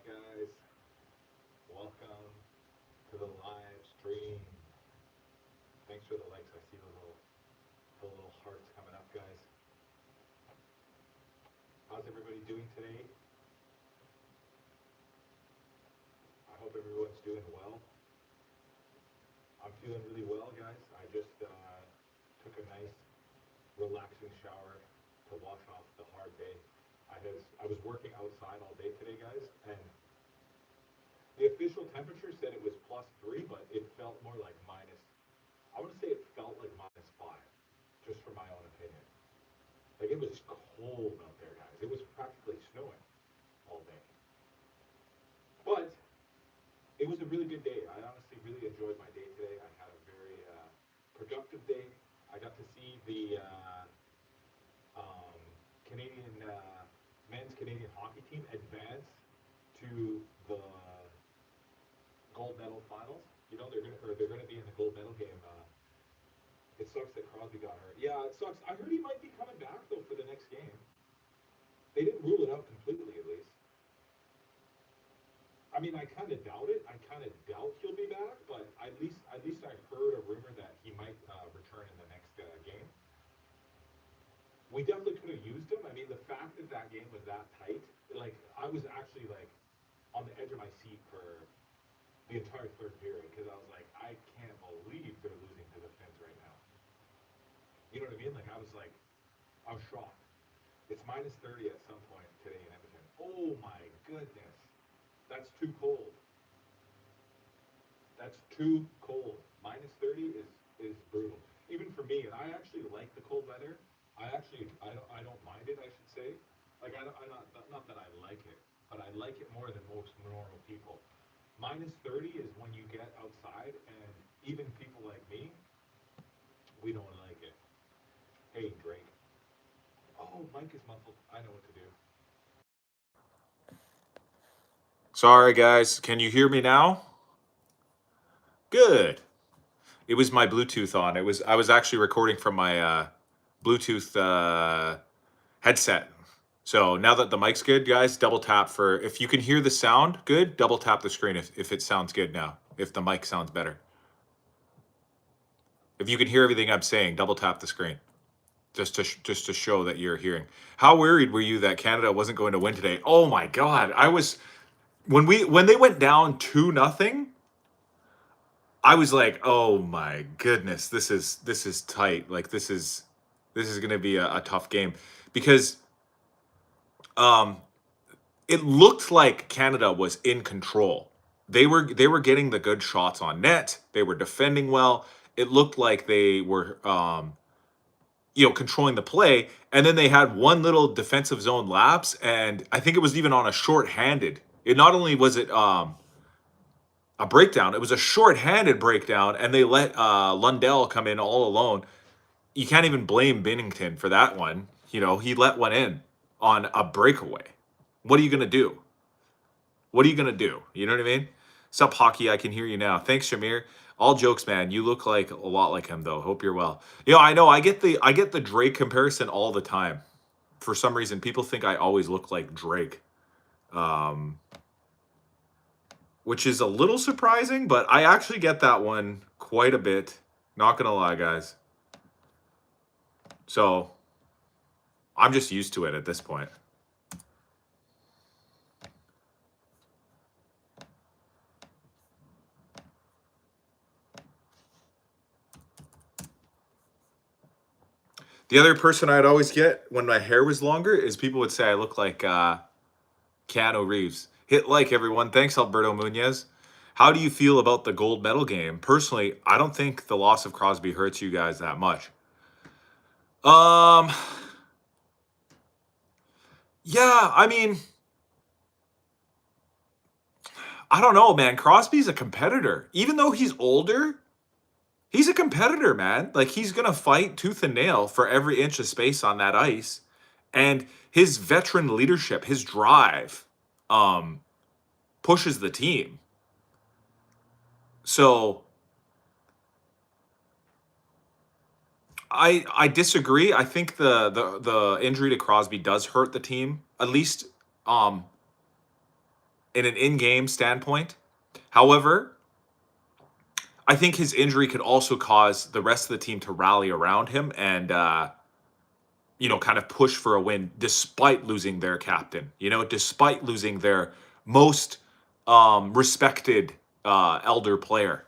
guys? Welcome to the live stream. Thanks for the likes. I see the little hearts coming up, guys. How's everybody doing today? I hope everyone's doing well. I'm feeling really well, guys. I just took a nice, relaxing shower to wash off the hard day. I was working outside all day today, guys, and the official temperature said it was +3, but it felt more like minus. I want to say it felt like -5, just from my own opinion. Like it was cold out there, guys. It was practically snowing all day. But it was a really good day. I honestly really enjoyed my day today. I had a very productive day. I got to see the Canadian men's Canadian hockey team advance to the gold medal finals. You know they're gonna be in the gold medal game. It sucks that Crosby got hurt. Yeah, it sucks. I heard he might be coming back though for the next game. They didn't rule it out completely, at least. I mean, I kind of doubt it. I kind of doubt he'll be back, but at least I heard a rumor that he might return in the next game. We definitely could have used him. I mean, the fact that that game was that tight, like I was actually like on the edge of my seat for the entire third period because I was like, I can't believe they're losing to the Finns right now. You know what I mean? I was shocked. It's -30 at some point today in Edmonton. Oh my goodness, that's too cold. That's too cold. -30 is brutal, even for me. And I actually like the cold weather. I don't mind it. I should say, like I not that I like it, but I like it more than most normal people. -30 is when you get outside, and even people like me, we don't like it. Hey Drake. Oh, Mike is muffled. I know what to do. Sorry, guys. Can you hear me now? Good. It was my Bluetooth on. I was actually recording from my Bluetooth headset. So now that the mic's good, guys, double tap for if you can hear the sound good, double tap the screen if it sounds good now. If the mic sounds better. If you can hear everything I'm saying, double tap the screen. Just to show that you're hearing. How worried were you that Canada wasn't going to win today? Oh my god. I was when they went down 2-0. I was like, "Oh my goodness, this is tight. Like this is going to be a tough game because um it looked like Canada was in control. They were getting the good shots on net. They were defending well. It looked like they were controlling the play, and then they had one little defensive zone lapse, and I think it was even on a short-handed. It not only was it a breakdown. It was a short-handed breakdown, and they let Lundell come in all alone. You can't even blame Binnington for that one. He let one in on a breakaway. What are you gonna do? What are you gonna do? You know what I mean? Sup, hockey? I can hear you now. Thanks, Shamir. All jokes, man. You look like a lot like him, though. Hope you're well. I know. I get the Drake comparison all the time. For some reason, people think I always look like Drake. Um, which is a little surprising, but I actually get that one quite a bit. Not gonna lie, guys. So I'm just used to it at this point. The other person I'd always get when my hair was longer is people would say I look like Keanu Reeves. Hit like, everyone. Thanks, Alberto Munez. How do you feel about the gold medal game? Personally, I don't think the loss of Crosby hurts you guys that much. Um, yeah, I mean, I don't know, man. Crosby's a competitor. Even though he's older, he's a competitor, man. Like, he's going to fight tooth and nail for every inch of space on that ice. And his veteran leadership, his drive, um, pushes the team. So I disagree. I think the injury to Crosby does hurt the team. At least um in an in-game standpoint. However, I think his injury could also cause the rest of the team to rally around him and kind of push for a win despite losing their captain, despite losing their most respected elder player.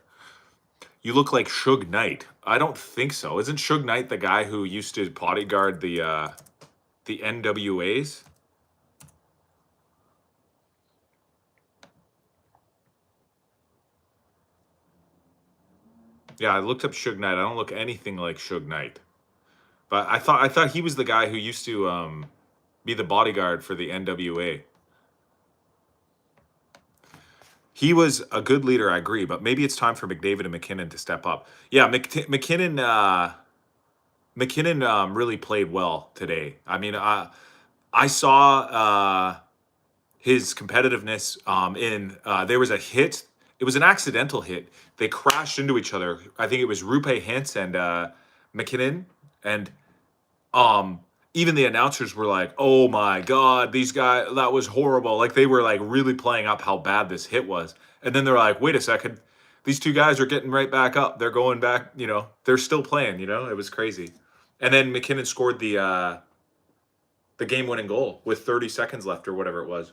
You look like Suge Knight. I don't think so. Isn't Suge Knight the guy who used to bodyguard the NWAs? Yeah, I looked up Suge Knight. I don't look anything like Suge Knight. But I thought he was the guy who used to be the bodyguard for the NWA. He was a good leader, I agree, but maybe it's time for McDavid and McKinnon to step up. Yeah, McKinnon really played well today. I mean, I saw his competitiveness in there was a hit. It was an accidental hit. They crashed into each other. I think it was Rupe Hintz and McKinnon, and even the announcers were like, "Oh my God, these guys, that was horrible." Like they were like really playing up how bad this hit was. And then they're like, "Wait a second, these two guys are getting right back up. They're going back. They're still playing. It was crazy." And then McKinnon scored the game-winning goal with 30 seconds left or whatever it was.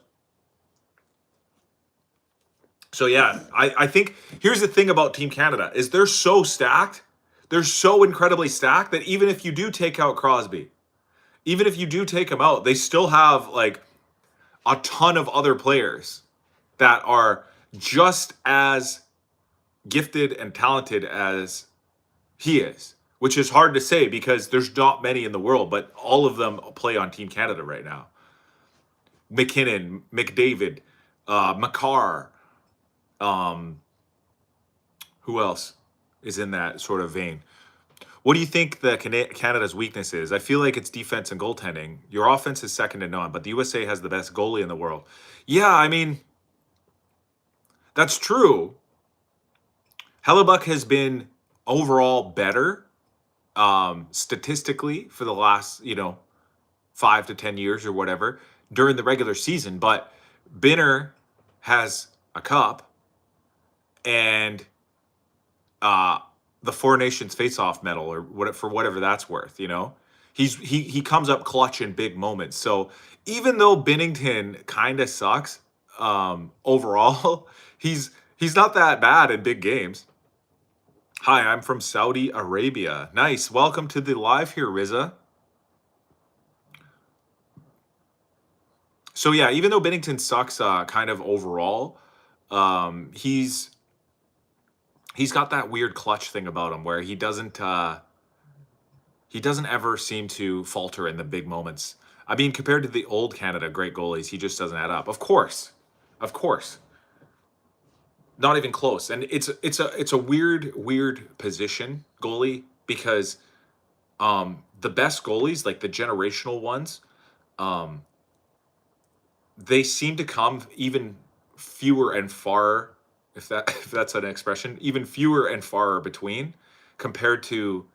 So yeah, I think here's the thing about Team Canada is they're so stacked. They're so incredibly stacked that even if you do take out Crosby, even if you do take him out, they still have like a ton of other players that are just as gifted and talented as he is, which is hard to say because there's not many in the world, but all of them play on Team Canada right now. McKinnon, McDavid, Makar, who else is in that sort of vein? What do you think the Canada's weakness is? I feel like it's defense and goaltending. Your offense is second to none, but the USA has the best goalie in the world. Yeah, I mean, that's true. Hellebuck has been overall better statistically for the last, 5 to 10 years or whatever during the regular season. But Binner has a cup and the Four Nations face-off medal or whatever that's worth, he comes up clutch in big moments. So even though Binnington kind of sucks overall, he's not that bad in big games. Hi, I'm from Saudi Arabia. Nice. Welcome to the live here, Riza. So yeah, even though Binnington sucks kind of overall, he's got that weird clutch thing about him where he doesn't ever seem to falter in the big moments. I mean, compared to the old Canada great goalies, he just doesn't add up. Of course. Not even close. And it's a weird position, goalie, because the best goalies, like the generational ones, they seem to come even fewer and far, if that's an expression, even fewer and far between compared to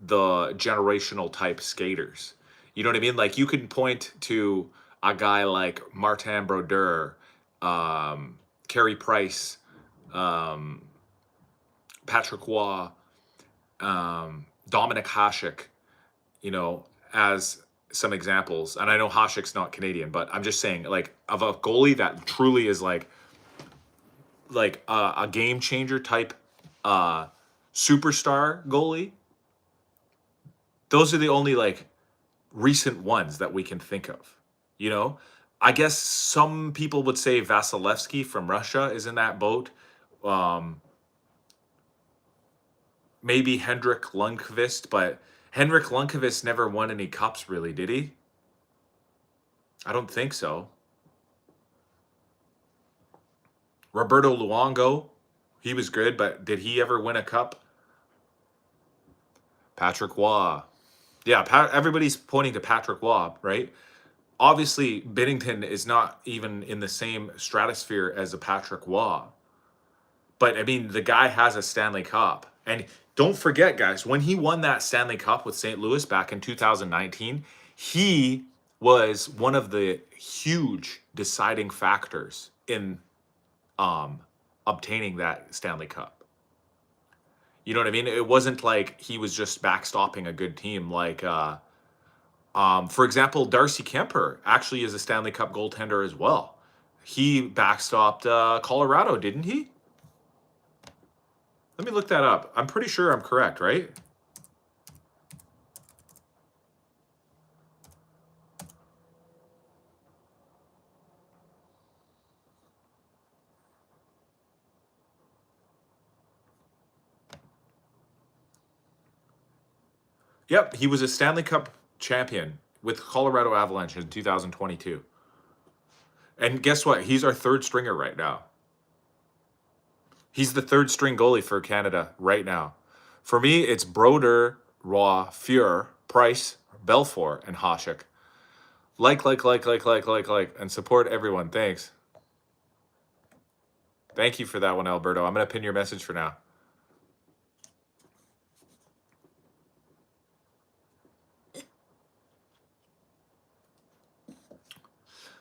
the generational type skaters. You know what I mean? Like you can point to a guy like Martin Brodeur, Carey Price, Patrick Waugh, Dominic Hasek, as some examples. And I know Hasek's not Canadian, but I'm just saying, like, of a goalie that truly is like a game changer type superstar goalie. Those are the only like recent ones that we can think of. I guess some people would say Vasilevsky from Russia is in that boat. Maybe Henrik Lundqvist, but Henrik Lundqvist never won any cups, really, did he? I don't think so. Roberto Luongo, he was good, but did he ever win a cup? Patrick Waugh. Yeah, everybody's pointing to Patrick Waugh, right? Obviously, Binnington is not even in the same stratosphere as a Patrick Waugh. But, I mean, the guy has a Stanley Cup. And don't forget, guys, when he won that Stanley Cup with St. Louis back in 2019, he was one of the huge deciding factors in obtaining that Stanley Cup. You know what I mean? It wasn't like he was just backstopping a good team. Like, for example, Darcy Kemper actually is a Stanley Cup goaltender as well. He backstopped Colorado, didn't he? Let me look that up. I'm pretty sure I'm correct, right? Yep, he was a Stanley Cup champion with Colorado Avalanche in 2022. And guess what? He's our third stringer right now. He's the third string goalie for Canada right now. For me, it's Broder, Roy, Fuhr, Price, Belfour, and Hasek. Like, and support everyone. Thanks. Thank you for that one, Alberto. I'm going to pin your message for now.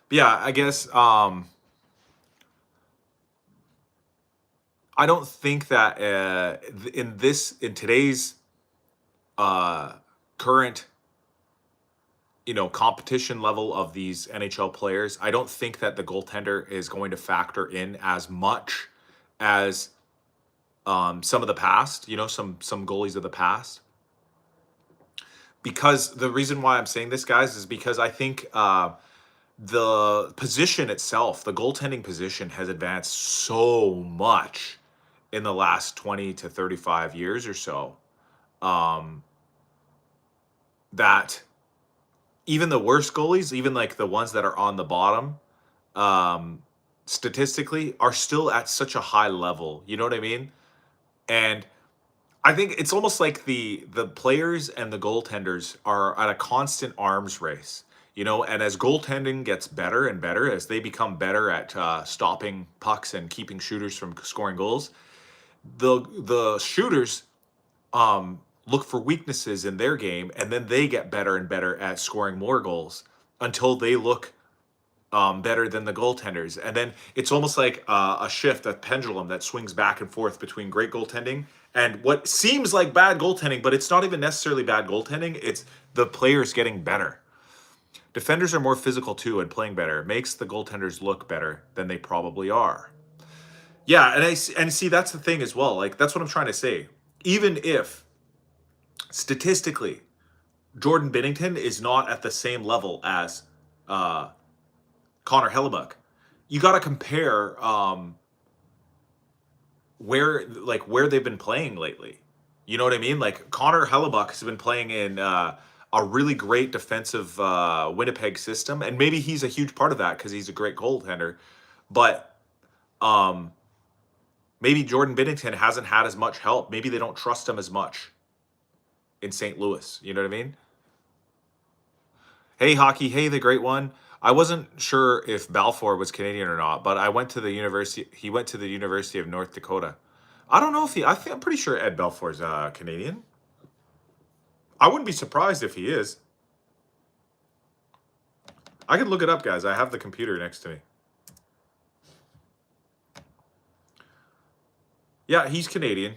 Yeah, I guess I don't think that in today's current competition level of these NHL players, I don't think that the goaltender is going to factor in as much as some of the past, some goalies of the past. Because the reason why I'm saying this, guys, is because I think the position itself, the goaltending position, has advanced so much in the last 20 to 35 years or so, that even the worst goalies, even like the ones that are on the bottom, statistically, are still at such a high level. You know what I mean? And I think it's almost like the players and the goaltenders are at a constant arms race. And as goaltending gets better and better, as they become better at stopping pucks and keeping shooters from scoring goals, the shooters look for weaknesses in their game, and then they get better and better at scoring more goals until they look better than the goaltenders. And then it's almost like a shift, a pendulum that swings back and forth between great goaltending and what seems like bad goaltending, but it's not even necessarily bad goaltending. It's the players getting better. Defenders are more physical too and playing better. It makes the goaltenders look better than they probably are. Yeah, and see, that's the thing as well. Like, that's what I'm trying to say. Even if statistically Jordan Binnington is not at the same level as Connor Hellebuyck, you got to compare where they've been playing lately. You know what I mean? Like, Connor Hellebuyck has been playing in a really great defensive Winnipeg system, and maybe he's a huge part of that because he's a great goaltender. But maybe Jordan Binnington hasn't had as much help. Maybe they don't trust him as much in St. Louis. You know what I mean? Hey, Hockey. Hey, the great one. I wasn't sure if Balfour was Canadian or not, but he went to the University of North Dakota. I don't know if I'm pretty sure Ed Balfour's Canadian. I wouldn't be surprised if he is. I can look it up, guys. I have the computer next to me. Yeah, he's Canadian.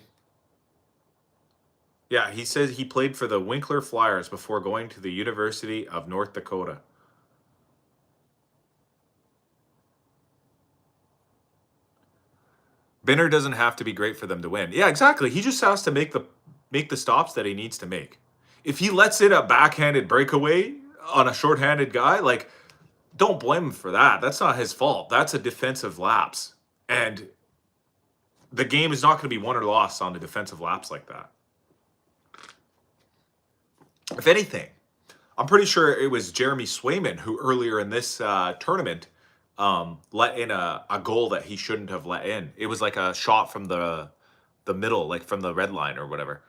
Yeah, he says he played for the Winkler Flyers before going to the University of North Dakota. Binner doesn't have to be great for them to win. Yeah, exactly. He just has to make the stops that he needs to make. If he lets in a backhanded breakaway on a shorthanded guy, like, don't blame him for that. That's not his fault. That's a defensive lapse. And the game is not going to be won or lost on a defensive lapse like that. If anything, I'm pretty sure it was Jeremy Swayman who earlier in this tournament let in a goal that he shouldn't have let in. It was like a shot from the middle, like from the red line or whatever.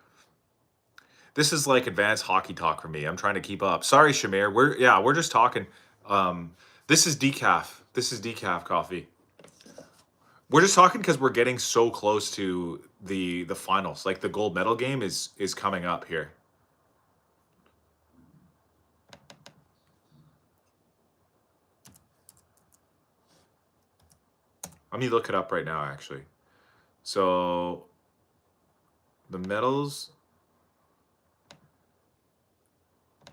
This is like advanced hockey talk for me. I'm trying to keep up. Sorry, Shamir. We're just talking. This is decaf. This is decaf coffee. We're just talking because we're getting so close to the finals. Like, the gold medal game is coming up here. Let me look it up right now, actually. So the medals,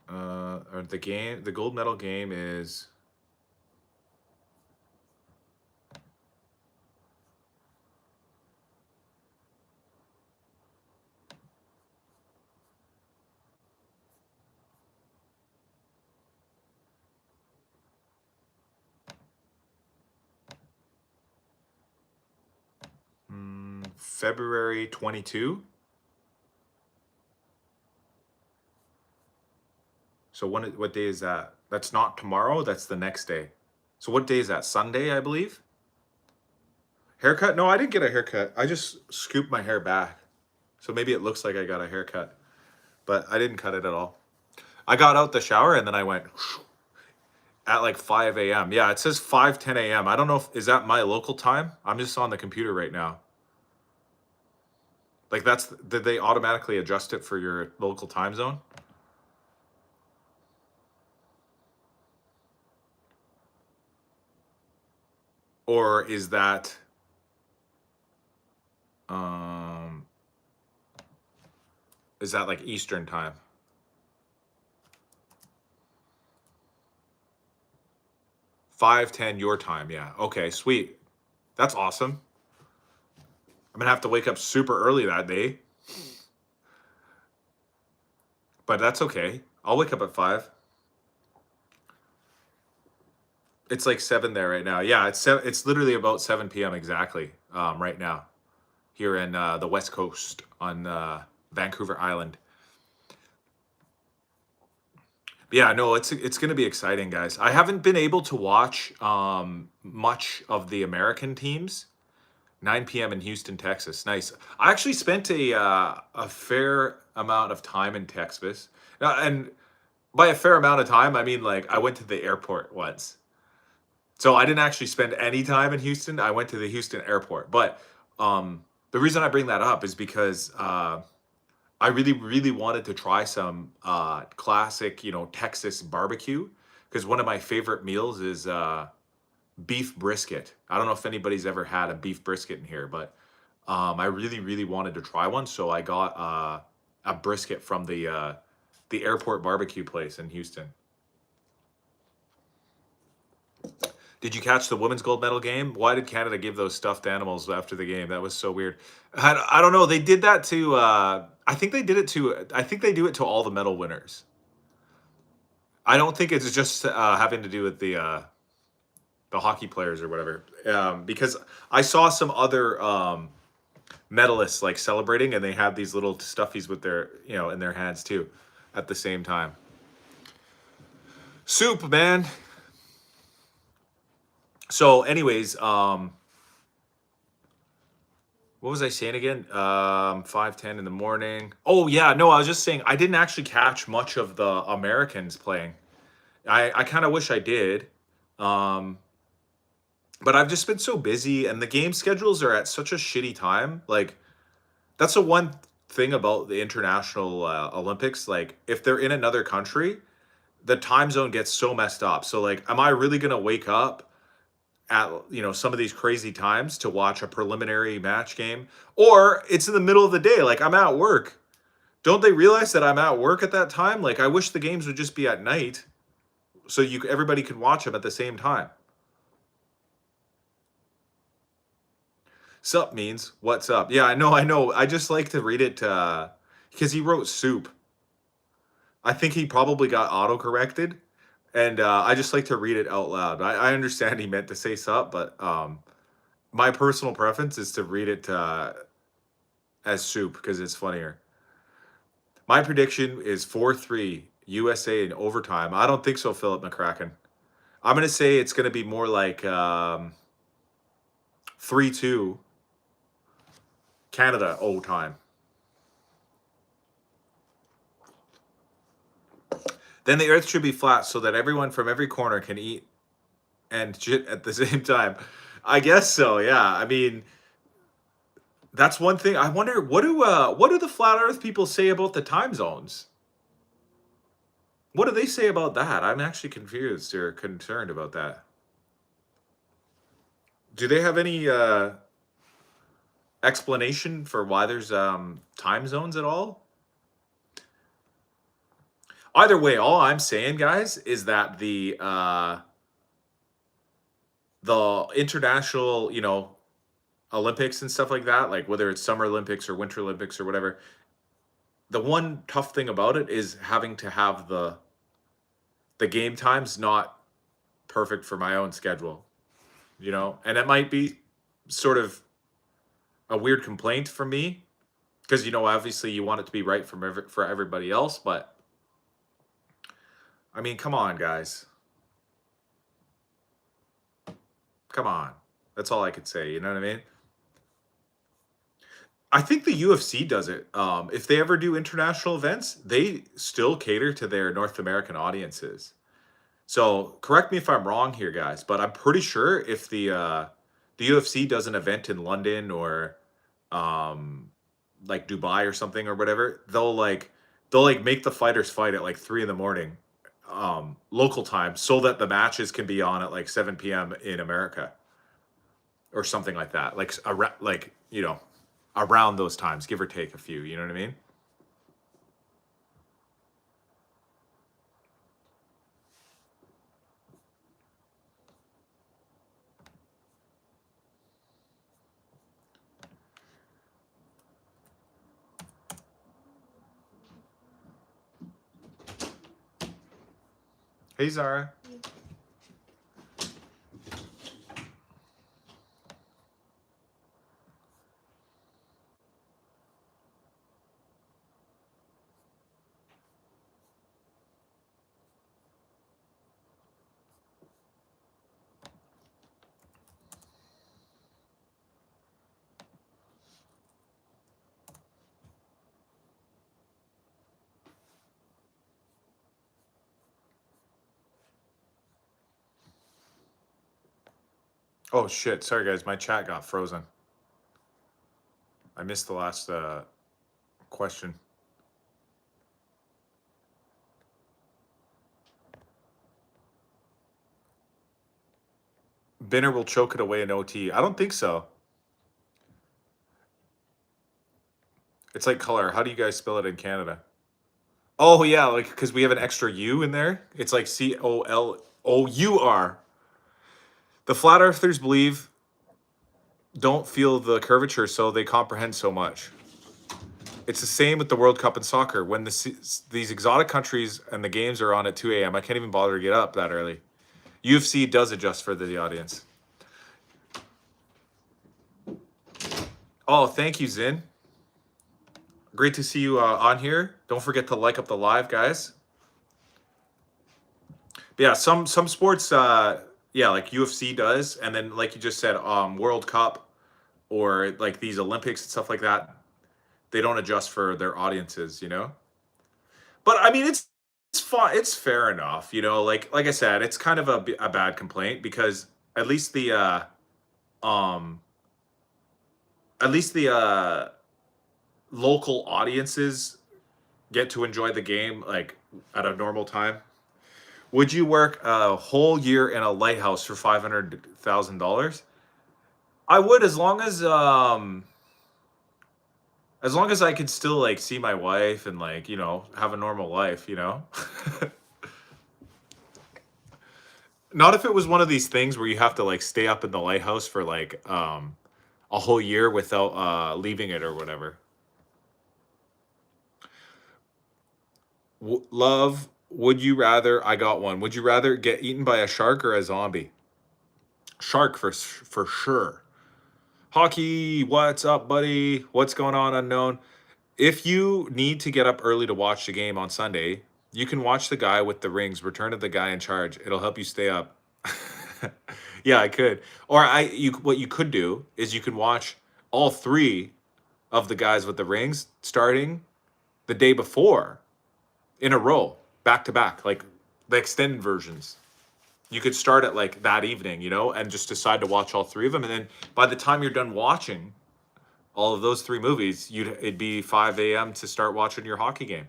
or the gold medal game is February 22. So what day is that? That's not tomorrow, that's the next day. So what day is that? Sunday, I believe? Haircut? No, I didn't get a haircut. I just scooped my hair back. So maybe it looks like I got a haircut, but I didn't cut it at all. I got out the shower and then I went at like 5 a.m. Yeah, it says 5:10 a.m. I don't know is that my local time? I'm just on the computer right now. Like did they automatically adjust it for your local time zone? Or is that like Eastern time? 5:10 your time, yeah. Okay, sweet. That's awesome. I'm gonna have to wake up super early that day. But that's okay. I'll wake up at 5. It's like 7 there right now. Yeah, it's literally about 7 p.m. exactly right now here in the West Coast on Vancouver Island. But yeah, no, it's going to be exciting, guys. I haven't been able to watch much of the American teams. 9 p.m. in Houston, Texas. Nice. I actually spent a fair amount of time in Texas. And by a fair amount of time, I mean like I went to the airport once. So I didn't actually spend any time in Houston. I went to the Houston airport. But the reason I bring that up is because I really, really wanted to try some classic, Texas barbecue. Because one of my favorite meals is beef brisket. I don't know if anybody's ever had a beef brisket in here, but I really, really wanted to try one. So I got a brisket from the airport barbecue place in Houston. Did you catch the women's gold medal game? Why did Canada give those stuffed animals after the game? That was so weird. I don't know. They did that to. I think they did it to. I think they do it to all the medal winners. I don't think it's just having to do with the hockey players or whatever. Because I saw some other medalists like celebrating, and they have these little stuffies with their in their hands too, at the same time. Soup, man. So, anyways, what was I saying again? 5:10 in the morning. Oh yeah, no, I was just saying I didn't actually catch much of the Americans playing. I kind of wish I did. But I've just been so busy and the game schedules are at such a shitty time. Like that's the one thing about the international Olympics. Like if they're in another country, the time zone gets so messed up. So like, am I really going to wake up at some of these crazy times to watch a preliminary match game, or it's in the middle of the day, like I'm at work? Don't they realize that I'm at work at that time? Like I wish the games would just be at night so everybody could watch them at the same time. Sup means what's up. Yeah, I know. I just like to read it because he wrote soup. I think he probably got auto corrected. And I just like to read it out loud. I understand he meant to say sup, but my personal preference is to read it as soup because it's funnier. My prediction is 4-3 USA in overtime. I don't think so, Philip McCracken. I'm going to say it's going to be more like 3-2 Canada overtime. Then the earth should be flat so that everyone from every corner can eat and shit at the same time. I guess so, yeah. I mean, that's one thing. I wonder what do the flat earth people say about the time zones? What do they say about that? I'm actually confused or concerned about that. Do they have any explanation for why there's time zones at all? Either way, all I'm saying, guys, is that the international, Olympics and stuff like that, like whether it's Summer Olympics or Winter Olympics or whatever, the one tough thing about it is having to have the game times not perfect for my own schedule, and it might be sort of a weird complaint from me because obviously you want it to be right for everybody else, but I mean, come on, guys, come on. That's all I could say. You know what I mean? I think the UFC does it. If they ever do international events, they still cater to their North American audiences. So correct me if I'm wrong here, guys, but I'm pretty sure if the UFC does an event in London or um, like Dubai or something or whatever, they'll make the fighters fight at like 3 in the morning, local time, so that the matches can be on at like 7 p.m. in America or something like that. Around those times, give or take a few. You know what I mean? Hey, Zara. Oh shit! Sorry, guys. My chat got frozen. I missed the last question. Binner will choke it away in OT. I don't think so. It's like color. How do you guys spell it in Canada? Oh yeah, like because we have an extra U in there. It's like COLOUR. The flat earthers believe don't feel the curvature, so they comprehend so much. It's the same with the World Cup in soccer. When these exotic countries and the games are on at 2 a.m., I can't even bother to get up that early. UFC does adjust for the audience. Oh, thank you, Zin. Great to see you on here. Don't forget to like up the live, guys. But yeah, some sports, like UFC does, and then like you just said, World Cup or like these Olympics and stuff like that, they don't adjust for their audiences, But I mean, it's fine. It's fair enough, Like I said, it's kind of a bad complaint because at least um, the local audiences get to enjoy the game like at a normal time. Would you work a whole year in a lighthouse for $500,000? I would, as long as I could still like see my wife and like have a normal life. Not if it was one of these things where you have to like stay up in the lighthouse for like a whole year without leaving it or whatever. Love, would you rather? I got one. Would you rather get eaten by a shark or a zombie? Shark for sure. Hockey, what's up, buddy? What's going on, unknown? If you need to get up early to watch the game on Sunday, you can watch the guy with the rings, Return of the Guy in Charge. It'll help you stay up. Yeah, I could. Or what you could do is you can watch all three of the guys with the rings starting the day before in a row, back to back, like the extended versions. You could start at like that evening, and just decide to watch all three of them. And then by the time you're done watching all of those three movies, it'd be 5 a.m. to start watching your hockey game.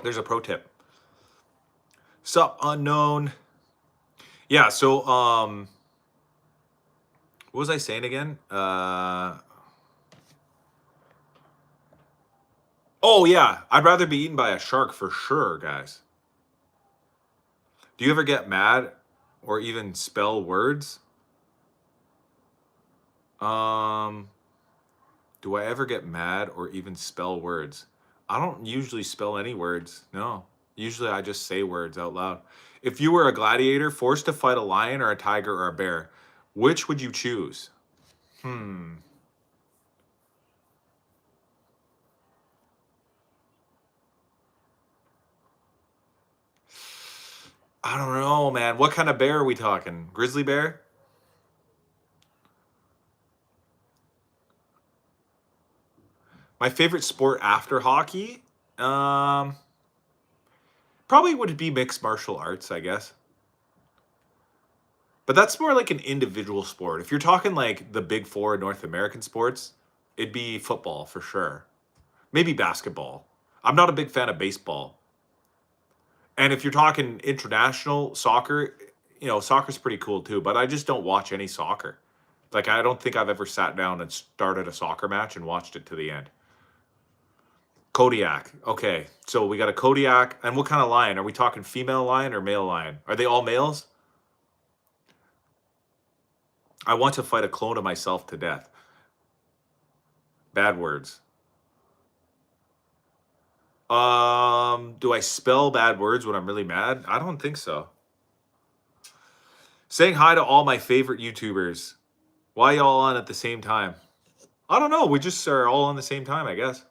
There's a pro tip. Sup, unknown. Yeah, so what was I saying again? Oh yeah, I'd rather be eaten by a shark for sure, guys. Do you ever get mad or even spell words? Um, do I ever get mad or even spell words? I don't usually spell any words. No. Usually I just say words out loud. If you were a gladiator forced to fight a lion or a tiger or a bear, which would you choose? Hmm. I don't know, man. What kind of bear are we talking? Grizzly bear? My favorite sport after hockey? Um, Probably would be mixed martial arts, I guess. But that's more like an individual sport. If you're talking like the big four North American sports, it'd be football for sure. Maybe basketball. I'm not a big fan of baseball. And if you're talking international soccer, soccer's pretty cool too, but I just don't watch any soccer. Like, I don't think I've ever sat down and started a soccer match and watched it to the end. Kodiak. Okay. So we got a Kodiak. And what kind of lion? Are we talking female lion or male lion? Are they all males? I want to fight a clone of myself to death. Bad words. Do I spell bad words when I'm really mad? I don't think so. Saying hi to all my favorite YouTubers. Why y'all on at the same time? I don't know. We just are all on the same time, I guess.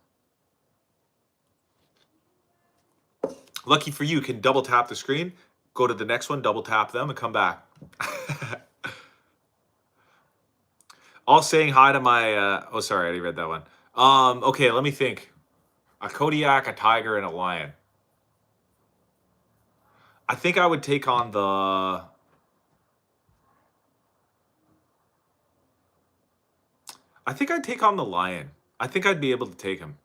Lucky for you, can double tap the screen, go to the next one, double tap them, and come back. All saying hi to my. Oh, sorry, I already read that one. Okay, let me think. A Kodiak, a tiger, and a lion. I think I would take on the. I think I'd take on the lion. I think I'd be able to take him.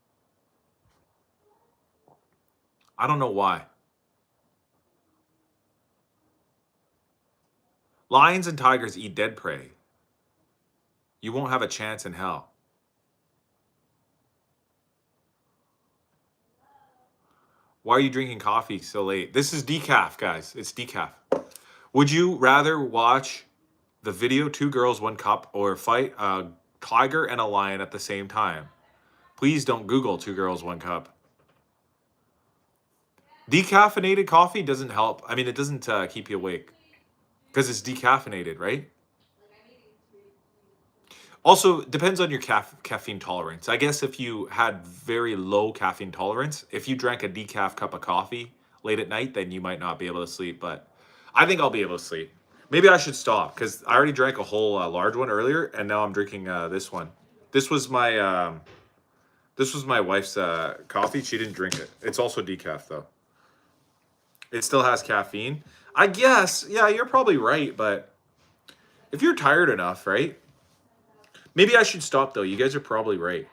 I don't know why. Lions and tigers eat dead prey. You won't have a chance in hell. Why are you drinking coffee so late? This is decaf, guys. It's decaf. Would you rather watch the video Two Girls, One Cup or fight a tiger and a lion at the same time? Please don't Google Two Girls, One Cup. Decaffeinated coffee doesn't help. I mean, it doesn't keep you awake because it's decaffeinated, right? Also, depends on your caffeine tolerance. I guess if you had very low caffeine tolerance, if you drank a decaf cup of coffee late at night, then you might not be able to sleep. But I think I'll be able to sleep. Maybe I should stop because I already drank a whole large one earlier, and now I'm drinking this one. This was my wife's coffee. She didn't drink it. It's also decaf though. It still has caffeine. I guess. Yeah, you're probably right. But if you're tired enough, right? Maybe I should stop though. You guys are probably right.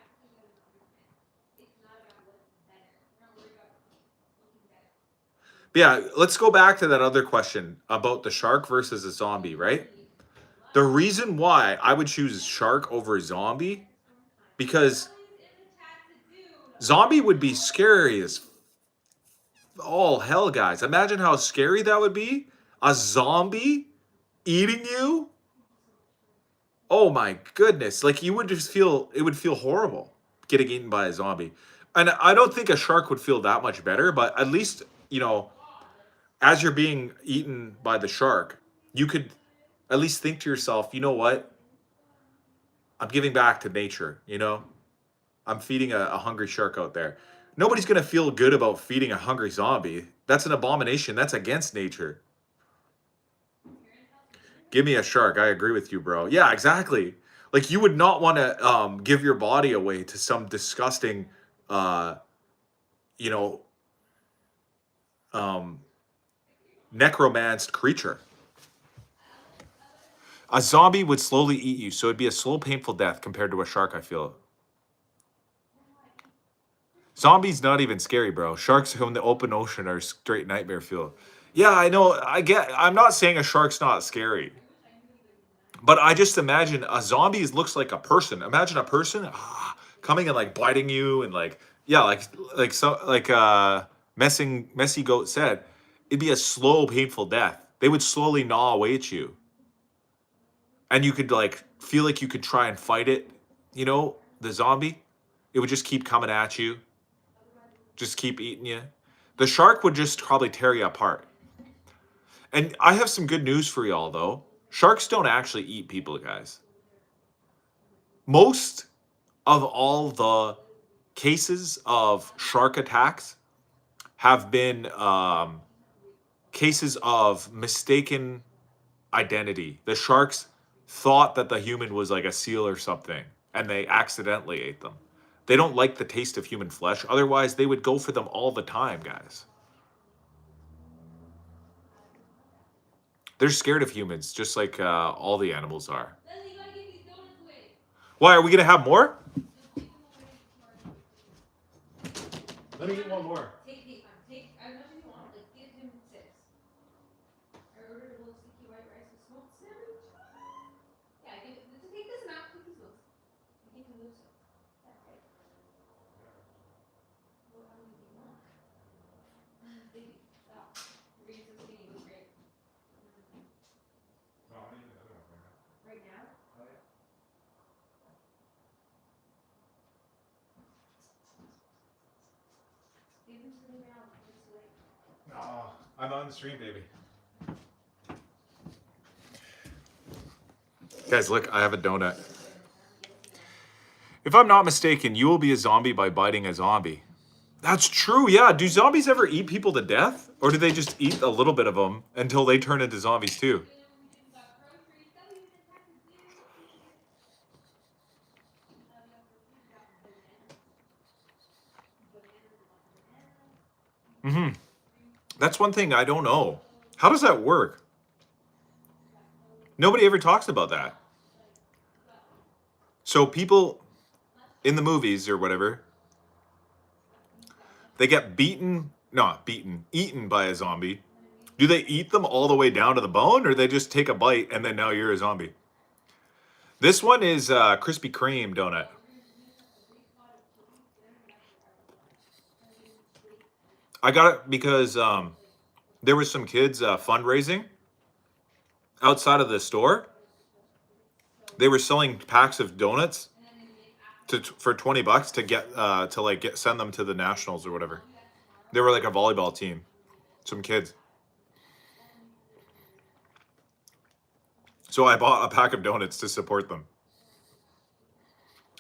But yeah, let's go back to that other question about the shark versus a zombie, right? The reason why I would choose shark over zombie because zombie would be scary as all hell, guys. Imagine how scary that would be. A zombie eating you. Oh my goodness. Like you would just feel it would feel horrible getting eaten by a zombie. And I don't think a shark would feel that much better, but at least, as you're being eaten by the shark, you could at least think to yourself, you know what? I'm giving back to nature. I'm feeding a hungry shark out there. Nobody's going to feel good about feeding a hungry zombie. That's an abomination. That's against nature. Give me a shark. I agree with you, bro. Yeah, exactly. Like you would not want to give your body away to some disgusting, uh, you know, um, necromanced creature. A zombie would slowly eat you, so it'd be a slow, painful death compared to a shark, I feel. Zombies not even scary, bro. Sharks from the open ocean are straight nightmare fuel. Yeah, I know. I'm not saying a shark's not scary, but I just imagine a zombie looks like a person. Imagine a person coming and like biting you and like yeah, like messy goat said, it'd be a slow, painful death. They would slowly gnaw away at you, and you could like feel like you could try and fight it. You know, the zombie, it would just keep coming at you, just keep eating you. The shark would just probably tear you apart. And I have some good news for y'all though. Sharks don't actually eat people, guys. Most of all the cases of shark attacks have been cases of mistaken identity. The sharks thought that the human was like a seal or something, and they accidentally ate them. They don't like the taste of human flesh. Otherwise, they would go for them all the time, guys. They're scared of humans, just like all the animals are. Why are we gonna have more? Let me eat one more. Oh, I'm on the stream, baby. Guys, look, I have a donut. If I'm not mistaken, you will be a zombie by biting a zombie. That's true, yeah. Do zombies ever eat people to death? Or do they just eat a little bit of them until they turn into zombies too? Mm-hmm. That's one thing I don't know. How does that work? Nobody ever talks about that. So people in the movies or whatever, they get eaten by a zombie. Do they eat them all the way down to the bone, or they just take a bite and then now you're a zombie? This one is Krispy Kreme donut. I got it because there was some kids fundraising outside of the store. They were selling packs of donuts for $20 to send them to the nationals or whatever. They were like a volleyball team, some kids. So I bought a pack of donuts to support them.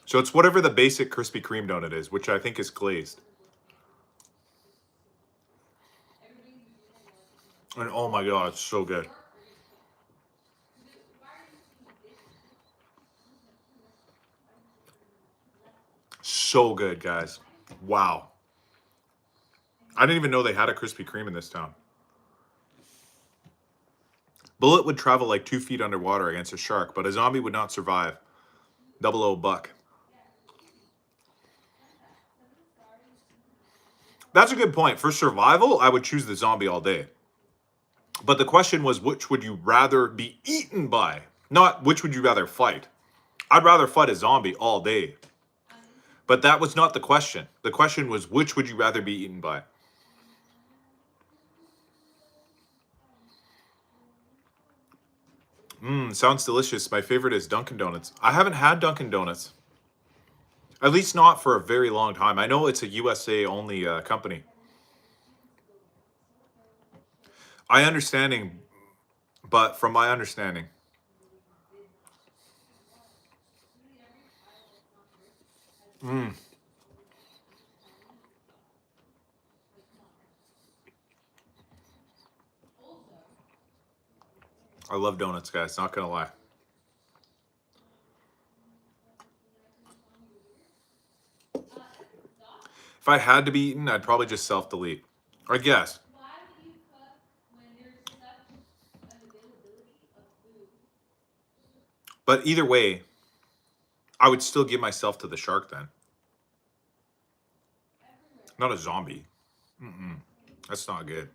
So it's whatever the basic Krispy Kreme donut is, which I think is glazed. And oh my god, it's so good. So good, guys. Wow. I didn't even know they had a Krispy Kreme in this town. Bullet would travel like 2 feet underwater against a shark, but a zombie would not survive. 00 buck. That's a good point. For survival, I would choose the zombie all day. But the question was, which would you rather be eaten by? Not which would you rather fight. I'd rather fight a zombie all day. But that was not the question. The question was, which would you rather be eaten by? Sounds delicious. My favorite is Dunkin' Donuts. I haven't had Dunkin' Donuts. At least not for a very long time. I know it's a USA only company. But from my understanding. I love donuts, guys. Not gonna lie. If I had to be eaten, I'd probably just self-delete. I guess. But either way, I would still give myself to the shark then. Not a zombie. That's not good.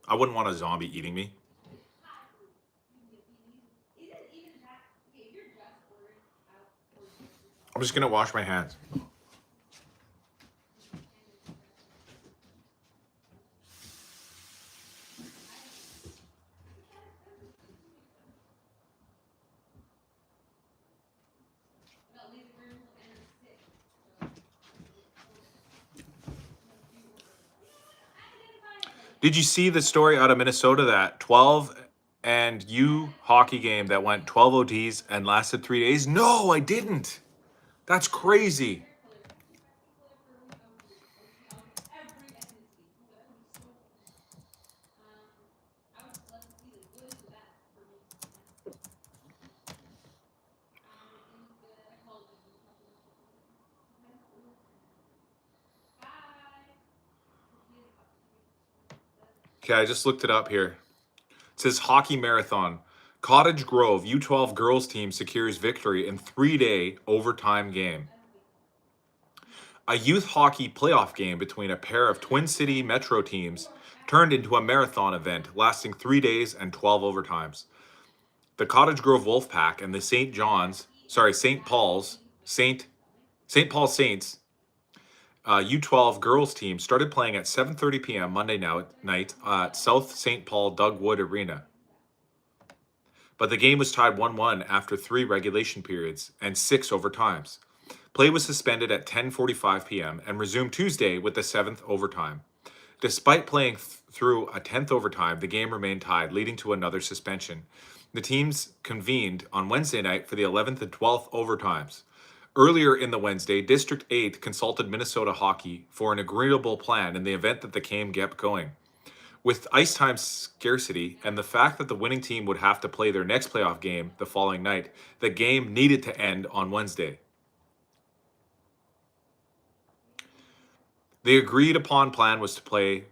I wouldn't want a zombie eating me. I'm just gonna wash my hands. Did you see the story out of Minnesota, that 12 and U hockey game that went 12 OTs and lasted 3 days? No, I didn't. That's crazy. Okay, I just looked it up here. It says hockey marathon. Cottage Grove U12 girls team secures victory in 3-day overtime game. A youth hockey playoff game between a pair of Twin City Metro teams turned into a marathon event lasting 3 days and 12 overtimes. The Cottage Grove Wolfpack and the St. Paul's Saints U12 girls team started playing at 7:30 p.m. Monday night at South St. Paul Doug Wood Arena. But the game was tied 1-1 after 3 regulation periods and 6 overtimes. Play was suspended at 10:45 p.m. and resumed Tuesday with the 7th overtime. Despite playing through a 10th overtime, the game remained tied, leading to another suspension. The teams convened on Wednesday night for the 11th and 12th overtimes. Earlier in the Wednesday, District 8 consulted Minnesota Hockey for an agreeable plan in the event that the game kept going. With ice time scarcity and the fact that the winning team would have to play their next playoff game the following night, the game needed to end on Wednesday. The agreed upon plan was to play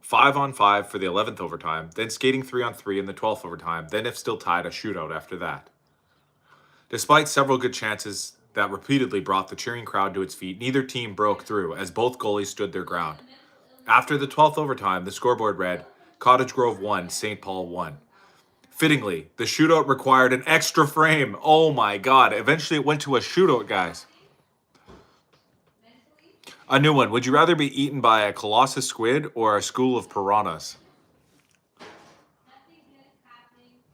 5-on-5 for the 11th overtime, then skating 3-on-3 in the 12th overtime, then if still tied, a shootout after that. Despite several good chances that repeatedly brought the cheering crowd to its feet, neither team broke through as both goalies stood their ground. After the 12th overtime, the scoreboard read, Cottage Grove 1, St. Paul 1. Fittingly, the shootout required an extra frame. Oh my god, eventually it went to a shootout, guys. A new one. Would you rather be eaten by a colossus squid or a school of piranhas?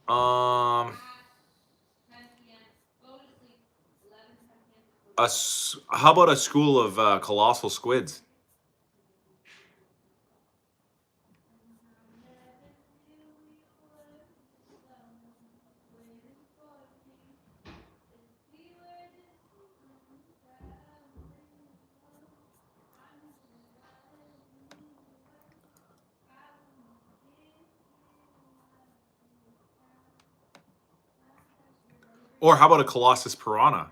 Um, how about a school of colossal squids? Or how about a colossus piranha?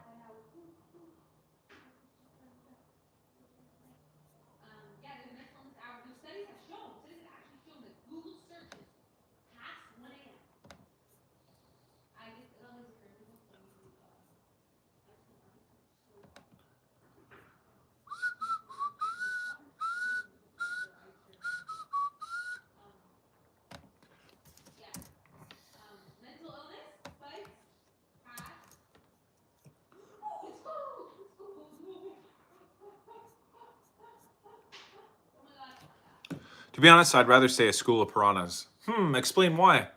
To be honest, I'd rather say a school of piranhas. Explain why.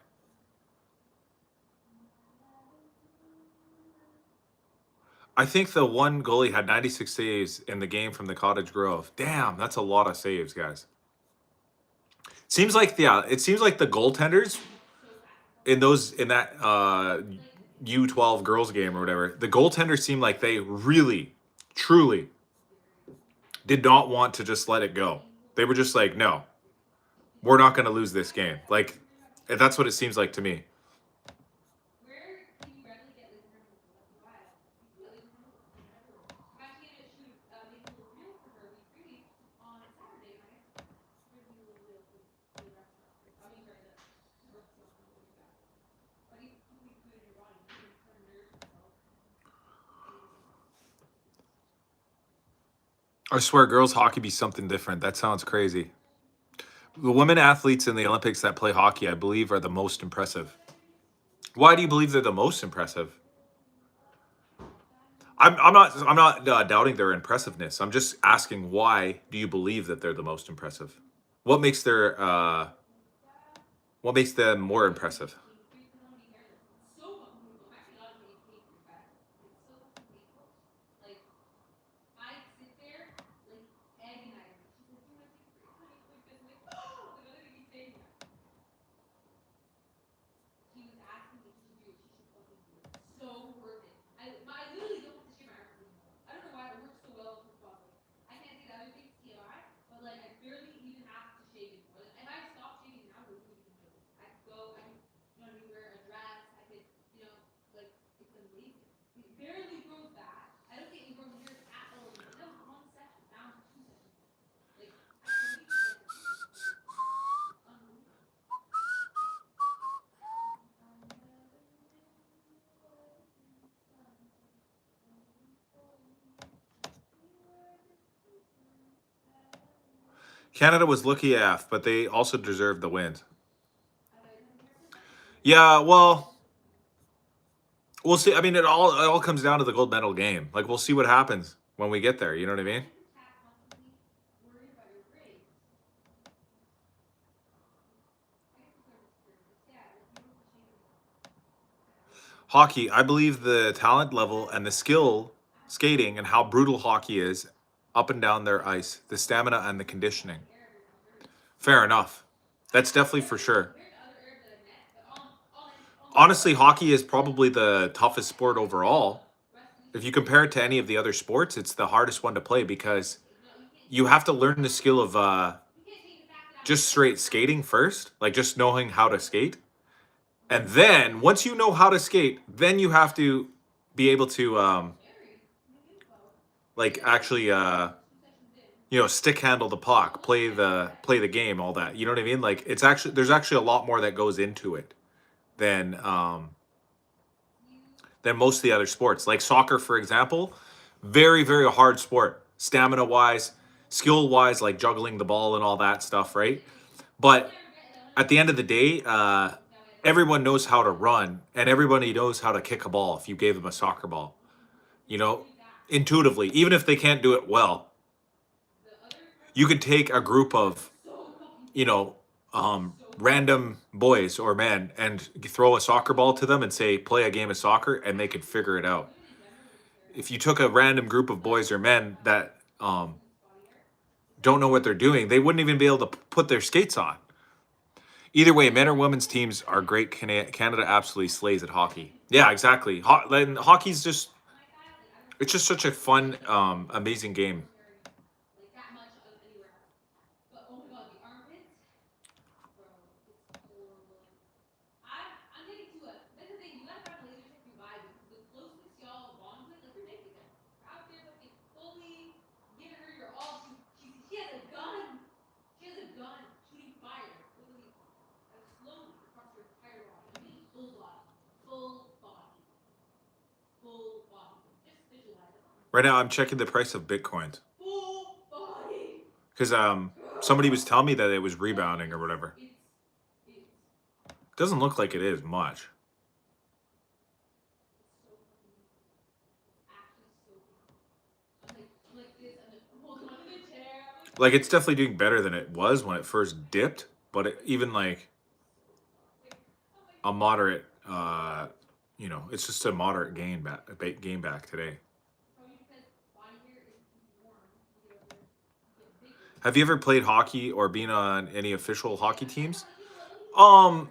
I think the one goalie had 96 saves in the game from the Cottage Grove. Damn, that's a lot of saves, guys. Seems like it seems like the goaltenders in that U12 girls game or whatever, the goaltenders seemed like they really, truly did not want to just let it go. They were just like, no, we're not going to lose this game. Like, that's what it seems like to me. I swear, girls hockey be something different. That sounds crazy. The women athletes in the Olympics that play hockey, I believe, are the most impressive. Why do you believe they're the most impressive? I'm not doubting their impressiveness. I'm just asking, why do you believe that they're the most impressive? What makes what makes them more impressive? Canada was lucky AF, but they also deserved the win. Yeah, well, we'll see. I mean, it all comes down to the gold medal game. Like, we'll see what happens when we get there. You know what I mean? Hockey, I believe the talent level and the skill skating and how brutal hockey is up and down their ice, the stamina and the conditioning. Fair enough. That's definitely for sure. Honestly, hockey is probably the toughest sport overall. If you compare it to any of the other sports, it's the hardest one to play because you have to learn the skill of just straight skating first, like just knowing how to skate. And then once you know how to skate, then you have to be able to like actually stick handle the puck, play the game, all that. You know what I mean? Like, it's actually there's actually a lot more that goes into it than most of the other sports. Like soccer, for example, very, very hard sport, stamina wise, skill wise, like juggling the ball and all that stuff, right? But at the end of the day, everyone knows how to run and everybody knows how to kick a ball if you gave them a soccer ball, you know, intuitively, even if they can't do it well. You could take a group of, you know, random boys or men and throw a soccer ball to them and say, play a game of soccer, and they could figure it out. If you took a random group of boys or men that don't know what they're doing, they wouldn't even be able to put their skates on. Either way, men or women's teams are great. Canada absolutely slays at hockey. Yeah, exactly. Hockey's it's just such a fun, amazing game. Right now, I'm checking the price of Bitcoin because somebody was telling me that it was rebounding or whatever. Doesn't look like it is much. Like, it's definitely doing better than it was when it first dipped, but even like a moderate, it's just a moderate gain back today. Have you ever played hockey or been on any official hockey teams? Um,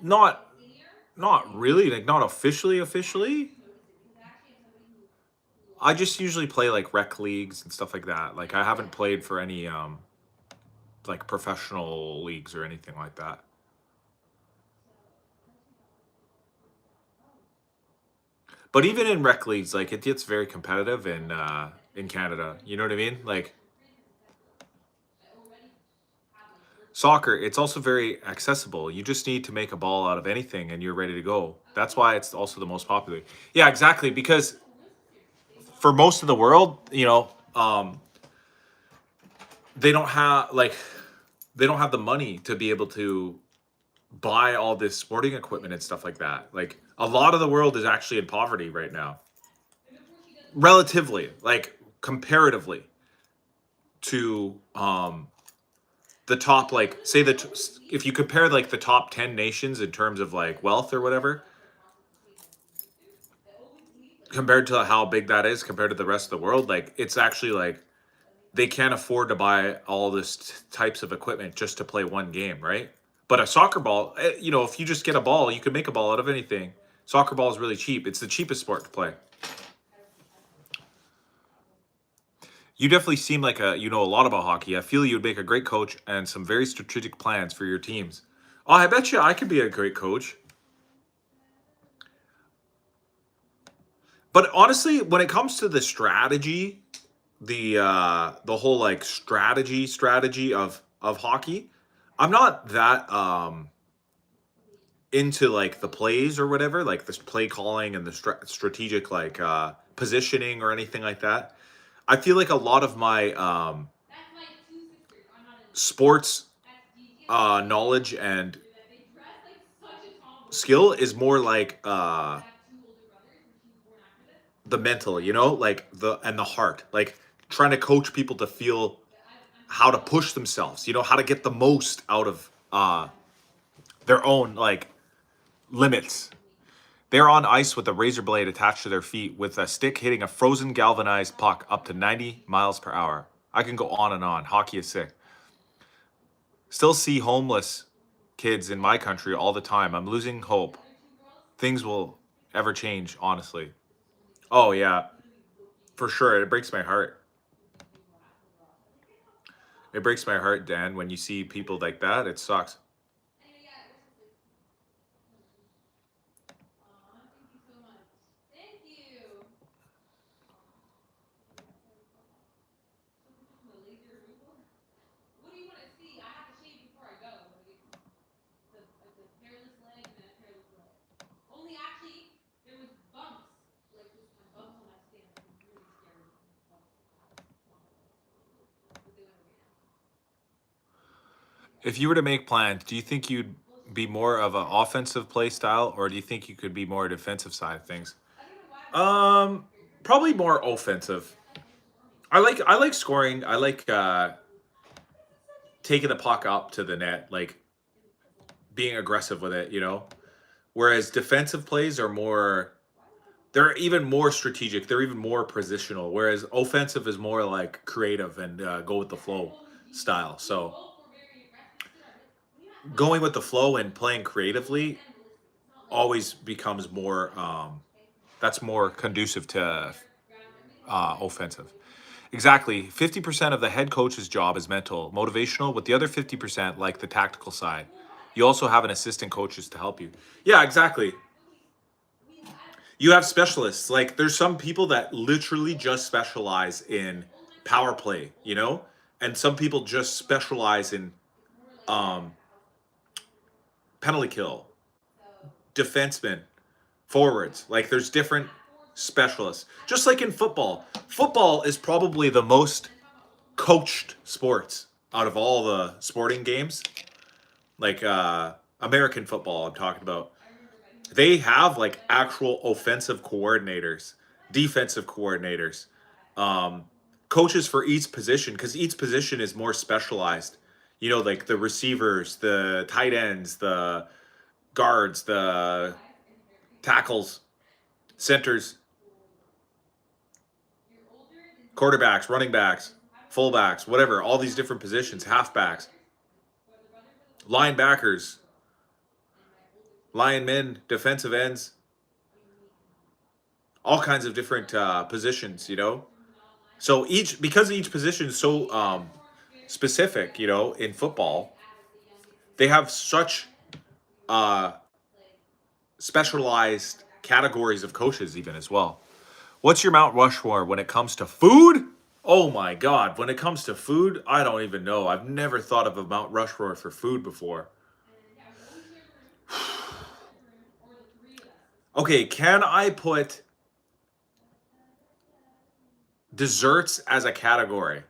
not not really, like not officially. I just usually play like rec leagues and stuff like that. Like, I haven't played for any like professional leagues or anything like that. But even in rec leagues, like, it gets very competitive in Canada. You know what I mean? Like, soccer, it's also very accessible. You just need to make a ball out of anything and you're ready to go. That's why it's also the most popular. Yeah, exactly. Because for most of the world, they don't have like they don't have the money to be able to buy all this sporting equipment and stuff like that. Like a lot of the world is actually in poverty right now, relatively, like comparatively to the top, like say if you compare like the top 10 nations in terms of like wealth or whatever, compared to how big that is compared to the rest of the world, like it's actually like they can't afford to buy all this types of equipment just to play one game, right? But a soccer ball, if you just get a ball, you can make a ball out of anything. Soccer ball is really cheap. It's the cheapest sport to play. You definitely seem like you know a lot about hockey. I feel you would make a great coach and some very strategic plans for your teams. Oh, I bet you I could be a great coach. But honestly, when it comes to the strategy, the whole like strategy of hockey, I'm not that into like the plays or whatever, like this play calling and the strategic like positioning or anything like that. I feel like a lot of my sports knowledge and skill is more like the mental, like the heart, like trying to coach people to feel how to push themselves, how to get the most out of their own like limits. They're on ice with a razor blade attached to their feet with a stick hitting a frozen galvanized puck up to 90 miles per hour. I can go on and on. Hockey is sick. Still see homeless kids in my country all the time. I'm losing hope. Things will ever change, honestly. Oh, yeah, for sure. It breaks my heart. It breaks my heart, Dan, when you see people like that. It sucks. If you were to make plans, do you think you'd be more of an offensive play style, or do you think you could be more defensive side of things? Probably more offensive. I like scoring. I like taking the puck up to the net, like being aggressive with it. Whereas defensive plays are more, they're even more strategic. They're even more positional. Whereas offensive is more like creative and go with the flow style. So going with the flow and playing creatively always becomes more. That's more conducive to offensive. Exactly. 50% of the head coach's job is mental, motivational, with the other 50% like the tactical side. You also have an assistant coaches to help you. Yeah, exactly. You have specialists. Like there's some people that literally just specialize in power play, and some people just specialize in um penalty kill, defensemen, forwards. Like there's different specialists. Just like in football. Football is probably the most coached sports out of all the sporting games. Like American football I'm talking about. They have like actual offensive coordinators, defensive coordinators, um, coaches for each position because each position is more specialized. Like the receivers, the tight ends, the guards, the tackles, centers, quarterbacks, running backs, fullbacks, whatever, all these different positions, halfbacks, linebackers, linemen, defensive ends, all kinds of different positions. So because each position is so specific, in football, they have such uh, specialized categories of coaches, even as well. What's your Mount Rushmore when it comes to food? Oh my God, when it comes to food, I don't even know. I've never thought of a Mount Rushmore for food before. Okay, can I put desserts as a category?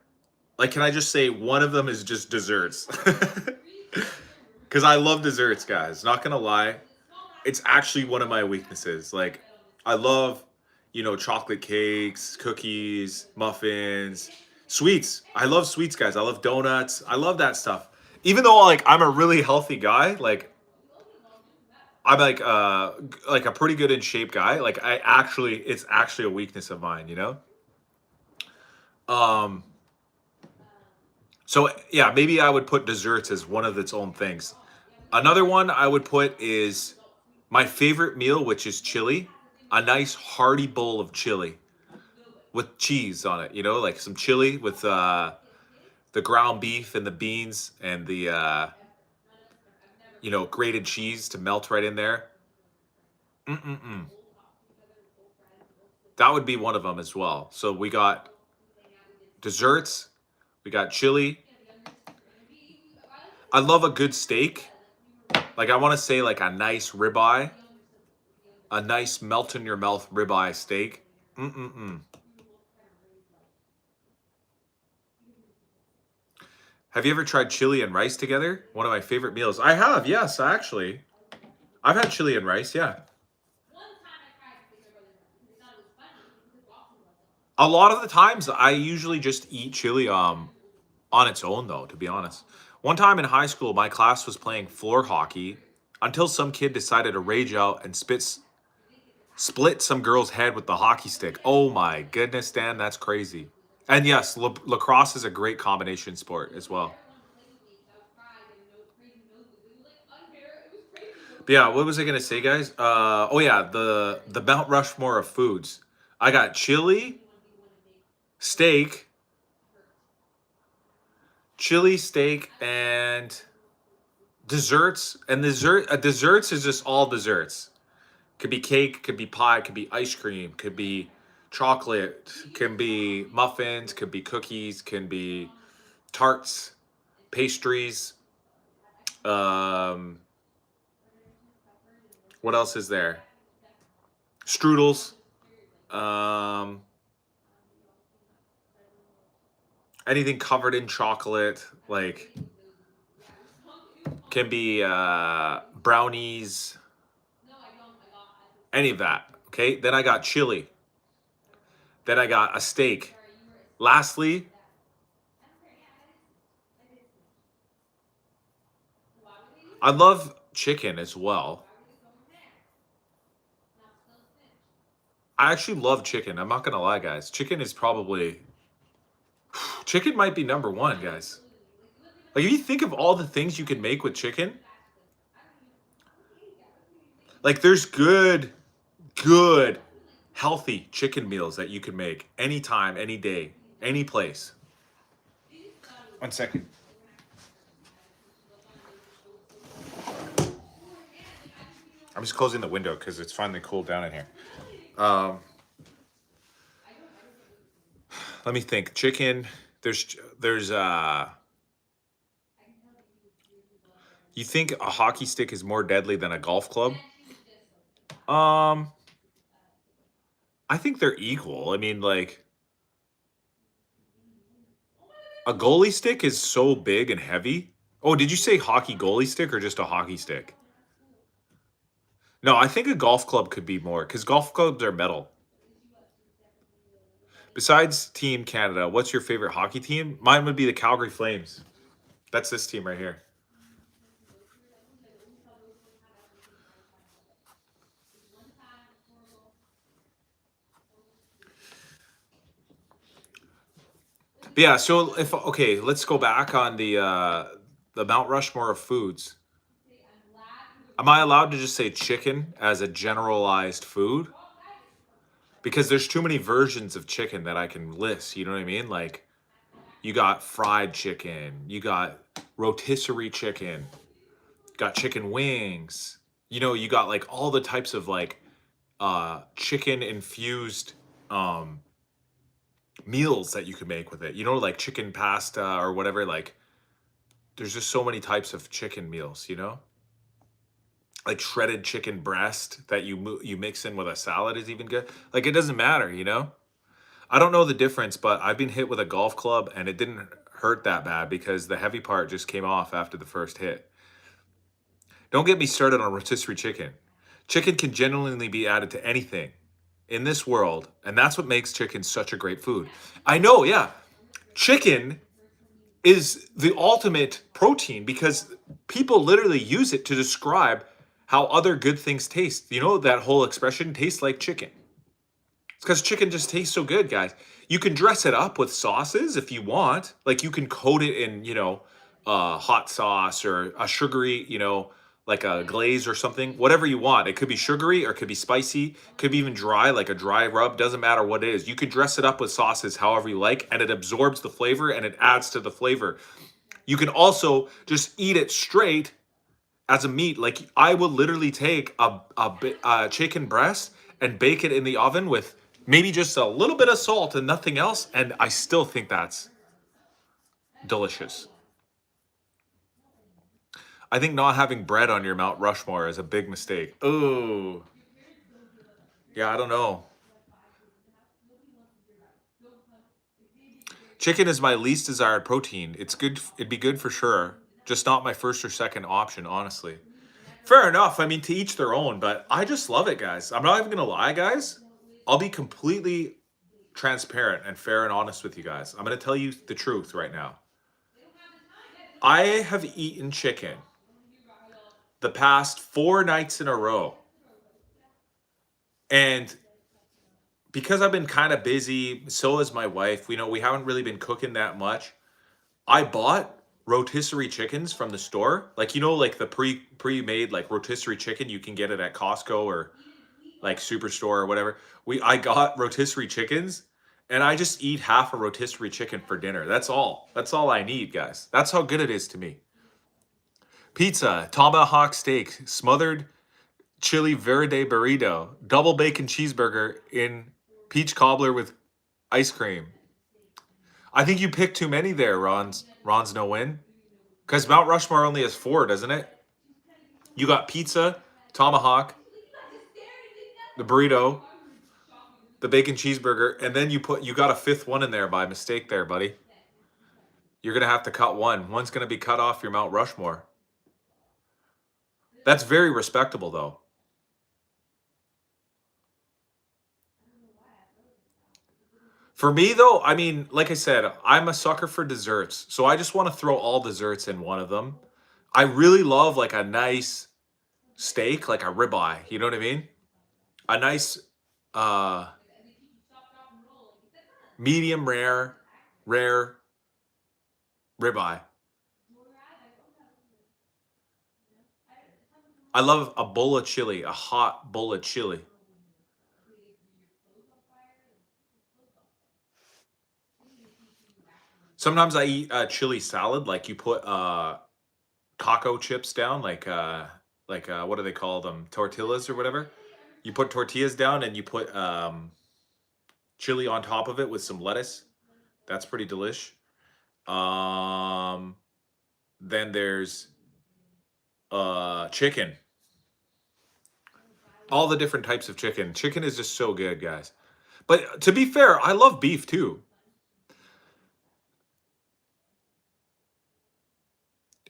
Like, can I just say one of them is just desserts? Because I love desserts, guys. Not gonna lie, it's actually one of my weaknesses. Like, I love, chocolate cakes, cookies, muffins, sweets. I love sweets, guys. I love donuts. I love that stuff. Even though like I'm a really healthy guy, like I'm like a pretty good in shape guy. Like it's actually a weakness of mine, you know? Um so yeah, maybe I would put desserts as one of its own things. Another one I would put is my favorite meal, which is chili. A nice hearty bowl of chili with cheese on it, like some chili with the ground beef and the beans and the grated cheese to melt right in there. Mm-mm-mm. That would be one of them as well. So we got desserts, we got chili. I love a good steak. Like I want to say like a nice ribeye, a nice melt in your mouth ribeye steak. Mm-mm-mm. Have you ever tried chili and rice together? One of my favorite meals. I have, yes, actually. I've had chili and rice, yeah. A lot of the times I usually just eat chili on its own though, to be honest. One time in high school, my class was playing floor hockey until some kid decided to rage out and split some girl's head with the hockey stick. Oh my goodness, Dan, that's crazy. And yes, lacrosse is a great combination sport as well. But yeah, what was I gonna say, guys? Oh yeah, the Mount Rushmore of foods. I got steak, chili, steak, and desserts. And desserts is just all desserts. Could be cake, could be pie, could be ice cream, could be chocolate, can be muffins, could be cookies, can be tarts, pastries. Um, what else is there? Strudels. Um, anything covered in chocolate, like can be brownies, any of that. Okay. Then I got chili. Then I got a steak. Lastly, I love chicken as well. I actually love chicken. I'm not gonna lie, guys. Chicken might be number one, guys. Like if you think of all the things you can make with chicken, like there's good, healthy chicken meals that you can make anytime, any day, any place. One second. I'm just closing the window because it's finally cooled down in here. Um, let me think. Chicken. There's. You think a hockey stick is more deadly than a golf club? Um, I think they're equal. I mean, like a goalie stick is so big and heavy. Oh, did you say hockey goalie stick or just a hockey stick? No, I think a golf club could be more because golf clubs are metal. Besides Team Canada, what's your favorite hockey team? Mine would be the Calgary Flames. That's this team right here. But yeah, so if okay, let's go back on the Mount Rushmore of foods. Am I allowed to just say chicken as a generalized food? Because there's too many versions of chicken that I can list. You know what I mean? Like you got fried chicken, you got rotisserie chicken, got chicken wings. You got like all the types of like chicken infused meals that you can make with it. Like chicken pasta or whatever. Like there's just so many types of chicken meals. Like shredded chicken breast that you mix in with a salad is even good. Like it doesn't matter. I don't know the difference, but I've been hit with a golf club and it didn't hurt that bad because the heavy part just came off after the first hit. Don't get me started on rotisserie chicken. Chicken can genuinely be added to anything in this world, and that's what makes chicken such a great food. I know, yeah. Chicken is the ultimate protein because people literally use it to describe how other good things taste. You know that whole expression, tastes like chicken. It's because chicken just tastes so good, guys. You can dress it up with sauces if you want. Like you can coat it in, hot sauce or a sugary, like a glaze or something. Whatever you want. It could be sugary or it could be spicy. Could be even dry, like a dry rub. Doesn't matter what it is. You can dress it up with sauces however you like, and it absorbs the flavor and it adds to the flavor. You can also just eat it straight as a meat. Like I would literally take a chicken breast and bake it in the oven with maybe just a little bit of salt and nothing else, and I still think that's delicious. I think not having bread on your Mount Rushmore is a big mistake. Oh, yeah, I don't know. Chicken is my least desired protein. It's good. It'd be good for sure. Just not my first or second option, honestly. Fair enough. I mean, to each their own, but I just love it, guys. I'm not even gonna lie, guys. I'll be completely transparent and fair and honest with you guys. I'm gonna tell you the truth right now. I have eaten chicken the past 4 nights in a row. And because I've been kind of busy, so is my wife. We haven't really been cooking that much. I bought rotisserie chickens from the store. Like, like the pre-made like rotisserie chicken, you can get it at Costco or like Superstore or whatever. I got rotisserie chickens and I just eat half a rotisserie chicken for dinner. That's all. That's all I need, guys. That's how good it is to me. Pizza, tomahawk steak, smothered chili verde burrito, double bacon cheeseburger in peach cobbler with ice cream. I think you picked too many there, Ron's no win. Because Mount Rushmore only has 4, doesn't it? You got pizza, tomahawk, the burrito, the bacon cheeseburger, and then you got a 5th one in there by mistake there, buddy. You're gonna have to cut one. One's gonna be cut off your Mount Rushmore. That's very respectable, though. For me, though, I mean, like I said, I'm a sucker for desserts. So I just want to throw all desserts in one of them. I really love like a nice steak, like a ribeye. You know what I mean? A nice uh medium rare ribeye. I love a bowl of chili, a hot bowl of chili. Sometimes I eat chili salad, like you put taco chips down, like what do they call them? Tortillas or whatever. You put tortillas down and you put chili on top of it with some lettuce. That's pretty delish. Then there's chicken. All the different types of chicken. Chicken is just so good, guys. But to be fair, I love beef too.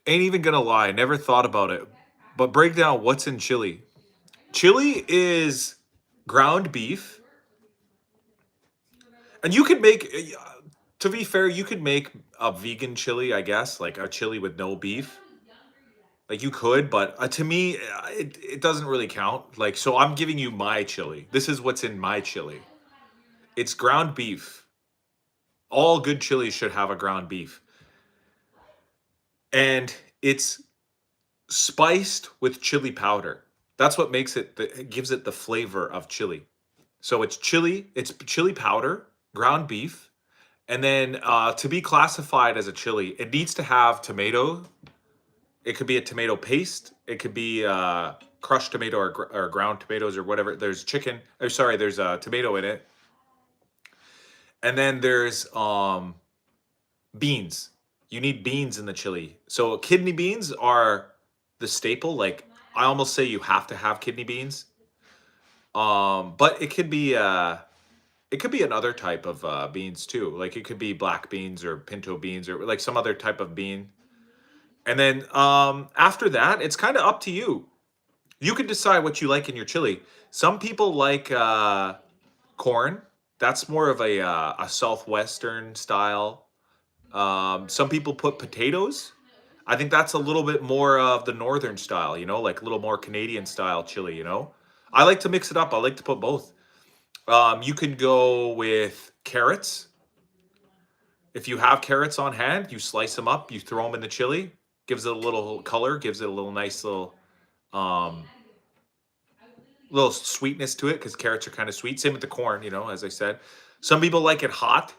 Ain't even gonna lie, never thought about it. But break down what's in chili. Chili is ground beef. And you could make, to be fair, you could make a vegan chili, I guess, like a chili with no beef. Like you could, but to me, it doesn't really count. Like, so I'm giving you my chili. This is what's in my chili. It's ground beef. All good chilies should have a ground beef. And it's spiced with chili powder. That's what makes it gives it the flavor of chili. So it's chili powder, ground beef, and then to be classified as a chili, it needs to have tomato. It could be a tomato paste. It could be crushed tomato or ground tomatoes or whatever. There's there's a tomato in it. And then there's beans. You need beans in the chili. So kidney beans are the staple. Like I almost say you have to have kidney beans. But it could be It could be another type of beans too. Like it could be black beans or pinto beans or like some other type of bean. And then after that, it's kind of up to you. You can decide what you like in your chili. Some people like corn. That's more of a southwestern style. Some people put potatoes. I think that's a little bit more of the northern style, you know, like a little more Canadian style chili, you know. I like to mix it up. I like to put both. You can go with carrots. If you have carrots on hand, you slice them up, you throw them in the chili, gives it a little color, gives it a little nice um, little sweetness to it because carrots are kind of sweet. Same with the corn, you know, as I said. Some people like it hot.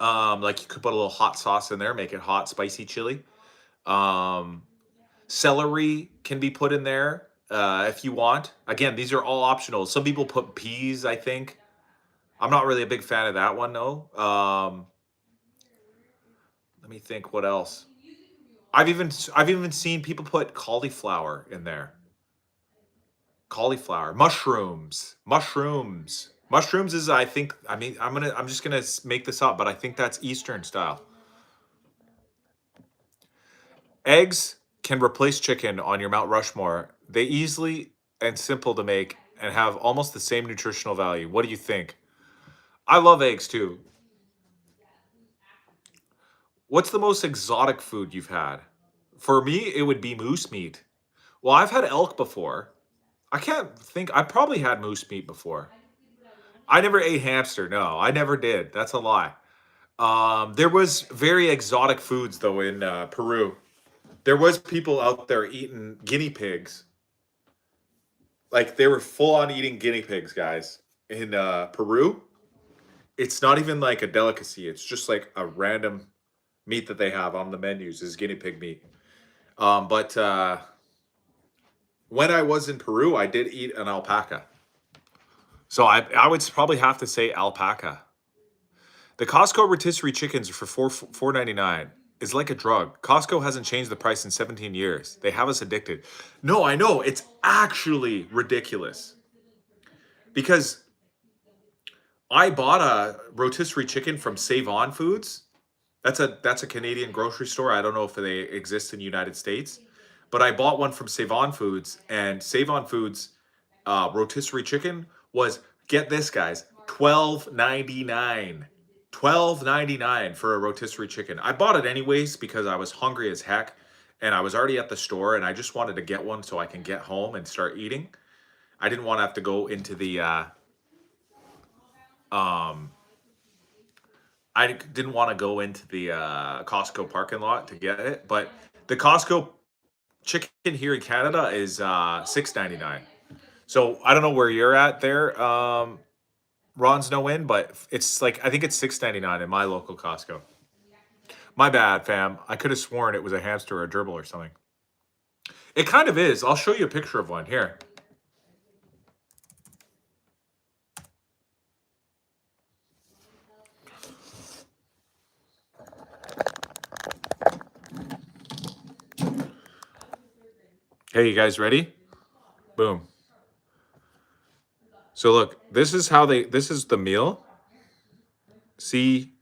Like you could put a little hot sauce in there, make it hot, spicy chili. Um, Celery can be put in there if you want. Again, these are all optional. Some people put peas, I think. I'm not really a big fan of that one, though. Let me think what else. I've even seen people put cauliflower in there. Cauliflower, mushrooms is I think I mean I'm just gonna make this up, but I think that's Eastern style. Eggs can replace chicken on your Mount Rushmore. They easily and simple to make and have almost the same nutritional value. What do you think? I love eggs too. What's the most exotic food you've had? For me, it would be moose meat. Well, I've had elk before. I can't think. I probably had moose meat before. I never ate hamster. No, I never did. That's a lie. There was very exotic foods though in Peru. There was people out there eating guinea pigs. Like they were full on eating guinea pigs, guys. In Peru, it's not even like a delicacy. It's just like a random meat that they have on the menus is guinea pig meat. But when I was in Peru, I did eat an alpaca. So I would probably have to say alpaca. The Costco rotisserie chickens are for $4.99. It's like a drug. Costco hasn't changed the price in 17 years. They have us addicted. No, I know it's actually ridiculous because I bought a rotisserie chicken from Save On Foods. That's a Canadian grocery store. I don't know if they exist in the United States, but I bought one from Save On Foods, and Save On Foods rotisserie chicken was, get this, guys, $12.99. $12.99 for a rotisserie chicken. I bought it anyways because I was hungry as heck and I was already at the store and I just wanted to get one so I can get home and start eating. I didn't want to have to go into the I didn't want to go into the Costco parking lot to get it, but the Costco chicken here in Canada is $6.99. So I don't know where you're at there. Ron's no win, but it's like I think it's $6.99 in my local Costco. My bad, fam. I could have sworn it was a hamster or a gerbil or something. It kind of is. I'll show you a picture of one here. Hey, you guys ready? Boom. So look, this is the meal. C-U-Y.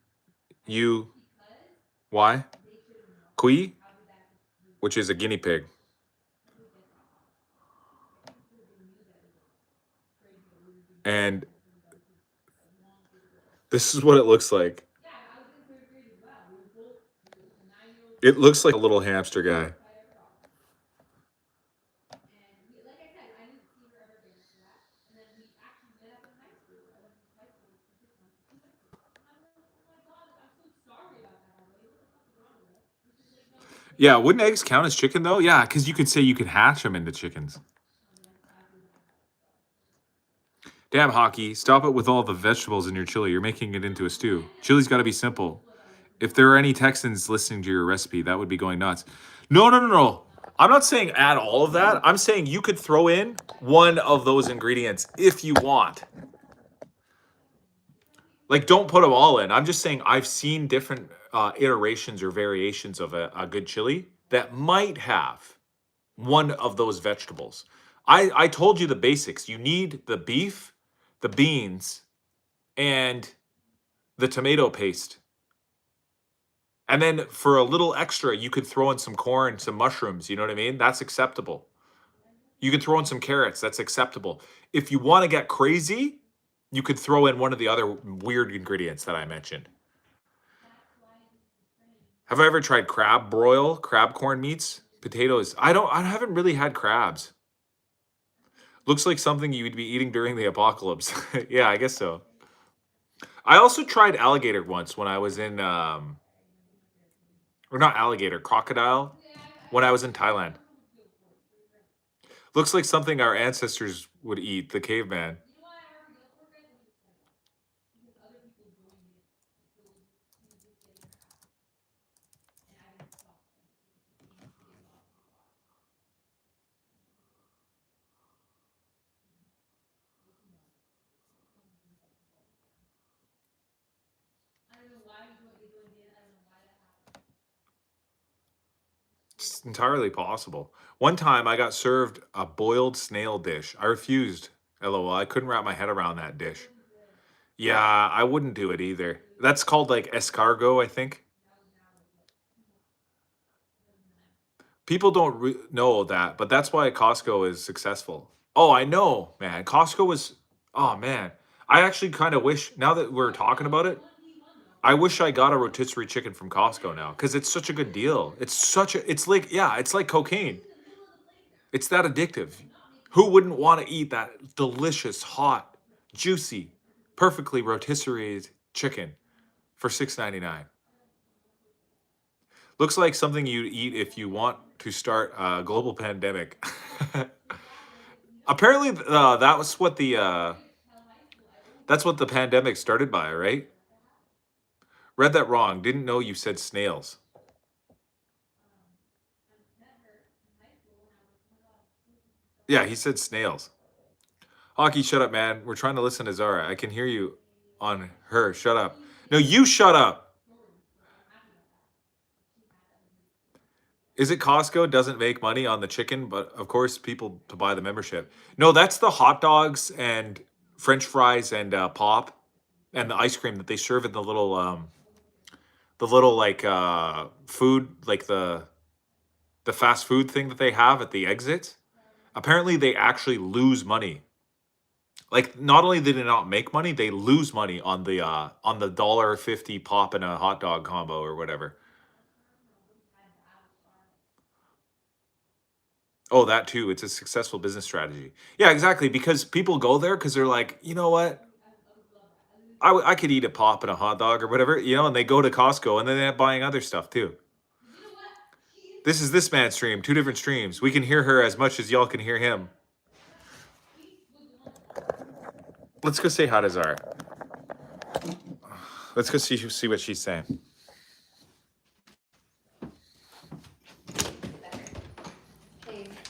Kui, which is a guinea pig. And this is what it looks like. It looks like a little hamster guy. Yeah, wouldn't eggs count as chicken though? Yeah, because you could say you could hatch them into chickens. Damn, Hockey, stop it with all the vegetables in your chili. You're making it into a stew. Chili's got to be simple. If there are any Texans listening to your recipe, that would be going nuts. No. I'm not saying add all of that. I'm saying you could throw in one of those ingredients if you want. Like, don't put them all in. I'm just saying I've seen different iterations or variations of a good chili that might have one of those vegetables. I told you the basics. You need the beef, the beans, and the tomato paste. And then for a little extra, you could throw in some corn, some mushrooms. You know what I mean? That's acceptable. You could throw in some carrots. That's acceptable. If you want to get crazy, you could throw in one of the other weird ingredients that I mentioned. Have I ever tried crab broil, crab corn meats, potatoes? I haven't really had crabs. Looks like something you would be eating during the apocalypse. Yeah, I guess so. I also tried alligator once when I was in or not alligator, crocodile when I was in Thailand. Looks like something our ancestors would eat, the caveman. It's entirely possible. One time I got served a boiled snail dish. I refused. LOL. I couldn't wrap my head around that dish. Yeah, I wouldn't do it either. That's called like escargot, I think. People don't know that, but that's why Costco is successful. Oh, I know, man. Costco was, oh man. I actually kind of wish, now that we're talking about it, I wish I got a rotisserie chicken from Costco now because it's such a good deal. It's like, yeah, it's like cocaine. It's that addictive. Who wouldn't want to eat that delicious, hot, juicy, perfectly rotisserie chicken for $6.99? Looks like something you'd eat if you want to start a global pandemic. Apparently, that's what the pandemic started by, right? Read that wrong. Didn't know you said snails. Yeah, he said snails. Hockey, shut up, man. We're trying to listen to Zara. I can hear you on her. Shut up. No, you shut up. Is it Costco doesn't make money on the chicken, but of course people to buy the membership? No, that's the hot dogs and French fries and pop and the ice cream that they serve in the little like food, like the fast food thing that they have at the exit. Apparently, they actually lose money. Like, not only did they not make money, they lose money on the $1.50 pop and a hot dog combo or whatever. Oh, that too. It's a successful business strategy. Yeah, exactly. Because people go there because they're like, you know what? I could eat a pop and a hot dog or whatever, and they go to Costco and then they end up buying other stuff too. This is this man's stream, two different streams. We can hear her as much as y'all can hear him. Let's go say hi to Zara. Let's go see what she's saying.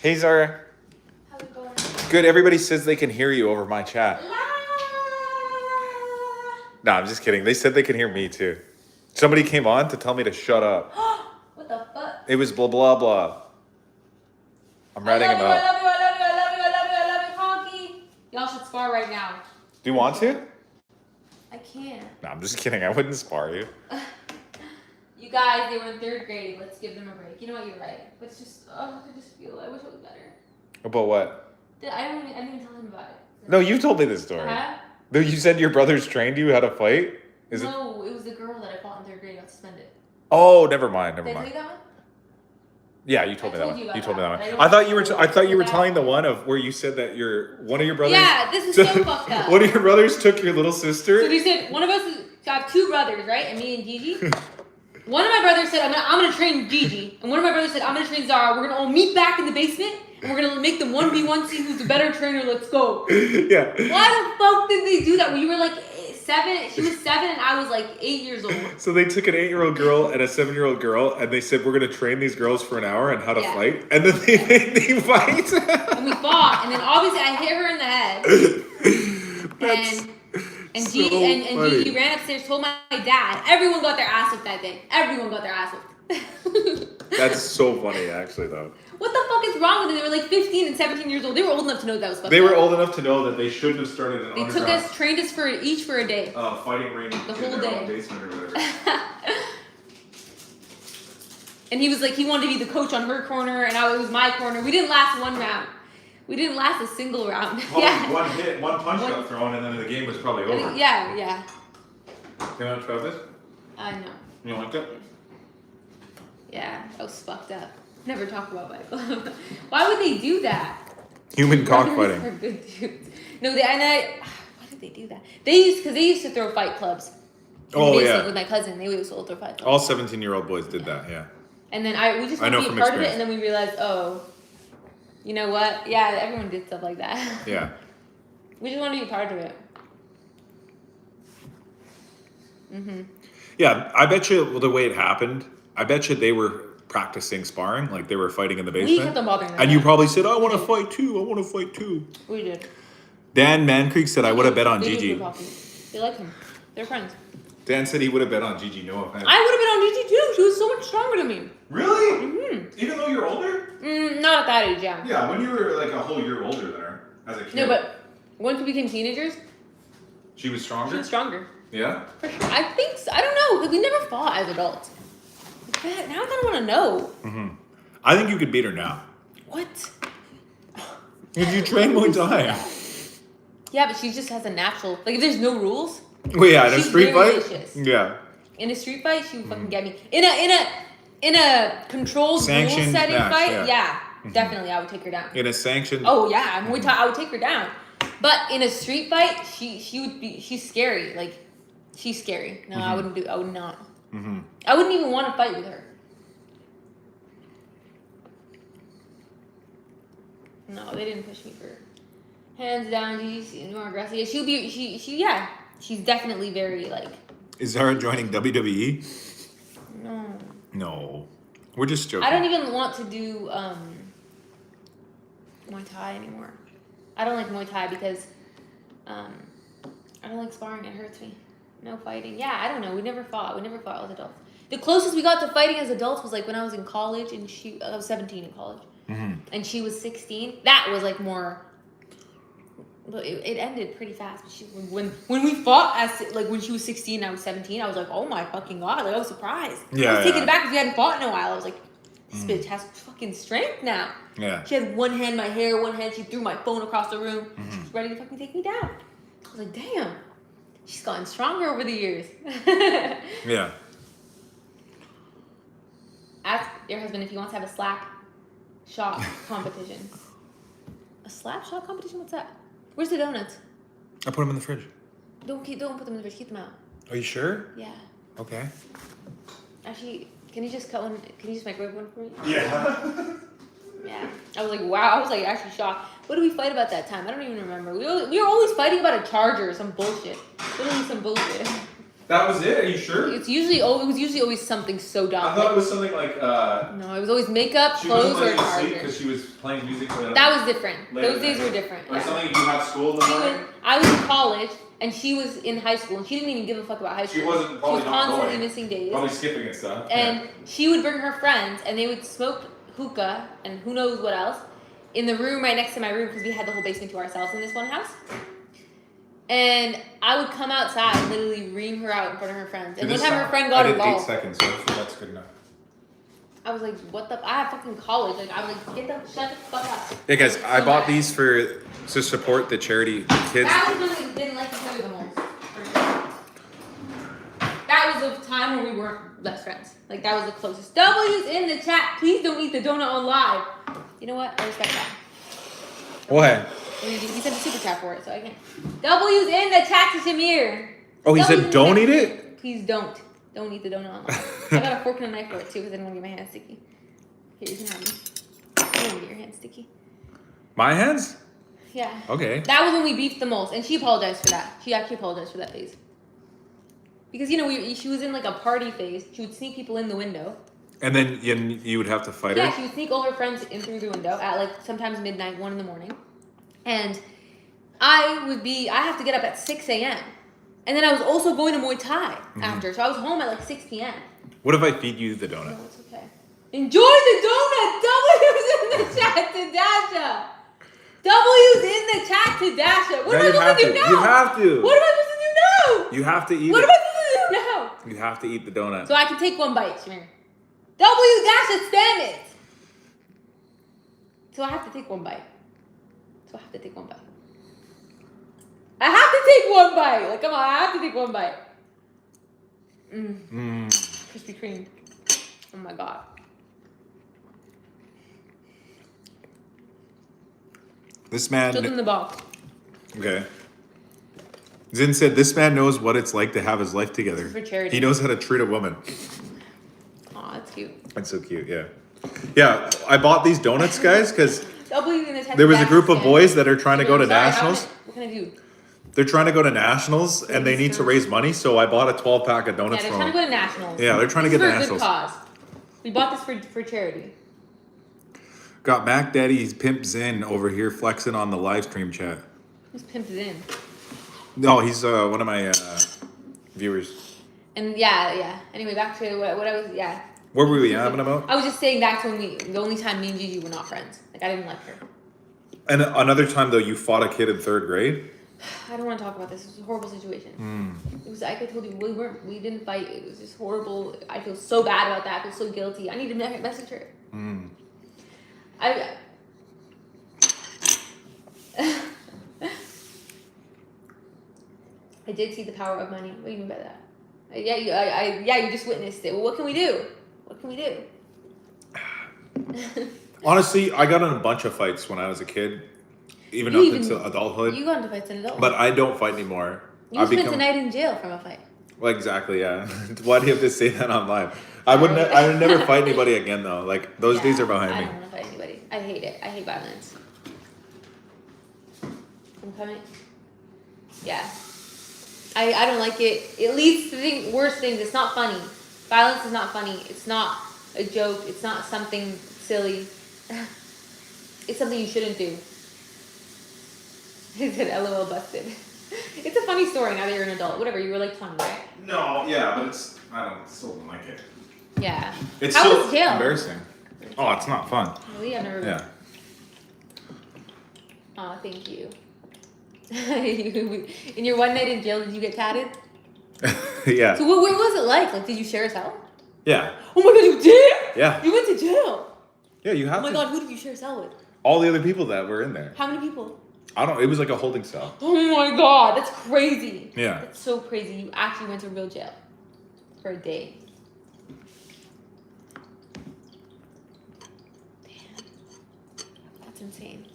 Hey Zara. How's it going? Good. Everybody says they can hear you over my chat. No, I'm just kidding. They said they can hear me too. Somebody came on to tell me to shut up. What the fuck? It was blah blah blah. I'm ratting him out. I love you, Honky. Y'all should spar right now. Do you want to? I can't. No, I'm just kidding. I wouldn't spar you. You guys, they were in 3rd grade. Let's give them a break. You know what? You're right. But it's just, I just feel, I wish it was better. About what? I didn't even tell him about it. No, you told me this story. No, you said your brothers trained you how to fight? No, it was the girl that I fought in 3rd grade. Got suspended. Oh, never mind. Did I tell you that one? Yeah, you told me that one. You told me that one. I I thought you were telling the one of where you said that one of your brothers. Yeah, this is so fucked up. One of your brothers took your little sister. So we said one of us got 2 brothers, right? And me and Gigi. One of my brothers said, I'm gonna train Gigi, and one of my brothers said, I'm gonna train Zara. We're gonna all meet back in the basement, and we're gonna make them 1v1, see who's the better trainer. Let's go. Yeah. Why the fuck did they do that? When you were like 7, she was 7, and I was like 8 years old. So they took an 8-year-old girl and a 7-year-old girl, and they said, we're gonna train these girls for an hour on how to fight, and then they made me fight. And we fought, and then obviously I hit her in the head. And Gigi ran upstairs, told my dad. Everyone got their ass whipped that day. Everyone got their ass whipped. That's so funny, actually, though. What the fuck is anything wrong with it. They were like 15 and 17 years old. They were old enough to know that was fucked They were up. old enough to know that they shouldn't have started an They underground. took us, trained us for each for a day. Fighting ring The in whole their day. own basement or whatever. And he was like, he wanted to be the coach on her corner, and it was my corner. We didn't last one round. We didn't last a single round. Probably one hit, one punch got thrown, and then the game was probably over. Yeah, yeah. You want to try this? I know. You like that? Yeah, that was fucked up. Never talk about Fight Club. Why would they do that? Human Brothers cockfighting. are good dudes. No, why did they do that? Because they used to throw fight clubs. Oh, yeah. With my cousin, they used to throw fight clubs. All 17-year-old boys did that, yeah. And then we just I wanted know to be a from part of it, experience. and then we realized, oh, you know what? Yeah, everyone did stuff like that. Yeah. We just wanted to be a part of it. Mm-hmm. Yeah, I bet you the way it happened, I bet you they were practicing sparring, like they were fighting in the basement. We kept on bothering them. And you probably said, I want to fight too, I want to fight too. We did. Dan Mancreek said, I would have bet on They do Gigi. good hockey. They like him. They're friends. Dan said he would have bet on Gigi, no offense. I would have been on Gigi too. She was so much stronger than me. Really? Mm-hmm. Even though you're older? Not at that age, yeah. Yeah, when you were like a whole year older than her, as a kid. No, but once we became teenagers, She was she stronger? was stronger. Yeah? For sure. I think so. I don't know. Like, we never fought as adults. Like, now I kind of want to know. Mm-hmm. I think you could beat her now. What? If you train Muay Thai. Yeah, but she just has a natural. Like, if there's no rules, Well, yeah, in a She's street very fight? vicious. Yeah. in a street fight, she would fucking get me. In a controlled rule Sanctioned setting match, fight, yeah. definitely I would take her down. In a sanctioned... Oh yeah, Muay Thai, I would take her down. But in a street fight, she's scary. Like, she's scary. No, I would not. Mm-hmm. I wouldn't even want to fight with her. No, they didn't push me for hands down. She's more aggressive. Yeah, she's definitely very like. Is Zara joining WWE? No. No. We're just joking. I don't even want to do Muay Thai anymore. I don't like Muay Thai because I don't like sparring. It hurts me. No fighting. Yeah, I don't know. We never fought as adults. The closest we got to fighting as adults was like when I was in college, and I was 17 in college, and she was 16. That was like more. But it ended pretty fast. But when we fought when she was 16, I was 17. I was like, oh my fucking god! Like I was surprised. Yeah, I was taken yeah. aback because we hadn't fought in a while. I was like, this bitch has fucking strength now. Yeah. She had one hand my hair, one hand she threw my phone across the room. She was ready to fucking take me down. I was like, damn, she's gotten stronger over the years. Yeah. Ask your husband if he wants to have a slap shot competition. A slap shot competition? What's that? Where's the donuts? I put them in the fridge. Don't put them in the fridge. Keep them out. Are you sure? Yeah. Okay. Actually, can you just cut one? Can you just microwave one for me? Yeah. Yeah. I was like, wow. I was like actually shocked. What did we fight about that time? I don't even remember. We were always fighting about a charger or some bullshit. Literally some bullshit. That was it? Are you sure? It was usually always something so dumb. I thought it was something like, No, it was always makeup, she clothes, wasn't or a letting you sleep charger. because she was playing music for That was different. later Those days tonight. were different. Or Yeah. something you have school in the morning? I was in college, and she was in high school, and she didn't even give a fuck about high school. She wasn't probably She was not constantly going. missing days. Probably skipping and stuff. And she would bring her friends, and they would smoke hookah and who knows what else in the room right next to my room because we had the whole basement to ourselves in this one house. And I would come outside and literally ream her out in front of her friends. And one time her friend got involved. 8 seconds, so hopefully that's good enough. I was like, what the? I have fucking college. Like, I was like, shut the fuck up. Hey guys, I So bought bad. these to support the charity kids. That was when we didn't like each other the most. For sure. That was the time when we weren't best friends. Like, that was the closest. W's in the chat. Please don't eat the donut on live. You know what? I respect that. What? He sent a super chat for it, so I can't. W's in the chat to Shamir. Oh, he W's said in the don't chat. eat it? Please don't. Don't eat the donut on live. I got a fork and a knife for it too because I didn't want to get my hands sticky. Here, you can have them. I don't want to get your hands sticky. My hands? Yeah. Okay. That was when we beefed the most, and she apologized for that. She actually apologized for that phase. Because, you know, she was in like a party phase. She would sneak people in the window. And then you would have to fight Yeah, her? she would sneak all her friends in through the window at like sometimes midnight, 1 a.m. And I have to get up at 6 a.m. And then I was also going to Muay Thai after. So I was home at like 6 p.m. What if I feed you the donut? No, it's okay. Enjoy the donut. W's in the chat to Dasha. W's in the chat to Dasha. What am I supposed to do now? You have to. What am I supposed to do now? You have to eat What it. am I supposed to do now? You have to eat the donut. So I can take one bite, Shamir. W Dasha, spam it. So I have to take one bite. I have to take one bite. Like, come on, I have to take one bite. Krispy Kreme. Oh my god. This man. Still in the box. Okay. Zin said, this man knows what it's like to have his life together. For charity. He knows how to treat a woman. Aw, that's cute. That's so cute, yeah. Yeah, I bought these donuts, guys, because W in the chat. there was a group of boys that are trying to go to nationals. What can I do? They're trying to go to nationals, and they need to raise money, so I bought a 12-pack of Yeah, donuts they're from trying to them. go to nationals. Yeah, they're trying to This get is to for a good nationals. cause. We bought this for charity. Got Mac Daddy's Pimp Zin over here flexing on the live stream chat. Who's pimped it in? No, he's one of my viewers. And yeah. Anyway, back to what I was. Yeah. What were we yapping about? I was just saying back to when the only time me and Gigi were not friends. Like, I didn't like her. And another time, though, you fought a kid in 3rd grade? I don't want to talk about this. It was a horrible situation. It was, like I told you, we didn't fight. It was just horrible. I feel so bad about that. I feel so guilty. I need to message her. I did see the power of money. What do you mean by that? You just witnessed it. Well, what can we do? Honestly, I got in a bunch of fights when I was a kid, even up into adulthood. You got into fights in adulthood. But I don't fight anymore. You spent a night in jail from a fight. Well, exactly, yeah. Why do you have to say that on live? I would never fight anybody again, though. Like, those days are behind I me. don't want to fight anybody. I hate it. I hate violence. I'm coming. Yeah. I don't like it. It leads to worse things. It's not funny. Violence is not funny. It's not a joke. It's not something silly. It's something you shouldn't do. He said, LOL busted. It's a funny story now that you're an adult. Whatever, you were like 20, right? No, yeah, but still don't like it. Yeah. It's How still was jail? embarrassing. Oh, it's not fun. Really? I've never. Yeah. Aw, thank you. In your one night in jail, did you get tatted? Yeah. So what was it like? Like, did you share a cell? Yeah. Oh my god, you did? Yeah. You went to jail. Yeah, you have Oh my to. god, who did you share a cell with? All the other people that were in there. How many people? I don't. It was like a holding cell. Oh my god, that's crazy. Yeah. That's so crazy. You actually went to real jail for a day. Damn. That's insane.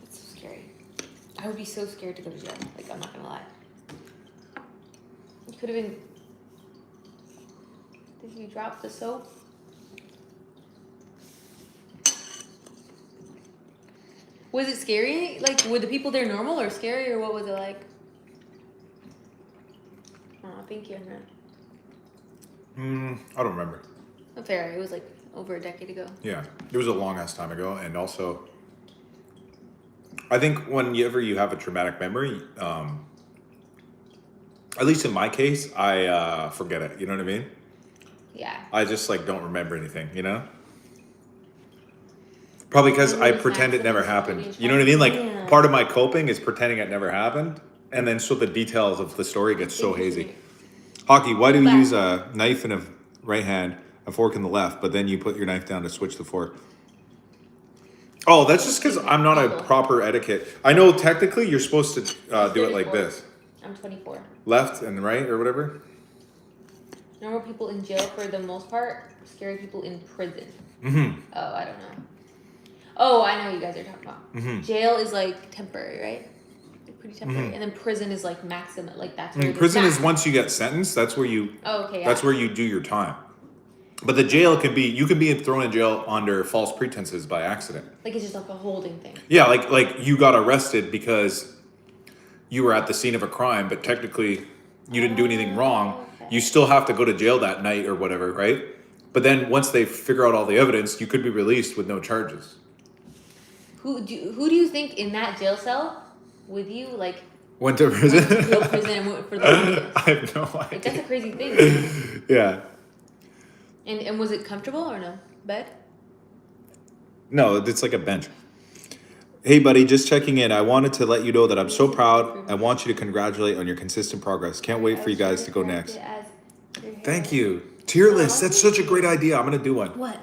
That's so scary. I would be so scared to go to jail. Like, I'm not gonna lie. You could have been. Did you drop the soap? Was it scary? Like, were the people there normal or scary, or what was it like? Oh, thank you, Henry. I don't remember. Oh, fair. It was like over a decade ago. Yeah, it was a long ass time ago, and also, I think whenever you have a traumatic memory, at least in my case, I forget it. You know what I mean? Yeah. I just like don't remember anything. You know? Probably because I pretend it never happened. You know what I mean? Like, part of my coping is pretending it never happened, and then so the details of the story get so hazy. Hockey, why do you use a knife in a right hand, a fork in the left, but then you put your knife down to switch the fork? Oh, that's just because I'm not a proper etiquette. I know technically you're supposed to do it like this. I'm 24. Left and right or whatever? Normal people in jail for the most part, scary people in prison. Mm-hmm. Oh, I don't know. Oh, I know what you guys are talking about. Mm-hmm. Jail is like temporary, right? Like pretty temporary. Mm-hmm. And then prison is like maximum, like that's where prison is once you get sentenced, that's where you that's where you do your time. But the jail can be, you can be thrown in jail under false pretenses by accident. Like it's just like a holding thing. Yeah, like you got arrested because you were at the scene of a crime, but technically you didn't do anything wrong. Okay. You still have to go to jail that night or whatever, right? But then once they figure out all the evidence, you could be released with no charges. Who do you think in that jail cell with you, like, went to prison? Went to prison and went for the I have no idea. Like, that's a crazy thing. Yeah. And was it comfortable or no? Bed? No, it's like a bench. Hey, buddy, just checking in. I wanted to let you know that I'm so proud. I want you to congratulate on your consistent progress. Can't wait for you guys to go next. Thank you. Tier lists. That's such a great idea. I'm going to do one. What?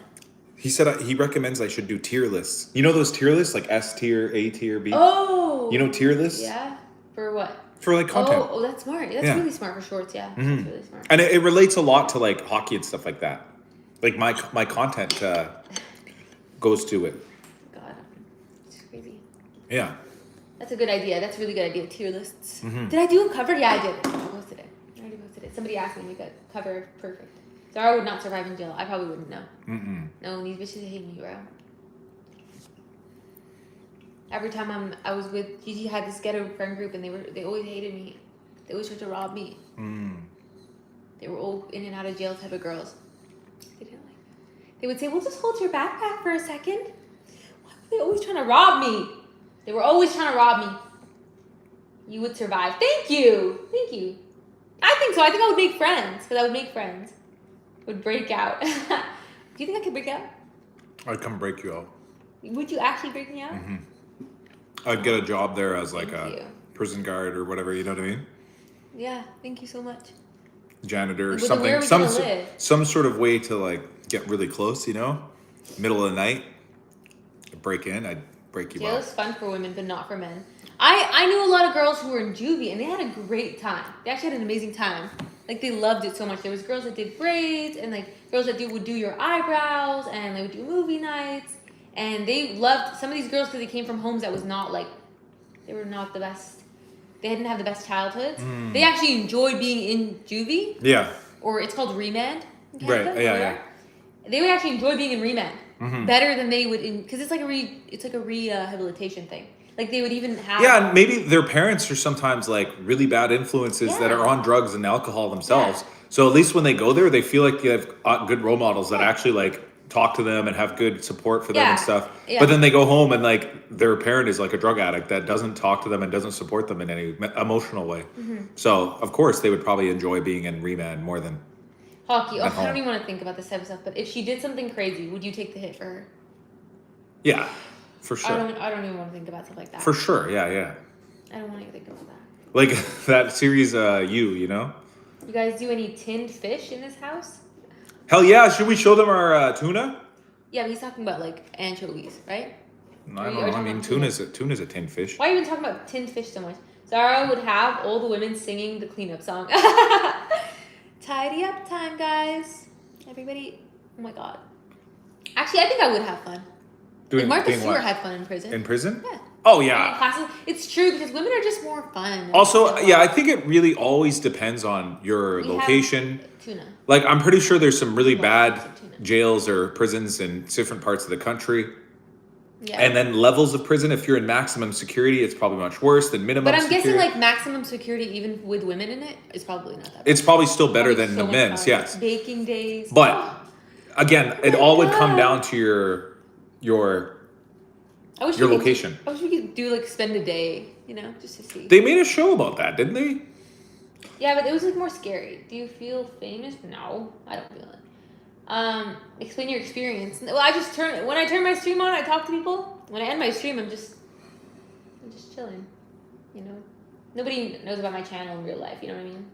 He said he recommends I should do tier lists. You know those tier lists? Like S tier, A tier, B? Oh! You know tier lists? Yeah? For what? For like content. Oh, that's smart. That's really smart for shorts, yeah. Mm-hmm. That's really smart. And it relates a lot to like hockey and stuff like that. Like my content goes to it. God, it's crazy. Yeah. That's a good idea. That's a really good idea. Tier lists. Mm-hmm. Did I do a cover? Yeah, I did. I posted it. I already posted it. Somebody asked me to make a cover perfect. Zara would not survive in jail. I probably wouldn't know. No, these bitches hate me, bro. Every time I was with Gigi, had this ghetto friend group, and they always hated me. They always tried to rob me. They were all in and out of jail type of girls. They didn't like me. They would say, "We'll just hold your backpack for a second." Why were they always trying to rob me? They were always trying to rob me. You would survive. Thank you. Thank you. I think so. I think I would make friends because I would make friends. Would break out. Do you think I could break out? I'd come break you out. Would you actually break me out? I'd get a job there as like Thank a you. prison guard or whatever, you know what I mean? Yeah, thank you so much. Janitor or But then where something. are we gonna live? Some sort of way to like get really close, you know? Middle of the night. I'd break in, I'd break you Jail out. is fun for women, but not for men. I knew a lot of girls who were in juvie, and they had a great time. They actually had an amazing time. Like, they loved it so much. There was girls that did braids, and like girls that would do your eyebrows, and they would do movie nights. And they loved some of these girls because they came from homes that was not like, they were not the best. They didn't have the best childhoods. They actually enjoyed being in juvie. Yeah. Or it's called remand. in Right, Canada, yeah. They would actually enjoy being in remand better than they would in, because it's like a rehabilitation thing. Like they would even have. Yeah, and maybe their parents are sometimes like really bad influences that are on drugs and alcohol themselves. Yeah. So at least when they go there, they feel like they have good role models that actually like talk to them and have good support for them and stuff. Yeah. But then they go home and like their parent is like a drug addict that doesn't talk to them and doesn't support them in any emotional way. So of course they would probably enjoy being in remand more than Hockey. Oh, at I home. don't even want to think about this type of stuff. But if she did something crazy, would you take the hit for her? Yeah, for sure. I don't even want to think about stuff like that. For sure, yeah. I don't want to think about that. Like that series, you know? You guys do any tinned fish in this house? Hell yeah, should we show them our tuna? Yeah, but he's talking about like anchovies, right? No, I don't know. I mean, tuna's a tinned fish. Why are you even talking about tinned fish so much? Zara would have all the women singing the cleanup song. Tidy up time, guys. Everybody. Oh my god. Actually, I think I would have fun. Martha Stewart what? had fun in prison. In prison? Yeah. Oh yeah. Classes. It's true because women are just more fun. Also, yeah, I think it really always depends on your location. Tuna. Like, I'm pretty sure there's some really bad tuna. jails or prisons in different parts of the country. Yeah. And then levels of prison, if you're in maximum security, it's probably much worse than minimum But I'm security. guessing like maximum security, even with women in it, is probably not that bad. It's probably still better Probably than so the much men's, fun. yes. Baking days. But again, it all would come God. down to your I wish we could- location. I wish we could do like spend a day, just to see. They made a show about that, didn't they? Yeah, but it was like more scary. Do you feel famous? No, I don't feel it. Explain your experience. Well, when I turn my stream on, I talk to people. When I end my stream, I'm just chilling. Nobody knows about my channel in real life. You know what I mean?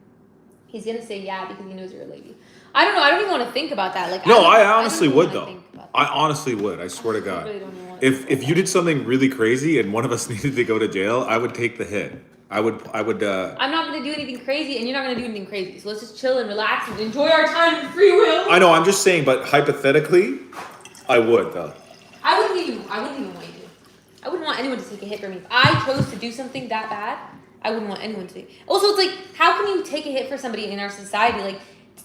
He's gonna say yeah because he knows you're a lady. I don't know. I don't even want to think about that. Like, No, I don't honestly even would wanna though. think about that. I honestly would. I swear to I God. really don't even wanna think about If you did something really crazy and one of us needed to go to jail, I would take the hit. I would. I'm not gonna do anything crazy, and you're not gonna do anything crazy. So let's just chill and relax and enjoy our time in free will. I know. I'm just saying, but hypothetically, I would though. I wouldn't even want you to. I wouldn't want anyone to take a hit from me. If I chose to do something that bad, I wouldn't want anyone to. Also, it's like, how can you take a hit for somebody in our society? Like,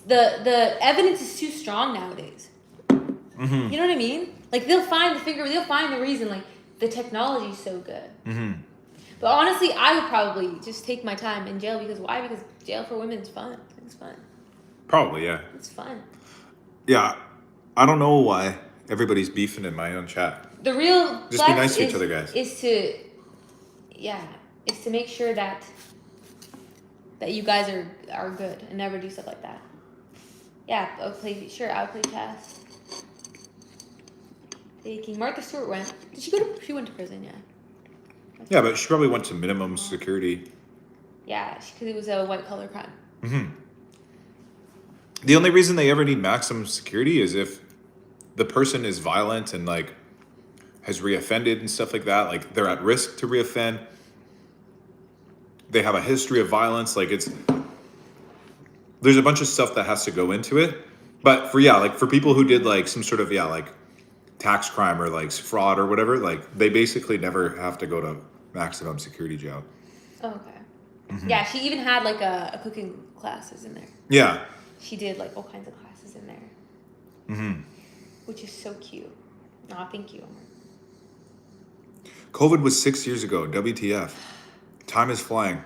the evidence is too strong nowadays. Mm-hmm. You know what I mean? Like, they'll find the reason. Like, the technology is so good. Mm-hmm. But honestly, I would probably just take my time in jail because why? Because jail for women is fun. It's fun. Probably, yeah. It's fun. Yeah, I don't know why everybody's beefing in my own chat. The real Just be flex nice to each other, guys. Is to make sure that you guys are good and never do stuff like that. Yeah, I would play chess. Baking. Martha Stewart went. Did she go to? She went to prison. Yeah. Yeah, but she probably went to minimum security. Yeah, because it was a white collar crime. Mm-hmm. The only reason they ever need maximum security is if the person is violent and like has reoffended and stuff like that. Like they're at risk to reoffend. They have a history of violence. Like there's a bunch of stuff that has to go into it. But for people who did like some sort of like tax crime or like fraud or whatever, like they basically never have to go to maximum security jail. Oh, okay. Mm-hmm. Yeah, she even had like a cooking classes in there. Yeah. She did like all kinds of classes in there. Mm-hmm. Which is so cute. Aw, thank you. COVID was 6 years ago. WTF. Time is flying.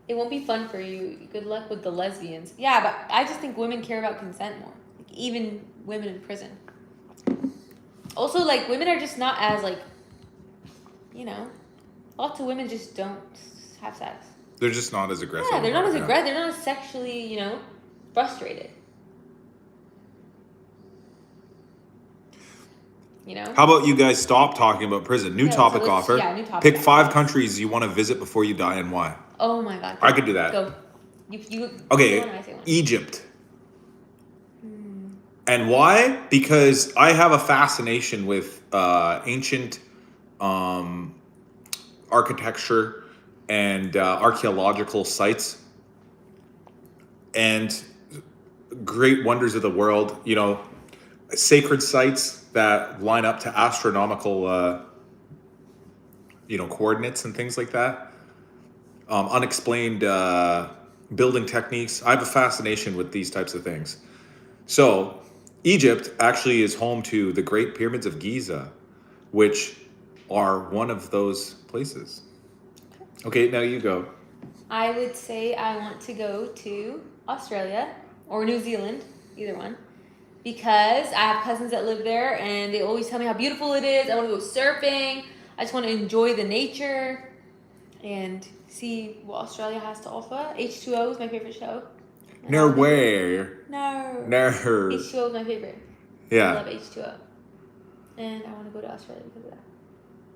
It won't be fun for you. Good luck with the lesbians. Yeah, but I just think women care about consent more. Like, even women in prison. Also, like, women are just not as, like, lots of women just don't have sex. They're just not as aggressive. Yeah, they're not as aggressive. They're not as sexually, frustrated. How about you guys stop talking about prison? New topic offer. Yeah, new topic. Pick 5 countries you want to visit before you die and why. Oh my God. I could do that. Go. Okay, Egypt. And why? Because I have a fascination with ancient architecture and archaeological sites and great wonders of the world, sacred sites that line up to astronomical, coordinates and things like that. Unexplained building techniques. I have a fascination with these types of things. So Egypt actually is home to the Great Pyramids of Giza, which are one of those places. Okay, now you go. I would say I want to go to Australia or New Zealand, either one, because I have cousins that live there and they always tell me how beautiful it is. I want to go surfing. I just want to enjoy the nature and see what Australia has to offer. H2O is my favorite show. No way. No. H2O is my favorite. Yeah. I love H2O. And I want to go to Australia because of that.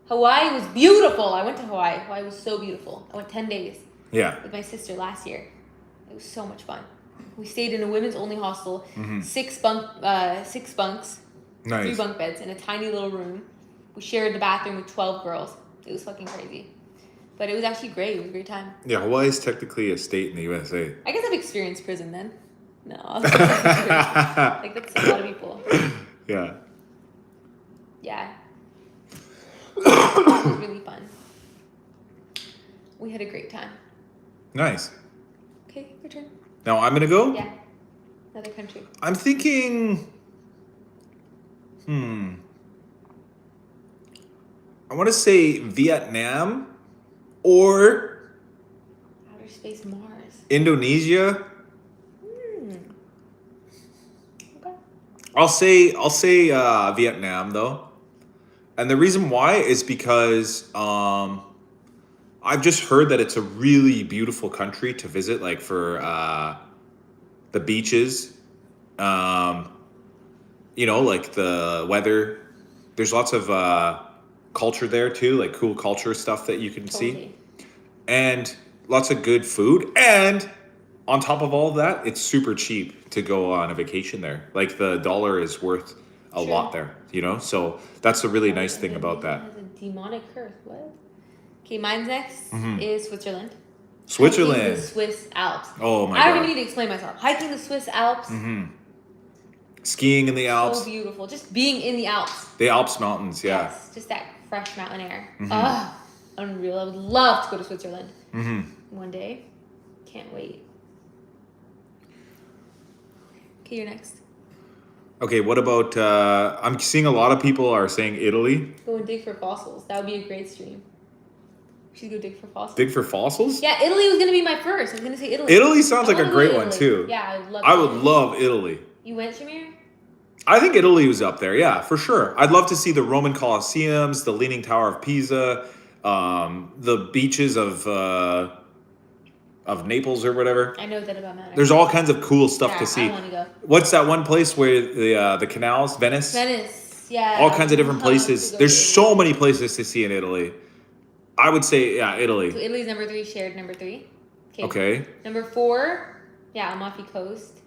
Hawaii was beautiful. I went to Hawaii. Hawaii was so beautiful. I went 10 days. Yeah. With my sister last year. It was so much fun. We stayed in a women's only hostel. Mm-hmm. 6 bunks. Nice. 3 bunk beds in a tiny little room. We shared the bathroom with 12 girls. It was fucking crazy. But it was actually great. It was a great time. Yeah, Hawaii is technically a state in the USA. I guess I've experienced prison then. No. Like, that's a lot of people. Yeah. Yeah. It was really fun. We had a great time. Nice. Okay, your turn. Now I'm going to go? Yeah. Another country. I'm thinking... I want to say Vietnam or... Outer space Mars. Indonesia. Okay. I'll say Vietnam though. And the reason why is because I've just heard that it's a really beautiful country to visit, like for the beaches, like the weather. There's lots of culture there too, like cool culture stuff that you can see. And lots of good food. And on top of all of that, it's super cheap to go on a vacation there. Like the dollar is worth a lot there, So that's a really nice thing about that. It has a demonic curse. What? Okay, mine's next is Switzerland. Switzerland. Hiking the Swiss Alps. Oh my God. I don't even need to explain myself. Hiking the Swiss Alps. Skiing in the Alps. So beautiful. Just being in the Alps. The Alps mountains, yeah. Yes, just that fresh mountain air. Unreal. I would love to go to Switzerland one day. Can't wait. Okay, you're next. Okay, what about, I'm seeing a lot of people are saying Italy. Go and dig for fossils. That would be a great stream. We should go dig for fossils. Dig for fossils? Yeah, Italy was going to be my first. I was going to say Italy. Italy sounds like a great one too. Yeah, I would love Italy. You went, Shamir? I think Italy was up there, yeah, for sure. I'd love to see the Roman Colosseums, the Leaning Tower of Pisa, the beaches of of Naples or whatever. I know that about Mount There's all kinds of cool stuff to see. I want to go. What's that one place where the canals, Venice? Venice, yeah. All kinds of different places. There's so many places to see in Italy. I would say, yeah, Italy. So Italy's number 3, shared number 3. Okay. Number 4, yeah, Amalfi Coast.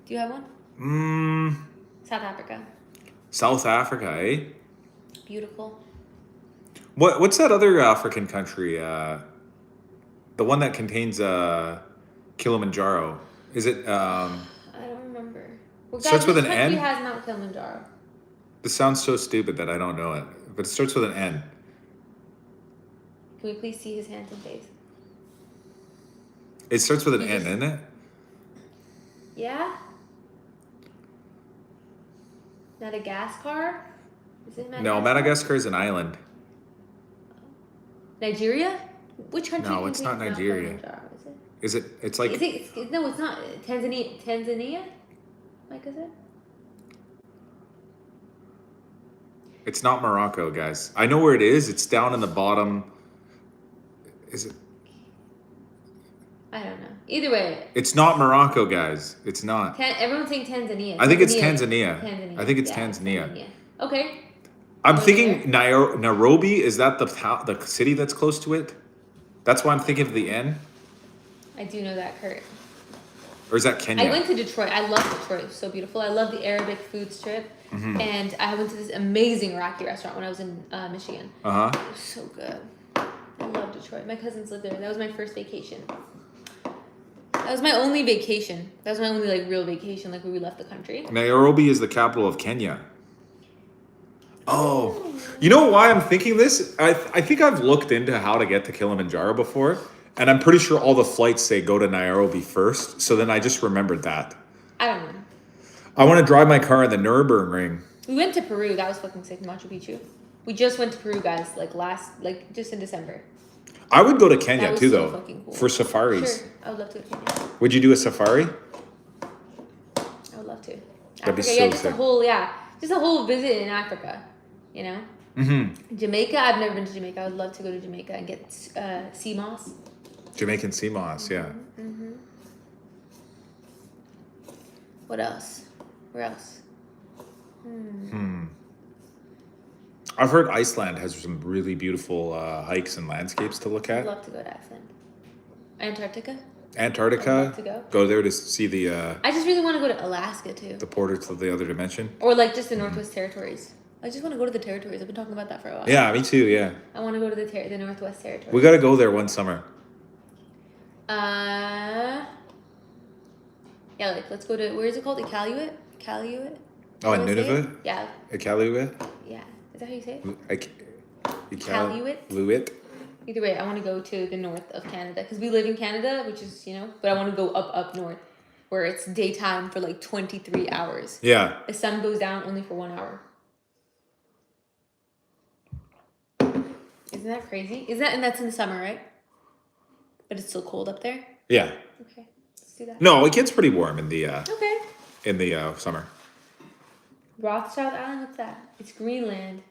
Do you have one? South Africa. South Africa, eh? Beautiful. What's that other African country? The one that contains Kilimanjaro. Is it? I don't remember. Well, guys, starts with an which N? country has Mount Kilimanjaro? This sounds so stupid that I don't know it, but it starts with an N. Can we please see his handsome face? It starts with an N, isn't it? Yeah? Madagascar? Is it Madagascar? No, Madagascar is an island. Nigeria? Which country? No, it's not contains Mount Nigeria. Kilimanjaro? Is it? Is it? It's like. No, it's not. Tanzania? Like, is it? It's not Morocco, guys. I know where it is. It's down in the bottom. Is it? I don't know. Either way. It's not Morocco, guys. It's not. Everyone's saying Tanzania. I think it's Tanzania. Tanzania. I think it's Yeah, Tanzania. Okay. I'm thinking Nairobi. Is that the city that's close to it? That's why I'm thinking of the N. I do know that, Kurt. Or is that Kenya? I went to Detroit. I love Detroit. It was so beautiful. I love the Arabic food strip. Mm-hmm. And I went to this amazing Iraqi restaurant when I was in Michigan. Uh-huh. It was so good. I love Detroit. My cousins lived there. That was my first vacation. That was my only vacation. That was my only like real vacation, like where we left the country. Nairobi is the capital of Kenya. Oh, you know why I'm thinking this? I think I've looked into how to get to Kilimanjaro before, and I'm pretty sure all the flights say go to Nairobi first. So then I just remembered that. I don't know. I want to drive my car in the Nürburgring. We went to Peru. That was fucking sick. Machu Picchu. We just went to Peru, guys. Just in December. I would go to Kenya was too, so though, fucking cool. for safaris. Sure, I would love to go to Kenya. Would you do a safari? I would love to. That'd be so yeah, just sick. just a whole visit in Africa. You know. Mm-hmm. Jamaica. I've never been to Jamaica. I would love to go to Jamaica and get sea moss. Jamaican sea moss, yeah. Mm-hmm. What else? Where else? I've heard Iceland has some really beautiful hikes and landscapes to look I'd at. love to go to Iceland. Antarctica. Antarctica. I'd love to go. there to see the I just really want to go to Alaska too. portal to the other dimension. Or like just the Northwest Territories. I just want to go to the territories. I've been talking about that for a while. Yeah, me too. Yeah, I want to go to the Northwest Territories. we got to go there one summer. Yeah, like let's go to, where is it called? Iqaluit? Oh, in Nunavut? Yeah. Iqaluit? Yeah. Is that how you say it? Iqaluit? Either way, I want to go to the north of Canada because we live in Canada, which is, but I want to go up north where it's daytime for like 23 hours. Yeah. The sun goes down only for 1 hour. Isn't that crazy? And that's in the summer, right? But it's still cold up there? Yeah. Okay. Let's do that. No, it gets pretty warm in the Okay. summer. Rothschild Island, what's that? It's Greenland.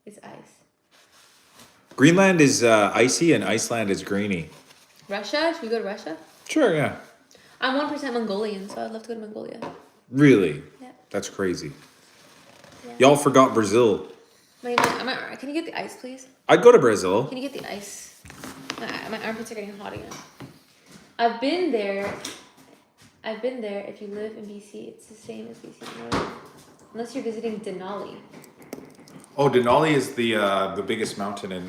It's ice. Greenland is icy and Iceland is greeny. Russia? Should we go to Russia? Sure, yeah. I'm 1% Mongolian, so I'd love to go to Mongolia. Really? Yeah. That's crazy. Yeah. Y'all forgot Brazil. Can you get the ice, please? I'd go to Brazil. Can you get the ice? My armpits are getting hot again. I've been there. If you live in BC, it's the same as BC. Unless you're visiting Denali. Oh, Denali is the biggest mountain in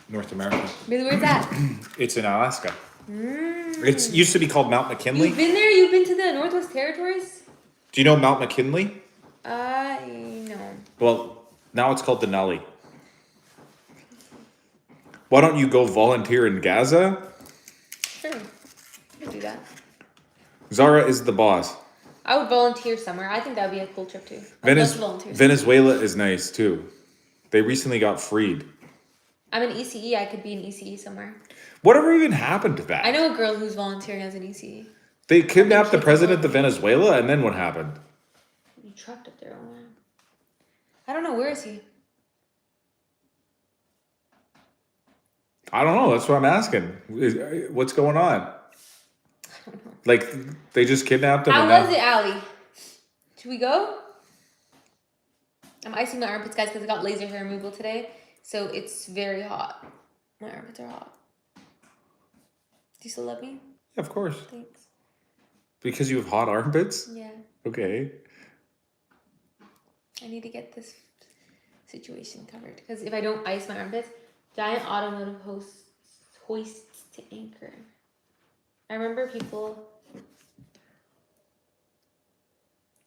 North America. Really, where's that? It's in Alaska. It used to be called Mount McKinley. You've been there? You've been to the Northwest Territories? Do you know Mount McKinley? No. Well, now it's called Denali. Why don't you go volunteer in Gaza? Sure. I'll do that. Zara is the boss. I would volunteer somewhere. I think that would be a cool trip too. I'd love to volunteer somewhere. Venezuela is nice too. They recently got freed. I'm an ECE. I could be an ECE somewhere. Whatever even happened to that? I know a girl who's volunteering as an ECE. They kidnapped the president of Venezuela, and then what happened? You trucked up there. Oh, wow. I don't know. Where is he? I don't know. That's what I'm asking. What's going on? Like, they just kidnapped him. How was it, Allie? Should we go? I'm icing my armpits, guys, because I got laser hair removal today. So it's very hot. My armpits are hot. Do you still love me? Yeah, of course. Thanks. Because you have hot armpits? Yeah. Okay. I need to get this situation covered. Because if I don't ice my armpits, giant automotive hoists to anchor. I remember people...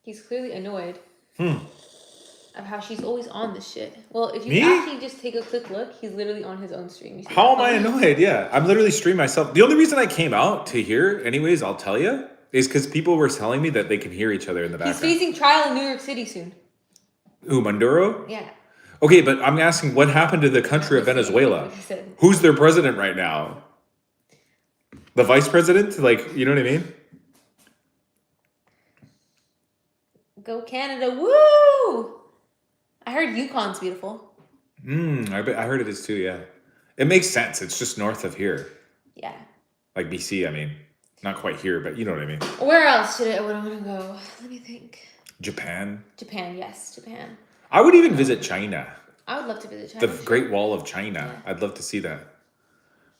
He's clearly annoyed of how she's always on this shit. Well, if you actually just take a quick look, he's literally on his own stream. How am I annoyed? Yeah, I'm literally streaming myself. The only reason I came out to here, anyways, I'll tell you, is because people were telling me that they can hear each other in the background. He's facing trial in New York City soon. Who, Maduro? Yeah. Okay, but I'm asking, what happened to the country of Venezuela? Who's their president right now? The vice president? Like, you know what I mean? Go Canada, woo! I heard Yukon's beautiful. I heard it is too, yeah. It makes sense. It's just north of here. Yeah. Like BC, I mean. Not quite here, but you know what I mean. Where else would I want to go? Let me think. Japan. Japan, yes, Japan. I would even visit China. I would love to visit China. The Great Wall of China. Yeah. I'd love to see that.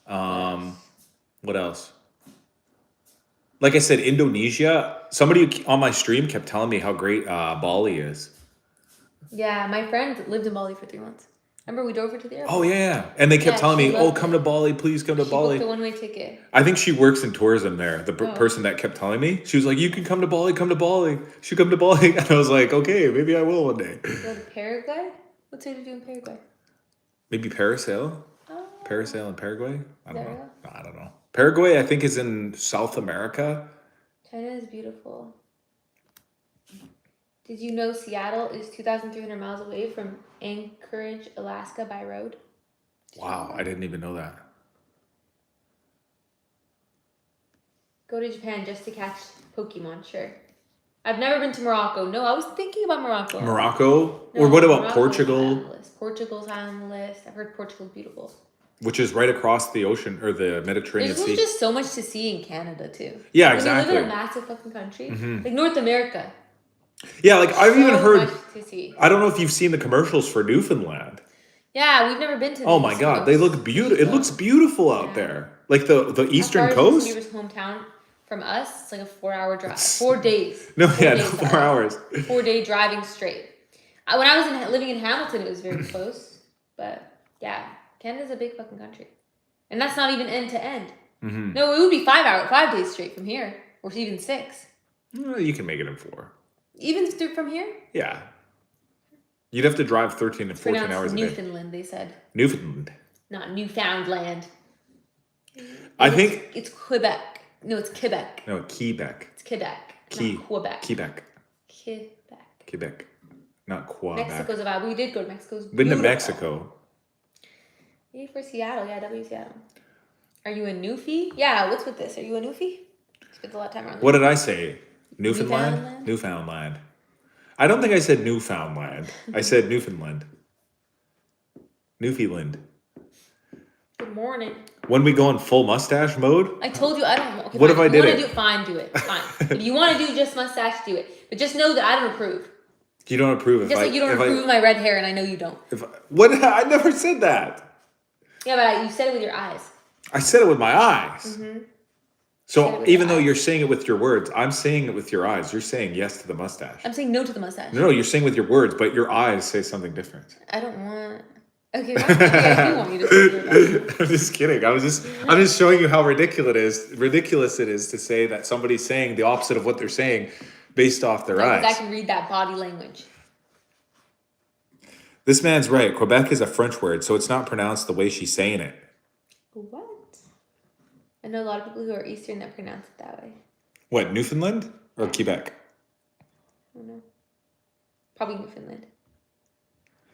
What else? Like I said, Indonesia. Somebody on my stream kept telling me how great Bali is. Yeah, my friend lived in Bali for 3 months. Remember we drove her to the airport? Oh, yeah. And they kept telling me, come to Bali. Please come to Bali. She booked a one-way ticket. I think she works in tourism there. The person that kept telling me. She was like, you can come to Bali. Come to Bali. She come to Bali. And I was like, okay, maybe I will one day. Go to Paraguay? What's there to do in Paraguay? Maybe parasail? Oh. Parasail in Paraguay? I don't know. There. I don't know. Paraguay, I think, is in South America. China is beautiful. Did you know Seattle is 2,300 miles away from Anchorage, Alaska by road? Wow, I didn't even know that. Go to Japan just to catch Pokemon, sure. I've never been to Morocco. No, I was thinking about Morocco. Morocco? Or what about Morocco's Portugal? Portugal's high on the list. I've heard Portugal's beautiful. Which is right across the ocean, or the Mediterranean Sea. There's just so much to see in Canada, too. Yeah, when exactly. you live in a massive fucking country, like North America. Yeah, like I've even heard, much to see. I don't know if you've seen the commercials for Newfoundland. Yeah, we've never been to. Oh my god, they look beautiful. It looks beautiful out there. Like the eastern coast. How far is Weaver's hometown from us? It's like a 4-hour drive. 4 days. No, 4 yeah, days, no, 4 hours. 4-day driving straight. When I was living in Hamilton, it was very close. But yeah, Canada's a big fucking country. And that's not even end to end. Mm-hmm. No, it would be 5 days straight from here. Or even 6. You can make it in 4. Even from here? Yeah. You'd have to drive 13 to 14 hours a day. Newfoundland, they said. Newfoundland. Not Newfoundland. I think... It's Quebec. No, it's Quebec. No, Quebec. It's Quebec. Not Quebec. Quebec. Quebec. Quebec. Not Quebec. Mexico's a vibe. We did go to Mexico. Been to Mexico. Yay for Seattle. Yeah, W Seattle. Are you a Newfie? Yeah, what's with this? Are you a Newfie? Spent a lot of time around What did I say? Newfoundland? Newfoundland. I don't think I said Newfoundland. I said Newfoundland. Newfoundland. Good morning. When we go in full mustache mode? I told you I don't know. Okay, what if I did it? Do it? Fine, do it. Fine. If you want to do just mustache, do it. But just know that I don't approve. You don't approve if just like you don't approve of my red hair, and I know you don't. What? I never said that. Yeah, but you said it with your eyes. I said it with my eyes. Mm-hmm. So even though you're saying it with your words, I'm saying it with your eyes. You're saying yes to the mustache. I'm saying no to the mustache. No, you're saying with your words, but your eyes say something different. I don't want. Okay, I do want you to say that. I'm just kidding. I'm just showing you how ridiculous it is to say that somebody's saying the opposite of what they're saying based off their eyes. I can read that body language. This man's right. Quebec is a French word, so it's not pronounced the way she's saying it. What? I know a lot of people who are Eastern that pronounce it that way. What, Newfoundland or Quebec? I don't know. Probably Newfoundland.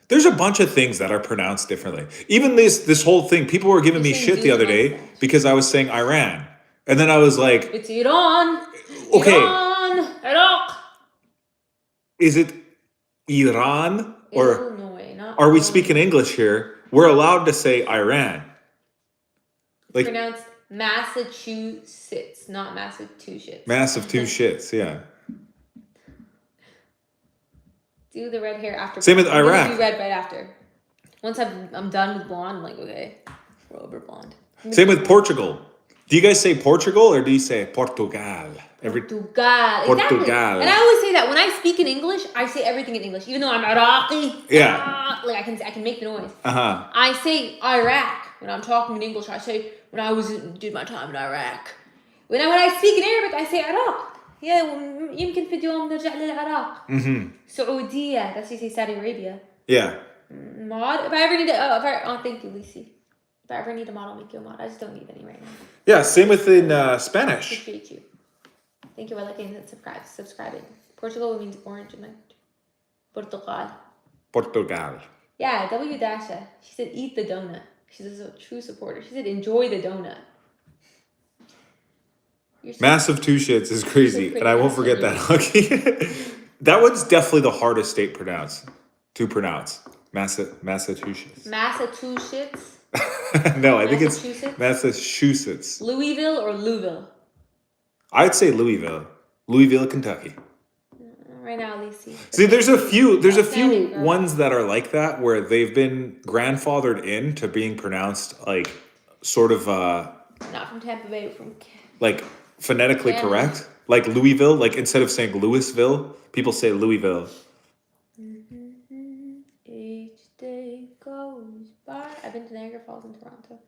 There's a bunch of things that are pronounced differently. Even this whole thing, people were giving me shit the other day because I was saying Iran. And then I was like... It's Iran. Okay. Iran. Iraq. Is it Iran Or Illinois, not are we Illinois. speaking English here? We're allowed to say Iran. It's pronounced Massachusetts, not Massachusetts. Massive two shits, yeah. Do the red hair after. Same with I'm gonna Iraq. do red right after. Once I'm done with blonde, I'm like, okay, we're over blonde. Same with Portugal. Do you guys say Portugal or do you say Portugal? Portugal. Portugal. Exactly. And I always say that when I speak in English, I say everything in English, even though I'm Iraqi. Yeah. Like I can make the noise. Uh-huh. I say Iraq when I'm talking in English. I say when I did my time in Iraq. When I speak in Arabic, I say Iraq. Yeah, يمكن في يوم نرجع للعراق. سعودية. That's how you say Saudi Arabia. Yeah. Mod. If I ever need thank you, Lucy. If I ever need a mod, I'll make you a mod. I just don't need any right now. Yeah, same with in Spanish. Appreciate you. Thank you for liking and subscribing. Portugal means orange in language. Portugal. Portugal. Yeah, W Dasha. She said eat the donut. She's a true supporter. She said enjoy the donut. Massive two shits is crazy, and I won't forget that hockey. That one's definitely the hardest state to pronounce. Massachusetts. Massachusetts. No, I think it's Massachusetts. Louisville or Louisville? I'd say Louisville, Kentucky. Right now, Lacey. See, there's a few ones that are like that where they've been grandfathered into being pronounced like sort of not from Tampa Bay, but from like phonetically correct. Like Louisville, like instead of saying Louisville, people say Louisville. Each day goes by. I've been to Niagara Falls in Toronto.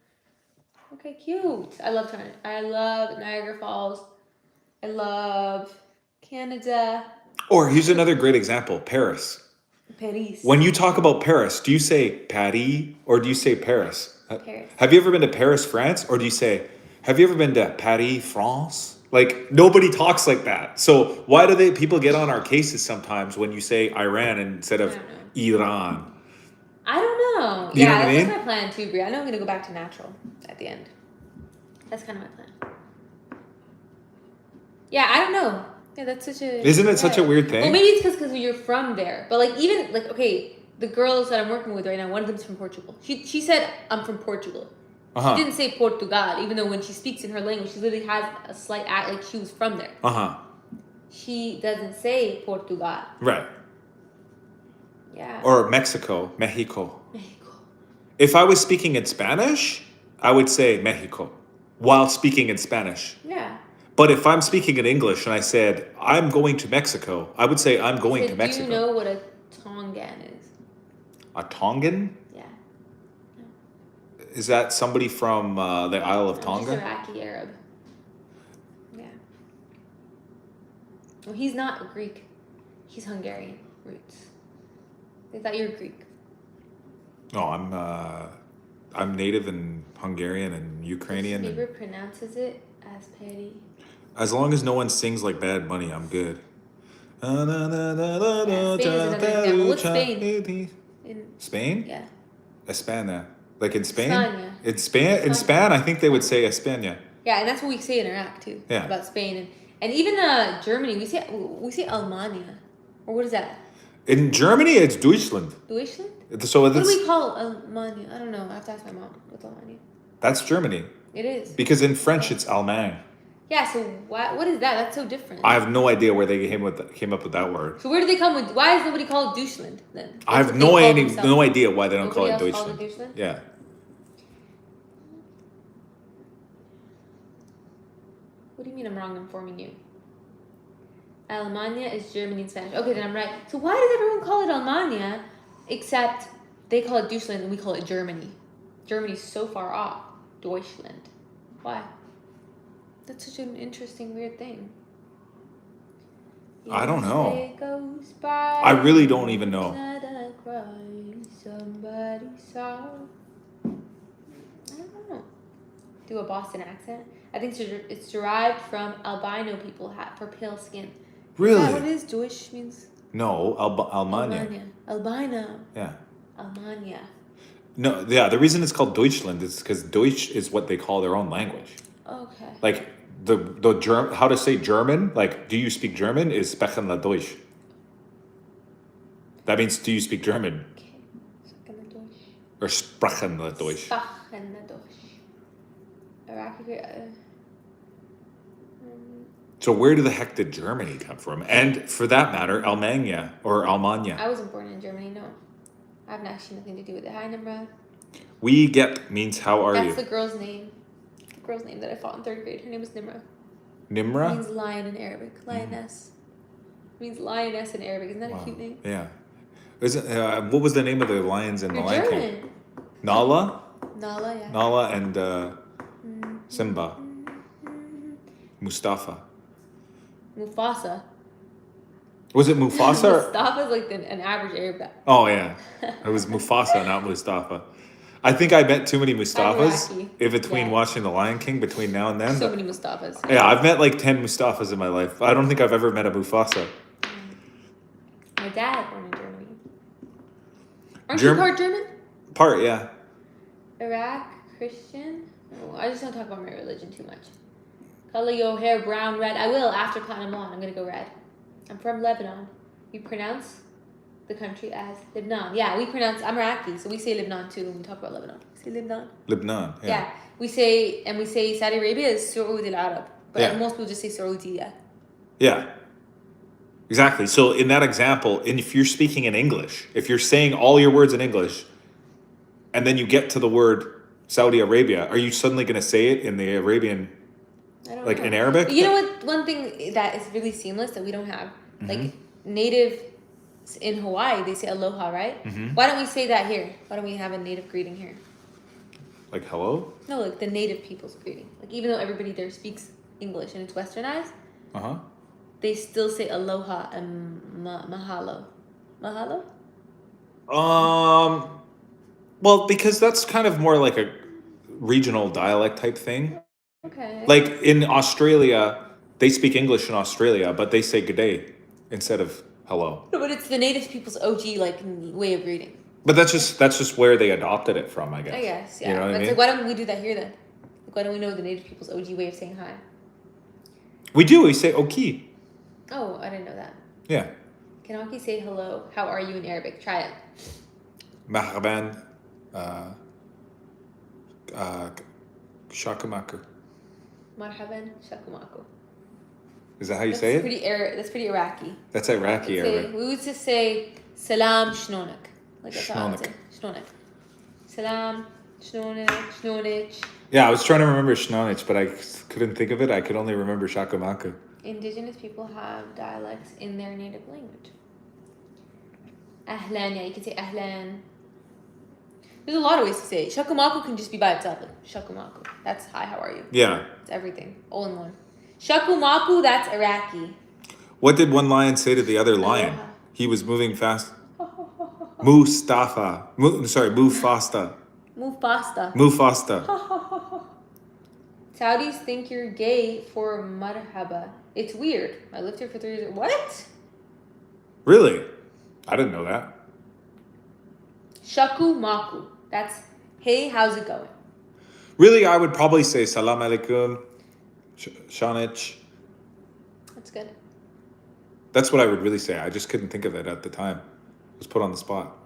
Okay, cute. I love Niagara Falls. I love Canada. Or here's another great example, Paris. Paris. When you talk about Paris, do you say Paris or do you say Paris? Paris. Have you ever been to Paris, France? Or do you say, have you ever been to Paris, France? Like, nobody talks like that. So why do people get on our cases sometimes when you say Iran instead of Iran? I don't know. You know what I mean? That's my plan too, Brie. I know I'm going to go back to natural at the end. That's kind of my plan. Yeah, I don't know. Yeah, that's such a... Isn't it such a weird thing? Well, maybe it's because you're from there. But, like, even, like, okay, the girls that I'm working with right now, one of them's from Portugal. She said, I'm from Portugal. Uh-huh. She didn't say Portugal, even though when she speaks in her language, she literally has a slight act like she was from there. Uh-huh. She doesn't say Portugal. Right. Yeah. Or Mexico. If I was speaking in Spanish, I would say Mexico while speaking in Spanish. Yeah. But if I'm speaking in English and I said, I'm going to Mexico, I would say I'm going to Mexico. Do you know what a Tongan is? A Tongan? Yeah. Is that somebody from the Isle of Tonga? Just Iraqi Arab. Yeah. Well, he's not Greek. He's Hungarian roots. I thought you were Greek. No, I'm native and Hungarian and Ukrainian. His neighbor pronounces it as petty. As long as no one sings like Bad Bunny, I'm good. Spain is another example. What's Spain? Spain? Yeah. España. Like in Spain? España. In Spain, I think they would say España. Yeah, and that's what we say in Iraq too. Yeah. About Spain and even Germany, we say Almania. Or what is that? In Germany, it's Deutschland. Deutschland? So what do we call Almania? I don't know. I have to ask my mom. What's Almania? That's Germany. It is. Because in French, it's Allemagne. Yeah, so what is that? That's so different. I have no idea where they came up with that word. So where did they come with? Why is nobody called Deutschland then? I have no idea why they don't call it Deutschland. Called it Deutschland? Yeah. What do you mean I'm wrong informing you? Alemania is Germany in Spanish. Okay, then I'm right. So why does everyone call it Alemania except they call it Deutschland and we call it Germany? Germany's so far off. Deutschland. Why? That's such an interesting, weird thing. I don't know. By, I really don't even know. Somebody saw. I don't know. Do a Boston accent? I think it's derived from albino people for pale skin. Really? Is that what it is? Deutsch means? No, Almania. Albino. Yeah. Almania. No, yeah, the reason it's called Deutschland is because Deutsch is what they call their own language. Okay. Like the German, how to say German, like do you speak German is sprechen la Deutsch. That means, do you speak German? Sprechen wir Deutsch. Or sprechen wir Deutsch? Sprechen wir Deutsch. Iraqi. So where the heck did Germany come from? And for that matter, Almania or Almania. I wasn't born in Germany, no. I have actually nothing to do with it. Hi, Nimra. We get means how are you? That's the girl's name. The girl's name that I fought in 3rd grade. Her name was Nimra. It Nimra? means lion in Arabic. Lioness. It means lioness in Arabic. Isn't that a cute name? Yeah. What was the name of the lions in the Lion King? German. Nala? Nala, yeah. Nala and Simba. Mustafa. Mufasa. Was it Mufasa? Mustafa's like an average Arab guy. Oh yeah, it was Mufasa, not Mustafa. I think I met too many Mustafas Iraqi. in between Yeah. watching The Lion King between now and then. So but- many Mustafas. yeah, I've met like 10 Mustafas in my life. I don't think I've ever met a Mufasa. My dad born in Germany. Aren't Germ- you part German? Part, yeah. Iraq, Christian? Oh, I just don't talk about my religion too much. Color your hair brown, red. I will after platinum blonde. I'm gonna go red. I'm from Lebanon. We pronounce the country as Lebanon. Yeah, we pronounce. I'm Iraqi, so we say Lebanon too when we talk about Lebanon. We say Lebanon. Lebanon, yeah. Yeah, we say Saudi Arabia is Saudi al-Arab, but Yeah. most people just say Saudiya. Yeah. Exactly. So in that example, and if you're speaking in English, if you're saying all your words in English, and then you get to the word Saudi Arabia, are you suddenly going to say it in the Arabian, I don't like know. in Arabic? You know what? One thing that is really seamless that we don't have, Mm-hmm. like native in Hawaii, they say aloha, right? Mm-hmm. Why don't we say that here? Why don't we have a native greeting here? Like hello? No, like the native people's greeting. Like even though everybody there speaks English and it's westernized, Uh-huh. they still say aloha and mahalo. Mahalo? Well, because that's kind of more like a regional dialect type thing. Okay. Like in Australia, they speak English in Australia, but they say good day instead of hello. No, but it's the native people's OG like way of greeting. But that's just where they adopted it from, I guess. I guess, yeah. You know what I But it's mean? like, why don't we do that here then? Like, why don't we know the native people's OG way of saying hi? We do. We say oki. Oh, I didn't know that. Yeah. Can Aki say hello? How are you in Arabic? Try it. Marhaban. Shakamaku. Marhaban shakumaku. Is that how you say it? That's pretty Iraqi. That's Iraqi Arabic. We would just say salam shnonik. Like that's how I would say. Shnonik. Shnonik. Salam shnonik shnonich. Yeah, I was trying to remember Shnonich, but I couldn't think of it. I could only remember Shakamaku. Indigenous people have dialects in their native language. Ahlan, yeah, you can say ahlan. There's a lot of ways to say it. Shakumaku can just be by itself. Like, shakumaku. That's hi, how are you? Yeah. It's everything. All in one. Shakumaku, that's Iraqi. What did one lion say to the other lion? Aloha. He was moving fast. Mufasta. Mufasta. Mufasta. Saudis think you're gay for marhaba. It's weird. I lived here for 3 years. What? Really? I didn't know that. Shakumaku. That's hey, how's it going? Really, I would probably say salam alaikum, shanich. That's good. That's what I would really say. I just couldn't think of it at the time. I was put on the spot.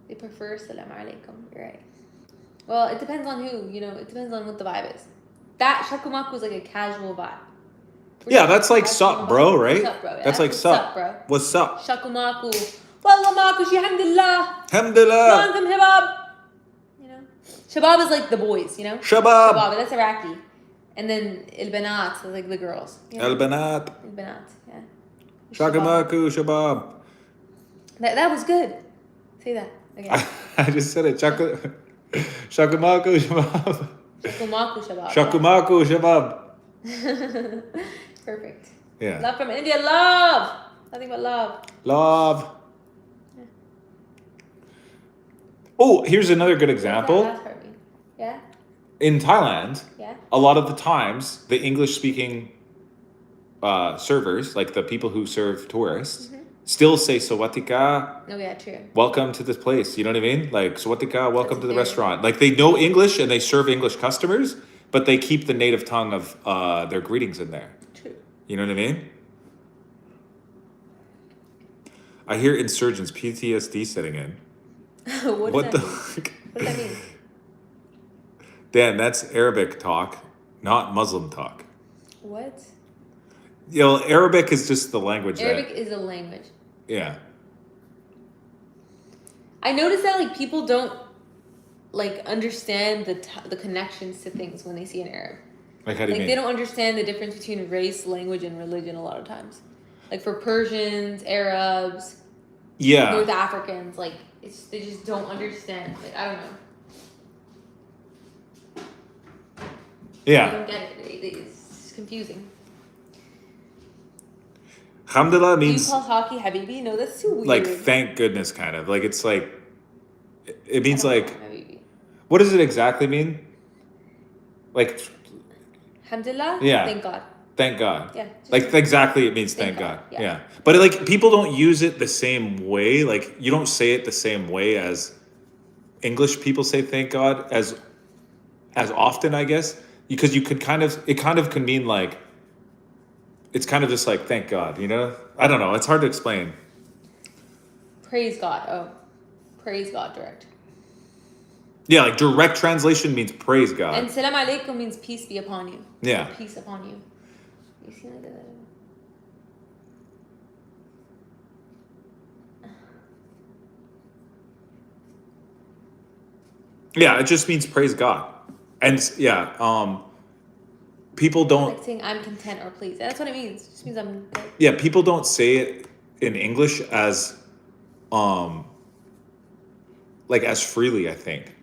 They prefer salam alaikum. You're right. Well, it depends on who. You know, it depends on what the vibe is. That shakumaku is like a casual vibe. Yeah, that's like sup, bro, right? What's up, bro? Yeah, That's like what's sup. up, bro. What's up? Shakumaku. Wallah maku alhamdulillah. Alhamdulillah. Come shabab. You know, shabab is like the boys. You know, Shabab. Shabab. That's Iraqi. And then il banat is like the girls. You know? Al banat. Il banat. Yeah. Shakamaku shabab. That was good. Say that again. I just said it. Shakamaku shabab. Shakumaku shabab. Shakumaku shabab. Perfect. Yeah. Love from India. Love. Nothing but love. Love. Oh, here's another good example. That's hurt me. Yeah. In Thailand, Yeah. a lot of the times, the English-speaking servers, like the people who serve tourists, still say "Sawatika, Oh yeah, true. welcome to this place." You know what I mean? Like "Sawatika, welcome That's to the very- restaurant." Like they know English and they serve English customers, but they keep the native tongue of their greetings in there. True. You know what I mean? I hear insurgents, PTSD setting in. What does that mean? Fuck? What does that mean? Dan, that's Arabic talk, not Muslim talk. What? You know, Arabic is just the language Arabic is a language. Yeah. I noticed that like people don't like understand the connections to things when they see an Arab. Like, how do you mean? They don't understand the difference between race, language, and religion a lot of times. Like for Persians, Arabs, North Africans, like they just don't understand. Like I don't know. Yeah. They don't get it. It's confusing. Alhamdulillah Do you means call hockey habibi? No, that's too weird. like thank goodness, kind of. Like it's like it means I don't like know, habibi. what does it exactly mean? Like Alhamdulillah? Yeah. Thank God. thank God. Yeah. Like exactly, it means thank God. Yeah. But like people don't use it the same way. Like you don't say it the same way as English people say thank God as often, I guess, because you could it kind of can mean like it's kind of just like thank God, you know? I don't know. It's hard to explain. Praise God. Oh, praise God direct. Yeah, like direct translation means praise God. And salam alaikum means peace be upon you. Yeah. Or peace upon you. You see like that? Yeah, it just means praise God. And yeah, people don't Like saying I'm content or pleased. That's what it means. It just means I'm good. yeah, people don't say it in English as like as freely, I think.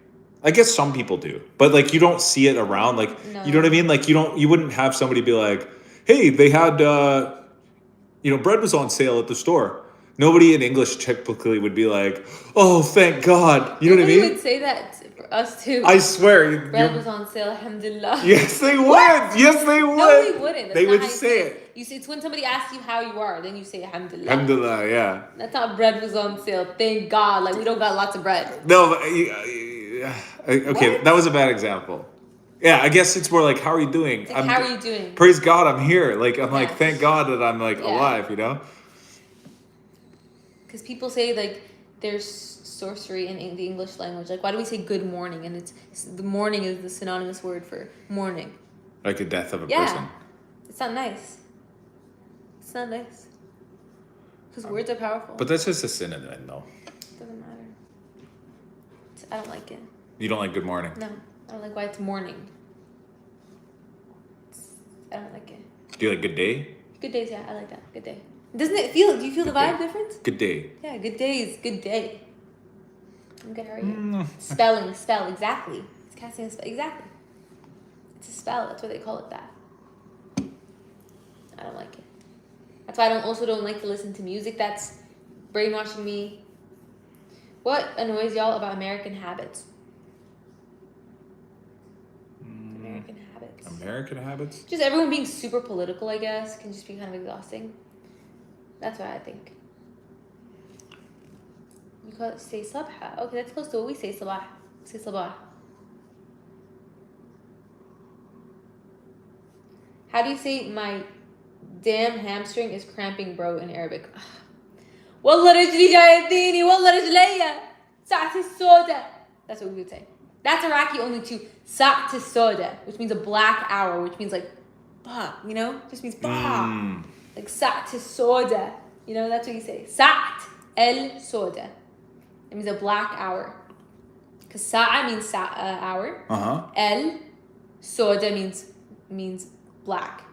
I guess some people do. But like you don't see it around like No. you know what I mean? Like you wouldn't have somebody be like, "Hey, they had bread was on sale at the store." Nobody in English typically would be like, "Oh, thank God." You know what I Nobody mean? would say that for us too. I swear. Bread was on sale, alhamdulillah. Yes, they would. What? Yes, they would. No, they wouldn't. That's They not would how you say it. You see, it's when somebody asks you how you are, then you say alhamdulillah. Alhamdulillah, yeah. That's not bread was on sale. Thank God. Like we don't got lots of bread. No, but, okay, What? that was a bad example. Yeah, I guess it's more like, how are you doing? It's like, how are you doing? Praise God, I'm here. Like, I'm like, Yeah. thank God that I'm like Yeah. alive, you know? Because people say like there's sorcery in the English language. Like why do we say good morning? And it's the morning is the synonymous word for morning. Like the death of a Yeah. person. It's not nice. It's not nice. Because words are powerful. But that's just a synonym, though. It doesn't matter. I don't like it. You don't like good morning? No. I don't like why it's morning. I don't like it. Do you like good day? Good days, yeah, I like that. Good day. Doesn't it feel, do you feel the vibe difference? Good day. Yeah, good day is good day. I'm good, how are you? Spell, exactly. It's casting a spell, exactly. It's a spell, that's why they call it that. I don't like it. That's why I don't like to listen to music that's brainwashing me. What annoys y'all about American habits? American habits. American habits? Just everyone being super political, I guess, can just be kind of exhausting. That's what I think. You call it say sabha. Okay, that's close to what we say sabah. Say sabah. How do you say my damn hamstring is cramping, bro, in Arabic? والله رجلي جاي يديني والله رجليا ساعة السوداء. That's what we would say. That's Iraqi only too. Sa'at soda, which means a black hour, which means like, bah, you know? Just means bah. Like sa'at soda. You know, that's what you say. Sa'at el soda. It means a black hour. Because sa'a means hour. Uh-huh. El soda means black.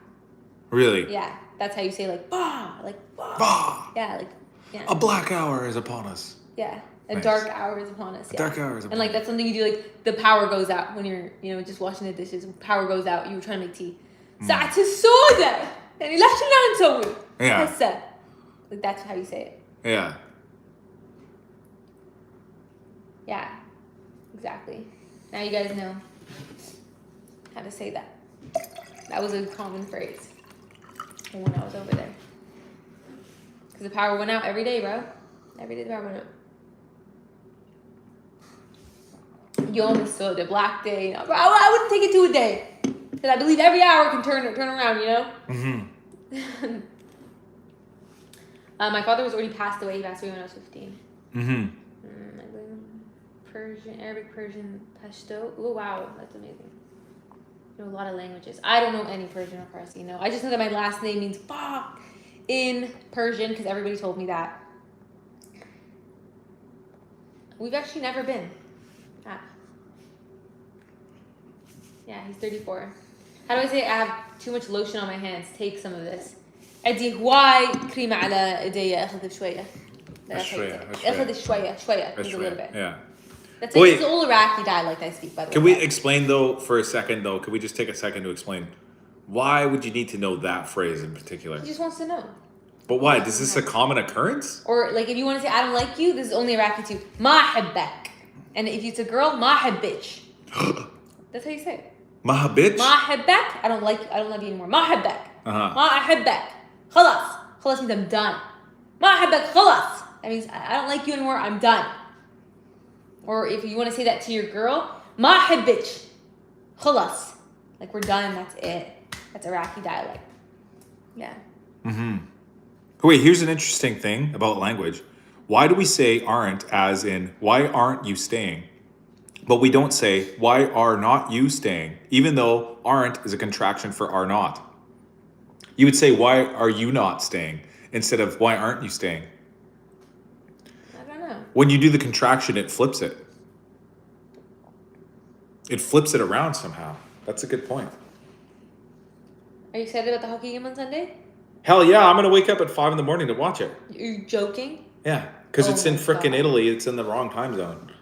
Really? Yeah. That's how you say like bah. Like bah. Bah! Yeah, like yeah. A black hour is upon us. Yeah. A Nice. dark hour is upon us. Yeah. Dark hour is upon And like that's something you do, like the power goes out when you're, just washing the dishes. Power goes out. You were trying to make tea. ساعة السوداء. يعني لا شو نسوي؟ Yeah. هسه. Like that's how you say it. Yeah. Yeah. Exactly. Now you guys know how to say that. That was a common phrase when I was over there. Because the power went out every day, bro. Every day the power went out. Yom so the black day. Bro, I wouldn't take it to a day. Because I believe every hour can turn around, you know? Mm-hmm. My father was already passed away. He passed away when I was 15. Mm-hmm. Persian, Arabic, Persian, Pashto. Oh, wow. That's amazing. I know a lot of languages. I don't know any Persian or Farsi. No, I just know that my last name means fuck in Persian because everybody told me that. We've actually never been. Yeah, he's 34. How do I say I have too much lotion on my hands? Take some of this. أدي هواي كريمة على إيدي أخذ شوية. أخذ شوية. Just a little bit. Yeah. That's like it's all Iraqi dialect I speak, by the way. Can we explain though for a second though? Can we just take a second to explain why would you need to know that phrase in particular? He just wants to know. But why? Is this a common occurrence? Or like if you want to say I don't like you, this is only Iraqi too. ما أحبك. And if it's a girl, ما أحبك. That's how you say it. ما أحبك? ما أحبك. I don't love you anymore. ما أحبك. Uh-huh. ما أحبك. خلاص means I'm done. ما أحبك خلاص. That means I don't like you anymore. I'm done. Or if you want to say that to your girl, ما أحبك خلاص. Like we're done. That's it. That's Iraqi dialect. Yeah. Mm-hmm. Wait, here's an interesting thing about language. Why do we say aren't as in why aren't you staying? But we don't say why are not you staying, even though aren't is a contraction for are not. You would say why are you not staying instead of why aren't you staying? I don't know. When you do the contraction, it flips it. It flips it around somehow. That's a good point. Are you excited about the hockey game on Sunday? Hell yeah, I'm going to wake up at 5 a.m. to watch it. You're joking? Yeah, because it's in frickin' God. Italy. It's in the wrong time zone.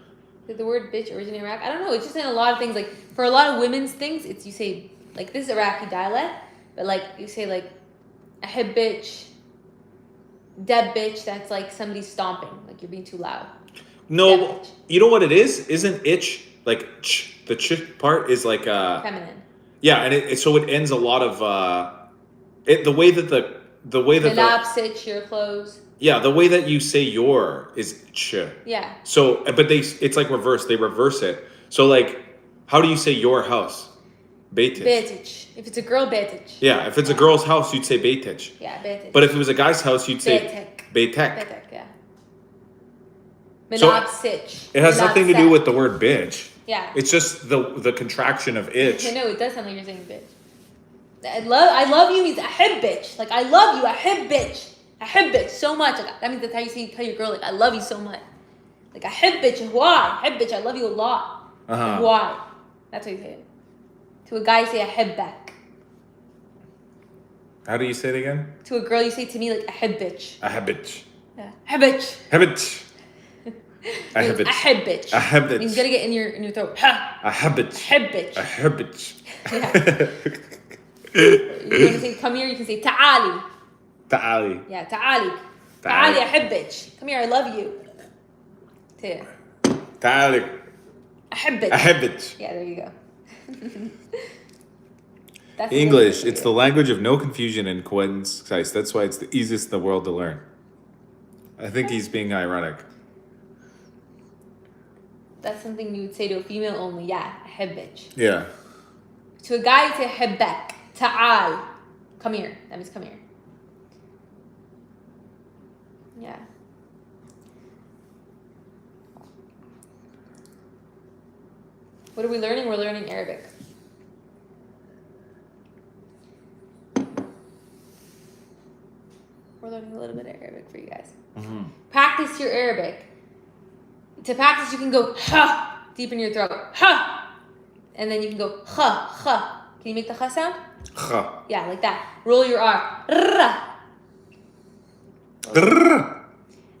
Did the word bitch originate in Iraq? I don't know. It's just in a lot of things. Like, for a lot of women's things, it's you say, like, this is Iraqi dialect, but, like, you say, like, ahib bitch, dead bitch, that's, like, somebody stomping. Like, you're being too loud. No, you know what it is? Isn't itch, like, ch, the ch part is, like, feminine. Yeah, and so it ends a lot of, the way that Sit, your clothes. Yeah, the way that you say your is ch. Yeah. So, but it's like reverse. They reverse it. So, like, how do you say your house? Beytich. Beytich. If it's a girl, beytich. Yeah, if it's a girl's house, you'd say beytich. Yeah, beytich. But if it was a guy's house, you'd say beytek. Beytek, yeah. So sitch. It has nothing to do with the word bitch. Yeah. It's just the contraction of itch. I know, it does sound like you're saying bitch. I love you means ahib bitch. Like, I love you, ahib bitch. Ahib bitch so much. Like, that means that's how you tell your girl, like, I love you so much. Like, ahib bitch, why? Ahib bitch, I love you a lot. Uh-huh. Why? That's how you say it. To a guy, you say ahib back. How do you say it again? To a girl, you say to me, like, ahib bitch. Ahib bitch. Yeah. Ahib bitch. Ahib bitch. Ahib bitch. Ahib bitch. Ahib bitch. Means you gotta get in your throat. Ha. Ahib bitch. Ahib bitch. Ahib bitch. Yeah. You want to say come here, you can say ta'ali. Ta'ali. Yeah, ta'ali. Ta'ali أحبك. Come here, I love you. Ta'ali. أحبك. أحبك. Yeah, there you go. That's English, it's the language of no confusion and concise. That's why it's the easiest in the world to learn. I think he's being ironic. That's something you would say to a female only. Yeah, أحبك. Yeah. To a guy, you say أحبك. Ta'al. Come here. That means come here. Yeah. What are we learning? We're learning Arabic. We're learning a little bit of Arabic for you guys. Mm-hmm. Practice your Arabic. To practice, you can go ha deep in your throat. Ha! And then you can go ha. Can you make the ha sound? Ha. Yeah, like that. Roll your R. Rrr.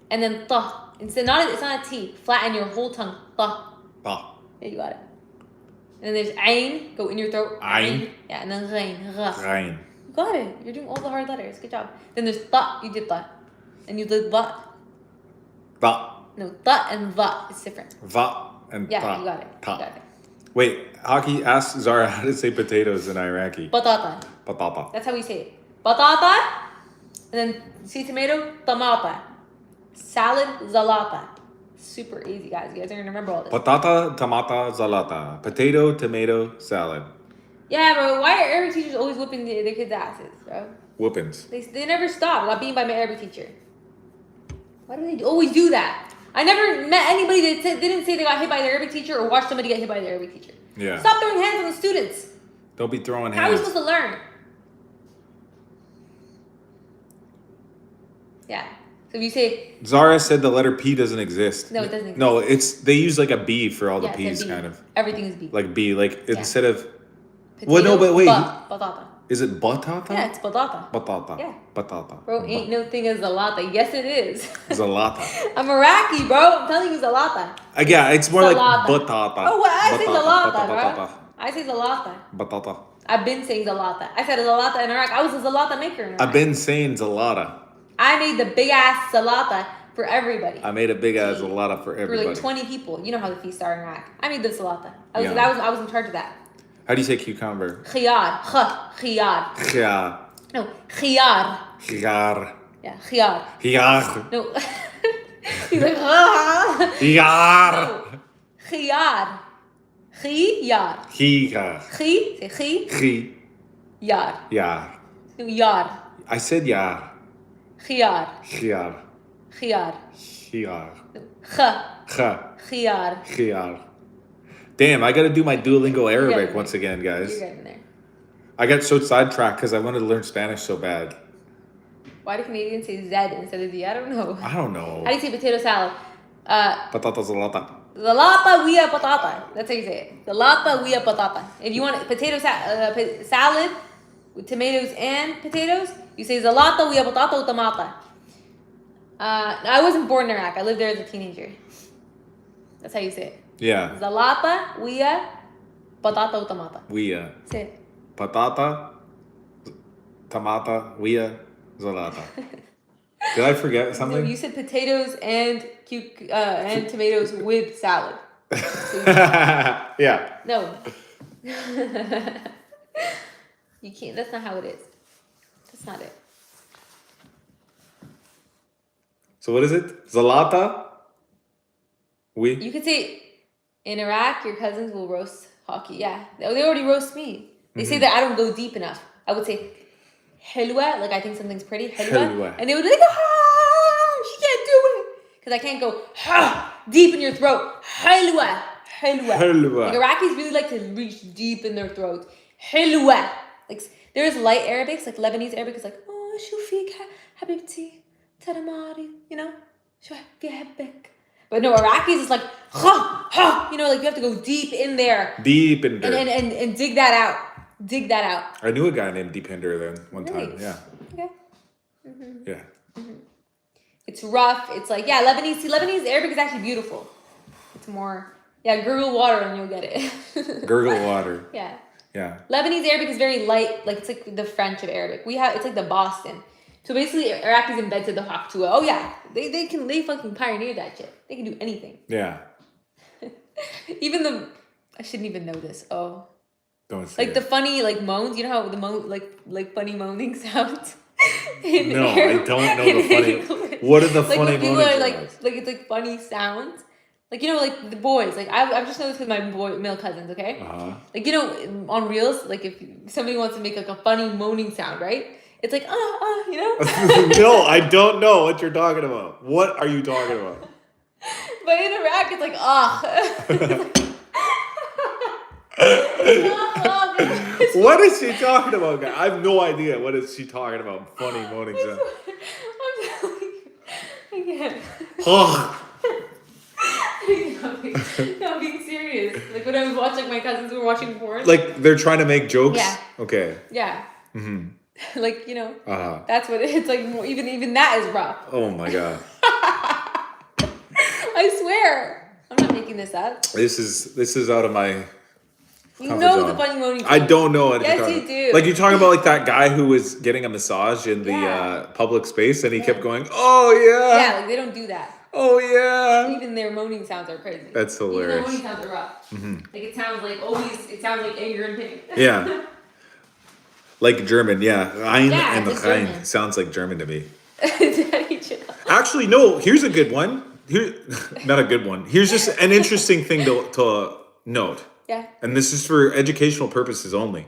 And then ta. It's not a T. Flatten your whole tongue. Ta. Ta. Yeah, you got it. And then there's ayn. Go in your throat. Ayn. Yeah, and then ghain. Gha. Ghain. You got it. You're doing all the hard letters. Good job. Then there's ta. You did ta. And you did va. Va. No, ta and va. It's different. Va and Yeah, ta. you got it. Ta. You got it. Wait, Hockey asked Zara how to say potatoes in Iraqi. Batata. Patata. That's how we say it. Batata. And then see tomato. Tomata. Salad. Zalata. Super easy, guys. You guys are going to remember all this. Patata, tomata, zalata. Potato, tomato, salad. Yeah, bro. Why are Arabic teachers always whipping their kids' asses, bro? Whoopings. They never stop. I got beaten by my Arabic teacher. Why do they always do that? I never met anybody that didn't say they got hit by their Arabic teacher or watched somebody get hit by their Arabic teacher. Yeah. Stop throwing hands on the students. Don't be throwing How are we hands. supposed to learn? Yeah. So if you say Zara said the letter P doesn't exist. no, it doesn't exist. No, they use like a B for all the Yeah, P's, it's a B. kind of. Everything is B. Like B, like Yeah. instead of. Potato, Well, no, but wait. Batata. Is it batata? Yeah, it's batata. Batata. Yeah. Batata. Bro, ain't no thing as zalata. Yes, it is. Zalata. I'm Iraqi, bro. I'm telling you, zalata. Yeah, it's more like Zalata. batata. Oh, what? I say zalata, batata. bro. I say zalata. Batata. I've been saying zalata. I said zalata in Iraq. I was a zalata maker in Iraq. I've been saying zalata. I made the big ass zalata for everybody. I made a big ass zalata for For everybody. like 20 people. You know how the feasts are in Iraq. I made the salata. I was, Yeah. I was in charge of that. How do you say cucumber? Khiyar. Khiyar. Khiyar. No, khiyar. Khiyar. Yeah, khiyar. Khiyar. No. He's like, ah. Khiyar. No. Khiyar. Khiyar. Khiyar. Khi. Say khi. Khi. Yar. Yar. No, yar. I said yar. Khiyar. Khiyar. Khiyar. Khiyar. Kh. Kha. Khiyar. Khiyar. Damn, I gotta do my Duolingo Arabic getting once again, guys. You're getting there. I got so sidetracked because I wanted to learn Spanish so bad. Why do Canadians say Z instead of Z? I don't know. I don't know. How do you say potato salad? Patata zalata. Zalata via patata. That's how you say it. Zalata via patata. If you want potato salad with tomatoes and potatoes, you say zalata via patata or tomata. I wasn't born in Iraq. I lived there as a teenager. That's how you say it. Yeah. Zalata via patata or tomata. Wea. Say it. Patata. Tomata. Wea. Zalata. Did I forget No, something? you said potatoes and tomatoes with salad. Yeah. No. You can't. That's not how it is. That's not it. So what is it? Zalata? We? You could say, in Iraq, your cousins will roast hockey. Yeah. They already roast me. They say that I don't go deep enough. I would say, helwa, like I think something's pretty. Helwa. And they would be like, ah, she can't do it. Because I can't go, ha, deep in your throat. Helwa. Helwa. Like Iraqis really like to reach deep in their throats. Helwa. Like there's light Arabics, like Lebanese Arabic is like, oh, shufik habibti, taramari, you know? But no, Iraqis is like, ha, you know, like you have to go deep in there. Deep in there. And dig that out. Dig that out. I knew a guy named Deepinder then one Really? time. Yeah. Okay. Yeah. It's rough. It's like, yeah, Lebanese Arabic is actually beautiful. It's more, yeah, gurgle water and you'll get it. Gurgle water. Yeah. Yeah. Lebanese Arabic is very light, like it's like the French of Arabic. It's like the Boston. So basically, Iraqis invented the Haktua. Oh yeah, they fucking pioneered that shit. They can do anything. Yeah. Even I shouldn't even know this. Oh, Don't say like the it. funny like moans. You know how the like funny moaning sounds. No, I don't know the funny. English. What are the Like funny when people moaning are like sounds? it's like funny sounds. Like, you know, like the boys. Like I've just noticed with my male cousins. Okay. Uh-huh. Like, you know, on reels, like if somebody wants to make like a funny moaning sound, right? It's like you know. No, I don't know what you're talking about. What are you talking about? But in Iraq, it's like What is she talking about, guys? I have no idea. What is she talking about? Funny moaning sound. I'm telling you, I can't. Oh. No, I'm being serious. Like when I was watching, my cousins were watching porn. Like they're trying to make jokes? Yeah. Okay. Yeah. Mm-hmm. Like, you know, Uh-huh. that's what it's like. Even that is rough. Oh my god. I swear, I'm not making this up. This is out of my You comfort know zone. the funny moaning. I don't know what Yes, you're talking you do. Like you're talking about like that guy who was getting a massage in the Yeah. public space and he Yeah. kept going, "Oh yeah. Yeah, like they don't do that. Oh yeah." Even their moaning sounds are crazy. That's Even their hilarious. moaning sounds are rough. Like it sounds like anger and pain. Yeah. Like German, yeah. Ein Yeah, and it's Rein German. sounds like German to me. Daddy, chill. Actually, no, here's a good one. Here, not a good one. Here's just an interesting thing to note. Yeah. And this is for educational purposes only.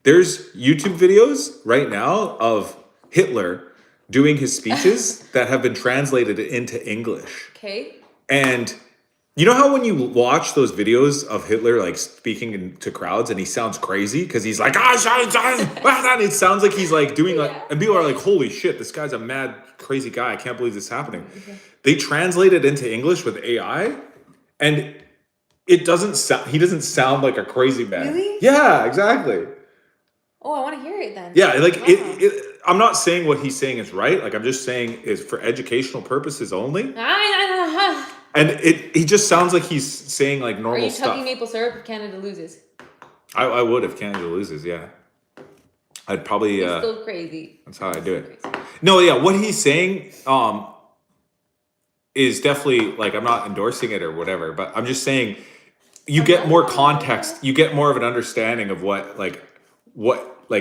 There's YouTube videos right now of Hitler doing his speeches that have been translated into English. Okay. And you know how when you watch those videos of Hitler like speaking to crowds and he sounds crazy because he's like and it sounds like he's like doing like, and people are like, holy shit, this guy's a mad crazy guy. I can't believe this is happening. Okay. They translate it into English with AI, and it doesn't sound. He doesn't sound like a crazy man. Really? Yeah, exactly. Oh, I want to hear it then. Yeah, like Wow. I'm not saying what he's saying is right. Like I'm just saying is for educational purposes only. And he just sounds like he's saying like normal Are you stuff. tucking maple syrup if Canada loses? I would if Canada loses, yeah. I'd probably It's still crazy. that's how I do it. No, yeah, what he's saying is definitely like I'm not endorsing it or whatever, but I'm just saying you get more context, you get more of an understanding of what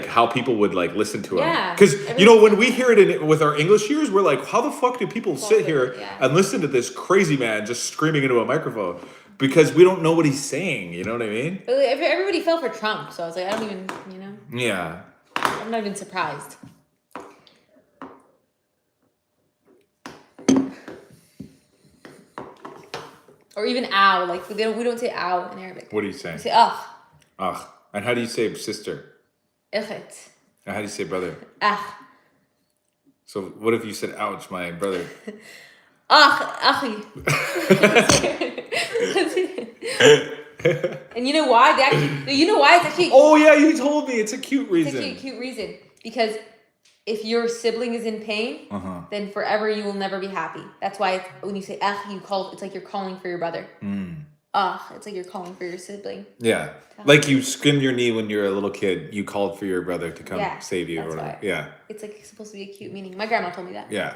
how people would like listen to him. Yeah. Because you know when we hear it with our English ears, we're like, how the fuck do people sit here Yeah. and listen to this crazy man just screaming into a microphone? Because we don't know what he's saying. You know what I mean? But like, everybody fell for Trump, so I was like, I don't even, Yeah. I'm not even surprised. Or even ow, like we don't say ow in Arabic. What are you saying? We say ugh. Ugh. And how do you say sister? Ichit. And how do you say brother? Ah. So what if you said, ouch, my brother? Achi. And you know why? It's actually Oh yeah, you told me. It's a cute reason. It's actually a cute reason. Because if your sibling is in pain, then forever you will never be happy. That's why when you say it's like you're calling for your brother. It's like you're calling for your sibling. Yeah. Like you skinned your knee when you were a little kid. You called for your brother to come save you or whatever. Why. Yeah. It's like supposed to be a cute meaning. My grandma told me that. Yeah.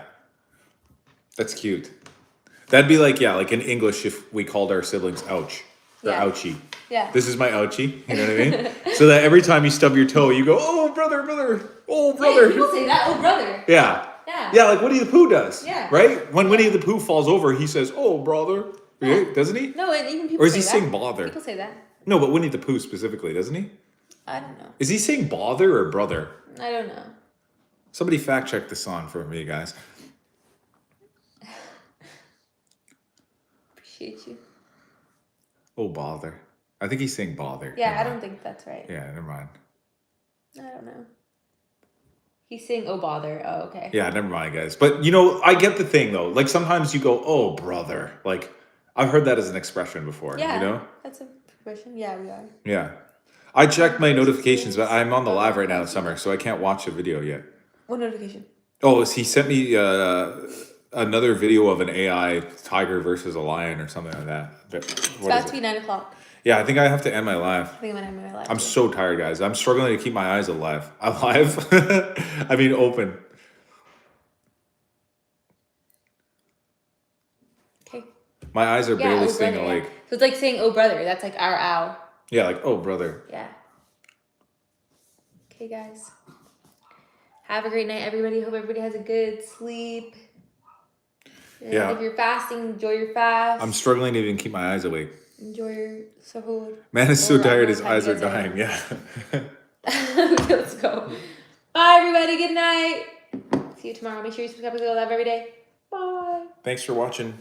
That's cute. That'd be like, like in English if we called our siblings ouch. Or ouchie. Yeah. This is my ouchie. You know what I mean? So that every time you stub your toe, you go, oh, brother. Oh, brother. Yeah, people say that. Oh, brother. Yeah. Yeah. Yeah, like Winnie the Pooh does. Yeah. Right? When Winnie the Pooh falls over, he says, oh, brother. Yeah. Doesn't he? No, and even people Or is say he that. saying bother? People say that. No, but Winnie the Pooh specifically, doesn't he? I don't know. Is he saying bother or brother? I don't know. Somebody fact check this on for me, guys. Appreciate you. Oh, bother. I think he's saying bother. Yeah, Never I mind. don't think that's right. Yeah, never mind. I don't know. He's saying, oh, bother. Oh, okay. Yeah, never mind, guys. But, I get the thing, though. Like, sometimes you go, oh, brother. Like, I've heard that as an expression before, Yeah, that's a question. Yeah, we are. Yeah. I checked my notifications, but I'm on the live right now, Summer, so I can't watch the video yet. What notification? Oh, he sent me another video of an AI tiger versus a lion or something like that. It's about to be 9 o'clock. Yeah, I think I have to end my live. I think I'm gonna end my live. I'm so tired, guys. I'm struggling to keep my eyes alive. Alive? I mean, open. Okay. My eyes are barely oh, staying brother, awake. yeah. So it's like saying, oh, brother. That's like our ow. Yeah, like, oh, brother. Yeah. Okay, guys. Have a great night, everybody. Hope everybody has a good sleep. And Yeah. if you're fasting, enjoy your fast. I'm struggling to even keep my eyes awake. Enjoy your sahur. Man is so Or tired, whatever his time eyes you are guys are dying. in. Yeah. Let's go. Bye, everybody. Good night. See you tomorrow. Make sure you subscribe to the live every day. Bye. Thanks for watching.